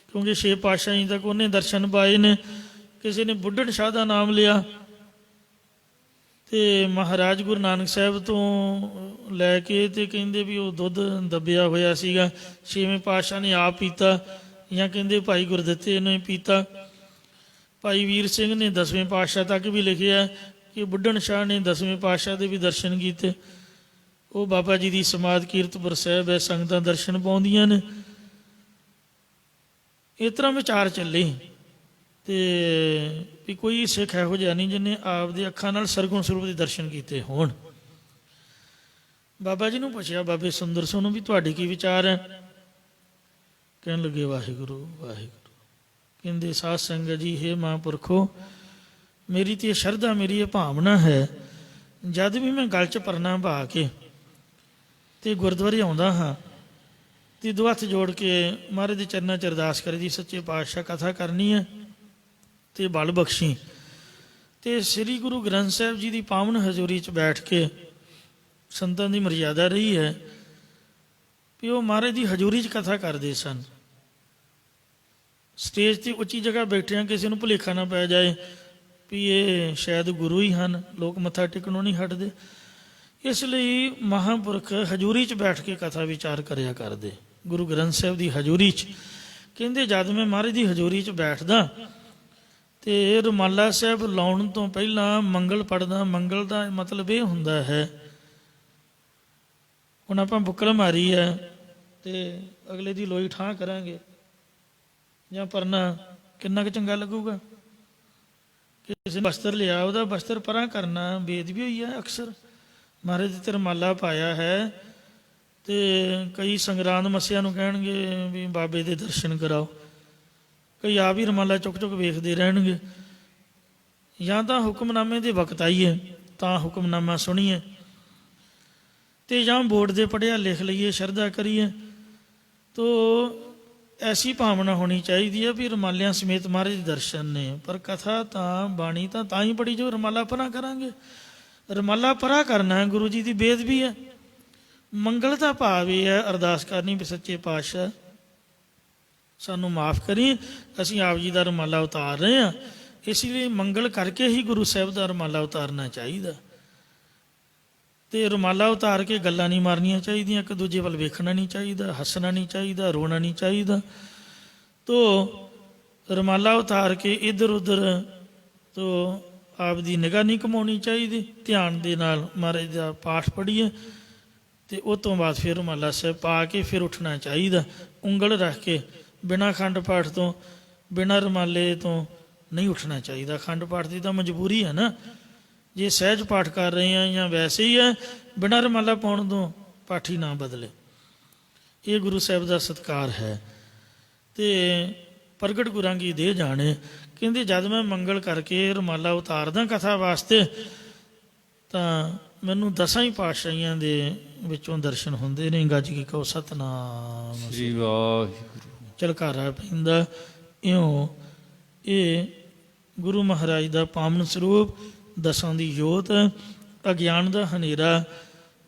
ਕਿਉਂਕਿ 6 ਪਾਤਸ਼ਾਹੀ ਤੱਕ ਉਹਨੇ ਦਰਸ਼ਨ ਪਾਏ ਨੇ। ਕਿਸੇ ਨੇ ਬੁੱਢਣ ਸ਼ਾਹ ਦਾ ਨਾਮ ਲਿਆ, ਤੇ ਮਹਾਰਾਜ ਗੁਰੂ ਨਾਨਕ ਸਾਹਿਬ ਤੋਂ ਲੈ ਕੇ ਤੇ ਕਹਿੰਦੇ ਵੀ ਉਹ ਦੁੱਧ ਦੱਬਿਆ ਹੋਇਆ ਸੀਗਾ, 6ਵੇਂ ਪਾਤਸ਼ਾਹ ਨੇ ਆਪ ਪੀਤਾ, ਜਾਂ ਕਹਿੰਦੇ ਭਾਈ ਗੁਰਦਿੱਤੇ ਨੇ ਪੀਤਾ। ਭਾਈ ਵੀਰ ਸਿੰਘ ਨੇ 10ਵੇਂ ਪਾਤਸ਼ਾਹ ਤੱਕ ਵੀ ਲਿਖਿਆ ਕਿ ਬੁੱਢਣ ਸ਼ਾਹ ਨੇ 10ਵੇਂ ਪਾਤਸ਼ਾਹ ਦੇ ਵੀ ਦਰਸ਼ਨ ਕੀਤੇ। ਉਹ ਬਾਬਾ ਜੀ ਦੀ ਸਮਾਧ ਕੀਰਤਪੁਰ ਸਾਹਿਬ ਹੈ, ਸੰਗਤਾਂ ਦਰਸ਼ਨ ਪਾਉਂਦੀਆਂ ਨੇ। ਇਸ ਤਰ੍ਹਾਂ ਵਿਚਾਰ ਚੱਲੇ ਤੇ ਵੀ ਕੋਈ ਸਿੱਖ ਇਹੋ ਜਿਹਾ ਨਹੀਂ ਜਿਹਨੇ ਆਪਦੇ ਅੱਖਾਂ ਨਾਲ ਸਰਗੁਣ ਸਰੂਪ ਦੇ ਦਰਸ਼ਨ ਕੀਤੇ ਹੋਣ। ਬਾਬਾ ਜੀ ਨੂੰ ਪੁੱਛਿਆ, ਬਾਬੇ ਸੁੰਦਰ ਸਿੰਘ ਨੂੰ, ਵੀ ਤੁਹਾਡੇ ਕੀ ਵਿਚਾਰ ਹੈ? ਕਹਿਣ ਲੱਗੇ, ਵਾਹਿਗੁਰੂ ਵਾਹਿਗੁਰੂ। ਕਹਿੰਦੇ, ਸਾਧ ਸੰਗਤ ਜੀ, ਹੇ ਮਹਾਂਪੁਰਖੋ, ਮੇਰੀ ਤੇ ਇਹ ਸ਼ਰਧਾ, ਮੇਰੀ ਇਹ ਭਾਵਨਾ ਹੈ, ਜਦ ਵੀ ਮੈਂ ਗਲ 'ਚ ਪਰਨਾ ਪਾ ਕੇ ਤੇ ਗੁਰਦੁਆਰੇ ਆਉਂਦਾ ਹਾਂ ਤੇ ਦੋ ਹੱਥ ਜੋੜ ਕੇ ਮਹਾਰਾਜ ਦੇ ਚਰਨਾਂ 'ਚ ਅਰਦਾਸ ਕਰੀ ਦੀ, ਸੱਚੇ ਪਾਤਸ਼ਾਹ ਕਥਾ ਕਰਨੀ ਹੈ ਤੇ ਬਲ ਬਖਸ਼ੀ। ਤੇ ਸ੍ਰੀ ਗੁਰੂ ਗ੍ਰੰਥ ਸਾਹਿਬ ਜੀ ਦੀ ਪਾਵਨ ਹਜ਼ੂਰੀ 'ਚ ਬੈਠ ਕੇ ਸੰਤਾਂ ਦੀ ਮਰਿਆਦਾ ਰਹੀ ਹੈ ਵੀ ਉਹ ਮਹਾਰਾਜ ਦੀ ਹਜ਼ੂਰੀ 'ਚ ਕਥਾ ਕਰਦੇ ਸਨ। ਸਟੇਜ 'ਤੇ ਉੱਚੀ ਜਗ੍ਹਾ ਬੈਠਿਆਂ ਕਿਸੇ ਨੂੰ ਭੁਲੇਖਾ ਨਾ ਪੈ ਜਾਏ ਵੀ ਇਹ ਸ਼ਾਇਦ ਗੁਰੂ ਹੀ ਹਨ, ਲੋਕ ਮੱਥਾ ਟੇਕਣੋਂ ਨਹੀਂ ਹਟਦੇ। ਇਸ ਲਈ ਮਹਾਂਪੁਰਖ ਹਜ਼ੂਰੀ 'ਚ ਬੈਠ ਕੇ ਕਥਾ ਵਿਚਾਰ ਕਰਿਆ ਕਰਦੇ, ਗੁਰੂ ਗ੍ਰੰਥ ਸਾਹਿਬ ਦੀ ਹਜ਼ੂਰੀ 'ਚ। ਕਹਿੰਦੇ, ਜਦ ਮੈਂ ਮਹਾਰਾਜ ਦੀ ਹਜ਼ੂਰੀ 'ਚ ਬੈਠਦਾ ਤੇ ਰੁਮਾਲਾ ਸਾਹਿਬ ਲਾਉਣ ਤੋਂ ਪਹਿਲਾਂ ਮੰਗਲ ਪੜ੍ਹਦਾ। ਮੰਗਲ ਦਾ ਮਤਲਬ ਇਹ ਹੁੰਦਾ ਹੈ, ਹੁਣ ਆਪਾਂ ਬੁੱਕਲ ਮਾਰੀ ਹੈ ਤੇ ਅਗਲੇ ਦੀ ਲੋਈ ਠਾਂ ਕਰਾਂਗੇ ਜਾਂ ਪਰਨਾ, ਕਿੰਨਾ ਕੁ ਚੰਗਾ ਲੱਗੂਗਾ? ਕਿਸੇ ਨੇ ਬਸਤਰ ਲਿਆ, ਉਹਦਾ ਬਸਤਰ ਪਰਾਂ ਕਰਨਾ ਵੇਦ ਵੀ ਹੋਈ ਹੈ ਅਕਸਰ। ਮਹਾਰਾਜ ਤੇ ਰੁਮਾਲਾ ਪਾਇਆ ਹੈ ਤੇ ਕਈ ਸੰਗਰਾਂਦ ਮੱਸਿਆ ਨੂੰ ਕਹਿਣਗੇ ਵੀ ਬਾਬੇ ਦੇ ਦਰਸ਼ਨ ਕਰਾਓ, ਕਈ ਆਪ ਹੀ ਰੁਮਾਲਾ ਚੁੱਕ ਚੁੱਕ ਵੇਖਦੇ ਰਹਿਣਗੇ। ਜਾਂ ਤਾਂ ਹੁਕਮਨਾਮੇ ਦੇ ਵਕਤ ਆਈਏ ਤਾਂ ਹੁਕਮਨਾਮਾ ਸੁਣੀਏ, ਤੇ ਜਾਂ ਬੋਰਡ ਦੇ ਪੜ੍ਹਿਆ ਲਿਖ ਲਈਏ, ਸ਼ਰਧਾ ਕਰੀਏ। ਤੋ ਐਸੀ ਭਾਵਨਾ ਹੋਣੀ ਚਾਹੀਦੀ ਹੈ ਵੀ ਰੁਮਾਲਿਆਂ ਸਮੇਤ ਮਹਾਰਾਜ ਦੇ ਦਰਸ਼ਨ ਨੇ। ਪਰ ਕਥਾ ਤਾਂ ਬਾਣੀ ਤਾਂ ਹੀ ਪੜ੍ਹੀ ਜੋ ਰੁਮਾਲਾ ਪਰਾਂ ਕਰਾਂਗੇ। ਰੁਮਾਲਾ ਪਰਾਂ ਕਰਨਾ ਹੈ, ਗੁਰੂ ਜੀ ਦੀ ਬੇਅਦਬੀ ਹੈ। ਮੰਗਲ ਦਾ ਭਾਵ ਇਹ ਹੈ, ਅਰਦਾਸ ਕਰਨੀ ਵੀ ਸੱਚੇ ਪਾਤਸ਼ਾਹ ਸਾਨੂੰ ਮਾਫ ਕਰੀ, ਅਸੀਂ ਆਪ ਜੀ ਦਾ ਰੁਮਾਲਾ ਉਤਾਰ ਰਹੇ ਹਾਂ, ਇਸ ਲਈ ਮੰਗਲ ਕਰਕੇ ਹੀ ਗੁਰੂ ਸਾਹਿਬ ਦਾ ਰੁਮਾਲਾ ਉਤਾਰਨਾ ਚਾਹੀਦਾ। ਤੇ ਰੁਮਾਲਾ ਉਤਾਰ ਕੇ ਗੱਲਾਂ ਨਹੀਂ ਮਾਰਨੀਆਂ ਚਾਹੀਦੀਆਂ, ਇੱਕ ਦੂਜੇ ਵੱਲ ਵੇਖਣਾ ਨਹੀਂ ਚਾਹੀਦਾ, ਹੱਸਣਾ ਨਹੀਂ ਚਾਹੀਦਾ, ਰੋਣਾ ਨਹੀਂ ਚਾਹੀਦਾ। ਤੋ ਰੁਮਾਲਾ ਉਤਾਰ ਕੇ ਇੱਧਰ ਉੱਧਰ ਤੋ ਆਪ ਦੀ ਨਿਗਾਹ ਨਹੀਂ ਘਮਾਉਣੀ ਚਾਹੀਦੀ। ਧਿਆਨ ਦੇ ਨਾਲ ਮਹਾਰਾਜ ਦਾ ਪਾਠ ਪੜ੍ਹੀਏ ਤੇ ਉਹ ਤੋਂ ਬਾਅਦ ਫਿਰ ਰੁਮਾਲਾ ਸਾਹਿਬ ਪਾ ਕੇ ਫਿਰ ਉੱਠਣਾ ਚਾਹੀਦਾ। ਉਂਗਲ ਰੱਖ ਕੇ ਬਿਨਾਂ ਖੰਡ ਪਾਠ ਤੋਂ, ਬਿਨਾਂ ਰੁਮਾਲੇ ਤੋਂ ਨਹੀਂ ਉੱਠਣਾ ਚਾਹੀਦਾ। ਖੰਡ ਪਾਠ ਦੀ ਤਾਂ ਮਜਬੂਰੀ ਹੈ ਨਾ, ਜੇ ਸਹਿਜ ਪਾਠ ਕਰ ਰਹੇ ਹਾਂ ਜਾਂ ਵੈਸੇ ਹੀ ਹੈ, ਬਿਨਾਂ ਰੁਮਾਲਾ ਪਾਉਣ ਤੋਂ ਪਾਠੀ ਨਾ ਬਦਲੇ। ਇਹ ਗੁਰੂ ਸਾਹਿਬ ਦਾ ਸਤਿਕਾਰ ਹੈ। ਤੇ ਪ੍ਰਗਟ ਗੁਰਾਂ ਕੀ ਦੇ ਜਾਣੇ। ਕਹਿੰਦੇ, ਜਦ ਮੈਂ ਮੰਗਲ ਕਰਕੇ ਰੁਮਾਲਾ ਉਤਾਰਦਾ ਕਥਾ ਵਾਸਤੇ ਤਾਂ ਮੈਨੂੰ 10 ਹੀ ਪਾਤਸ਼ਾਹੀਆਂ ਦੇ ਵਿੱਚੋਂ ਦਰਸ਼ਨ ਹੁੰਦੇ ਨੇ। ਗੱਜ ਕੇ ਕਹੋ ਸਤਿਨਾਮ ਸ੍ਰੀ ਵਾਹਿਗੁਰੂ। ਝਲਕਾਰਾ ਪੈਂਦਾ ਇਉਂ। ਇਹ ਗੁਰੂ ਮਹਾਰਾਜ ਦਾ ਪਾਵਨ ਸਰੂਪ, ਦਸਾਂ ਦੀ ਜੋਤ, ਅਗਿਆਨ ਦਾ ਹਨੇਰਾ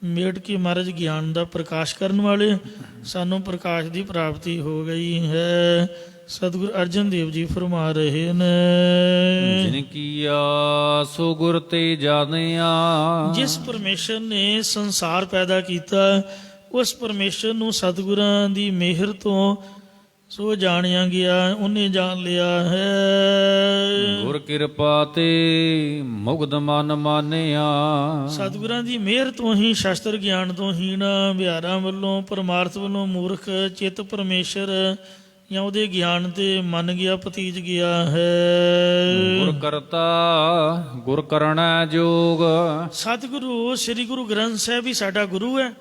ਮੇਟ ਕੇ ਮਹਾਰਾਜ ਗਿਆਨ ਦਾ ਪ੍ਰਕਾਸ਼ ਕਰਨ ਵਾਲੇ। ਸਾਨੂੰ ਪ੍ਰਕਾਸ਼ ਦੀ ਪ੍ਰਾਪਤੀ ਹੋ ਗਈ ਹੈ। ਸਤਿਗੁਰੂ ਅਰਜਨ ਦੇਵ ਜੀ ਫਰਮਾ ਰਹੇ ਨੇ, ਜਿਨ ਕੀਆ ਸੋ ਗੁਰ ਤੇ ਜਾਣਿਆ। ਜਿਸ ਪਰਮੇਸ਼ਰ ਨੇ ਸੰਸਾਰ ਪੈਦਾ ਕੀਤਾ, ਉਸ ਪਰਮੇਸ਼ਰ ਨੂੰ ਸਤਿਗੁਰਾਂ ਦੀ ਮਿਹਰ ਤੋਂ ਸੋ ਜਾਣਿਆ ਗਿਆ, ਉਹਨੇ ਜਾਣ ਲਿਆ ਹੈ। ਗੁਰ ਕਿਰਪਾ ਤੇ ਮੁਗਧ ਮਨ ਮਾਨਿਆ। ਸਤਿਗੁਰਾਂ ਦੀ ਮਿਹਰ ਤੋਂ ਹੀ, ਸ਼ਸਤਰ ਗਿਆਨ ਤੋਂ ਹੀਣ, ਵਿਹਾਰਾਂ ਵੱਲੋਂ, ਪਰਮਾਰਥ ਵੱਲੋਂ ਮੂਰਖ ਚਿੱਤ ਪਰਮੇਸ਼ਰ ਜਾਂ ਉਹਦੇ ਗਿਆਨ ਤੇ ਮੰਨ ਗਿਆ, ਭਤੀਜ ਗਿਆ ਹੈ। ਗੁਰ ਕਰਤਾ ਗੁਰ ਕਰਣਾ ਜੋਗ। ਸਤਿਗੁਰੂ ਸ੍ਰੀ ਗੁਰੂ ਗ੍ਰੰਥ ਸਾਹਿਬ ਹੀ ਸਾਡਾ ਗੁਰੂ ਹੈ,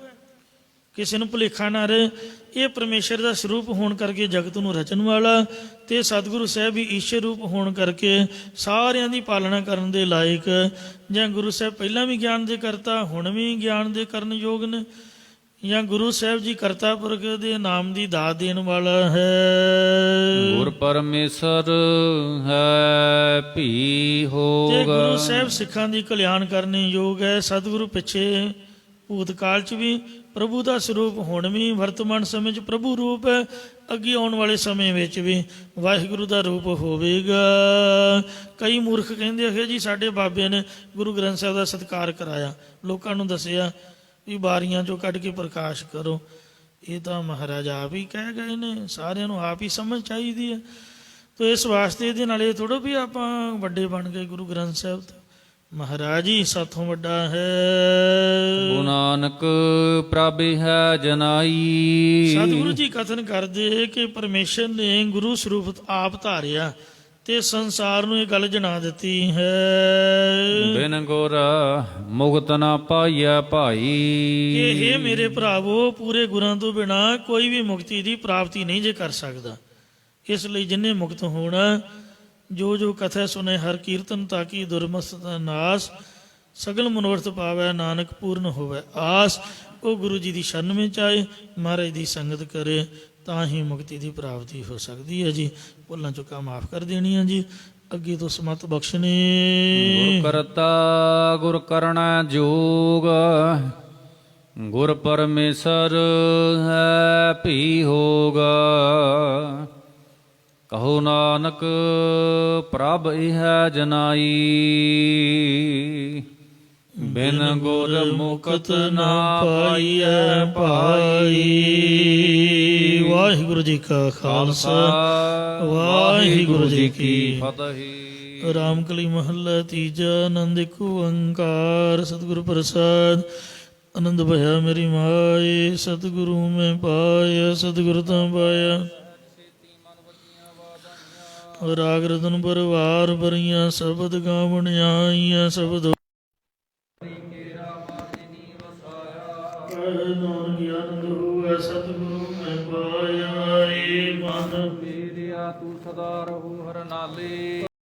ਕਿਸੇ ਨੂੰ ਭੁਲੇਖਾ ਨਾ ਰਹੇ। ਇਹ ਪਰਮੇਸ਼ਰ ਦਾ ਸਰੂਪ ਹੋਣ ਕਰਕੇ ਜਗਤ ਨੂੰ ਰਚਣ ਵਾਲਾ, ਤੇ ਸਤਿਗੁਰੂ ਸਾਹਿਬ ਵੀ ਈਸ਼ਰ ਰੂਪ ਹੋਣ ਕਰਕੇ ਸਾਰਿਆਂ ਦੀ ਪਾਲਣਾ ਕਰਨ ਦੇ ਲਾਇਕ। ਜਾਂ ਗੁਰੂ ਸਾਹਿਬ ਪਹਿਲਾਂ ਵੀ ਗਿਆਨ ਦੇ ਕਰਤਾ, ਹੁਣ ਵੀ ਗਿਆਨ ਦੇ ਕਰਨ ਯੋਗ ਨੇ, ਜਾਂ ਗੁਰੂ ਸਾਹਿਬ ਜੀ ਕਰਤਾ ਪੁਰਖ ਦੇ ਨਾਮ ਦੀ ਦਾਤ ਦੇਣ ਵਾਲਾ ਹੈ। ਗੁਰ ਪਰਮੇਸ਼ਰ ਹੈ ਭੀ ਹੋਗ। ਤੇ ਗੁਰੂ ਸਾਹਿਬ ਸਿੱਖਾਂ ਦੀ ਕਲਿਆਣ ਕਰਨੇ ਯੋਗ ਹੈ। ਸਤਿਗੁਰੂ ਪਿੱਛੇ ਭੂਤਕਾਲ 'ਚ ਵੀ, ਪ੍ਰਭੂ ਦਾ ਸਰੂਪ ਹੁਣ ਵੀ ਵਰਤਮਾਨ ਸਮੇਂ 'ਚ ਪ੍ਰਭੂ ਰੂਪ ਹੈ, ਅੱਗੇ ਆਉਣ ਵਾਲੇ ਸਮੇਂ ਵਿੱਚ ਵੀ ਵਾਹਿਗੁਰੂ ਦਾ ਰੂਪ ਹੋਵੇਗਾ। ਕਈ ਮੂਰਖ ਕਹਿੰਦੇ ਹੈ ਜੀ ਸਾਡੇ ਬਾਬੇ ਨੇ ਗੁਰੂ ਗ੍ਰੰਥ ਸਾਹਿਬ ਦਾ ਸਤਿਕਾਰ ਕਰਾਇਆ, ਲੋਕਾਂ ਨੂੰ ਦੱਸਿਆ ਵੀ ਬਾਰੀਆਂ 'ਚੋਂ ਕੱਢ ਕੇ ਪ੍ਰਕਾਸ਼ ਕਰੋ। ਇਹ ਤਾਂ ਮਹਾਰਾਜ ਆਪ ਹੀ ਕਹਿ ਗਏ ਨੇ, ਸਾਰਿਆਂ ਨੂੰ ਆਪ ਹੀ ਸਮਝ ਚਾਹੀਦੀ ਹੈ। ਤੋ ਇਸ ਵਾਸਤੇ ਇਹਦੇ ਨਾਲ ਇਹ ਥੋੜ੍ਹਾ ਵੀ ਆਪਾਂ ਵੱਡੇ ਬਣ ਗਏ ਗੁਰੂ ਗ੍ਰੰਥ ਸਾਹਿਬ ਤੋਂ, ਮਹਾਰਾਜ ਹੀ ਸਾਥੋਂ ਵੱਡਾ ਹੈ। ਗੁਰੂ ਨਾਨਕ ਪ੍ਰਭ ਹੈ ਜਨਾਈ। ਸਤਿਗੁਰੂ ਜੀ ਕਥਨ ਕਰਦੇ ਕਿ ਪਰਮੇਸ਼ਰ ਨੇ ਗੁਰੂ ਸਰੂਪ ਆਪ ਧਾਰਿਆ ਤੇ ਸੰਸਾਰ ਨੂੰ ਇਹ ਗੱਲ ਜਣਾ ਦਿੱਤੀ ਹੈ। ਬਿਨ ਗੁਰ ਮੁਕਤ ਨਾ ਪਾਈਐ ਭਾਈ। ਕਿ ਇਹ ਮੇਰੇ ਭਰਾਵੋ, ਪੂਰੇ ਗੁਰਾਂ ਤੋਂ ਬਿਨਾ ਕੋਈ ਵੀ ਮੁਕਤੀ ਦੀ ਪ੍ਰਾਪਤੀ ਨਹੀਂ ਜੇ ਕਰ ਸਕਦਾ। ਇਸ ਲਈ ਜਿੰਨੇ ਮੁਕਤ ਹੋਣਾ, ਜੋ ਜੋ ਕਥਾ ਸੁਨੇ ਹਰ ਕੀਰਤਨ ਤਾਂ ਕੀ ਦੁਰਮਸਤ ਨਾਸ, ਸਗਲ ਮਨੋਰਥ ਪਾਵੈ ਨਾਨਕ ਪੂਰਨ ਹੋਵੇ ਆਸ। ਉਹ ਗੁਰੂ ਜੀ ਦੀ ਸ਼ਰਨ ਵਿੱਚ ਆਏ, ਮਹਾਰਾਜ ਦੀ ਸੰਗਤ ਕਰੇ, ਤਾਂ ਹੀ ਮੁਕਤੀ ਦੀ ਪ੍ਰਾਪਤੀ ਹੋ ਸਕਦੀ ਹੈ ਜੀ। ਭੁੱਲਾਂ ਚੁੱਕਾਂ ਮਾਫ ਕਰ ਦੇਣੀਆਂ ਜੀ, ਅੱਗੇ ਤੋਂ ਸਮਤ ਬਖਸ਼ਣੇ। ਗੁਰ ਕਰਤਾ ਗੁਰ ਕਰਣਾ ਜੋਗ, ਗੁਰ ਪਰਮੇਸ਼ਰ ਹੈ ਭੀ ਹੋਗਾ। ਕਹੋ ਨਾਨਕ ਪ੍ਰਭ ਇਹ ਜਨਾਈ, ਬਿਨ ਗੁਰ ਮੁਕਤ ਨਾ ਪਾਈਐ ਭਾਈ। ਵਾਹਿਗੁਰੂ ਜੀ ਕਾ ਖਾਲਸਾ, ਵਾਹਿਗੁਰੂ ਜੀ ਕੀ ਫਤਿਹ। ਰਾਮਕਲੀ ਮਹੱਲਾ ਤੀਜਾ। ਆਨੰਦ ਇੱਕ ਓੰਕਾਰ ਸਤਿਗੁਰ ਪ੍ਰਸਾਦ। ਆਨੰਦ ਭਇਆ ਮੇਰੀ ਮਾਏ, ਸਤਿਗੁਰੂ ਮੈਂ ਪਾਇਆ, ਸਤਿਗੁਰ ਤਾਂ ਪਾਇਆ। ਰਾਗ ਰਤਨ ਪਰਵਾਰ ਭਰੀਆਂ, ਸ਼ਬਦ ਗਾਵਣ ਆਈਆਂ, ਸ਼ਬਦ ਨਾਨਕ ਆਨੰਦ ਹੋਵੇ, ਸਤਿਗੁਰੂ ਮੈਂ ਪਾਇਆ। ਏ ਮਨ ਤੂੰ ਸਦਾ ਰਹੂ ਹਰ ਨਾਲੇ।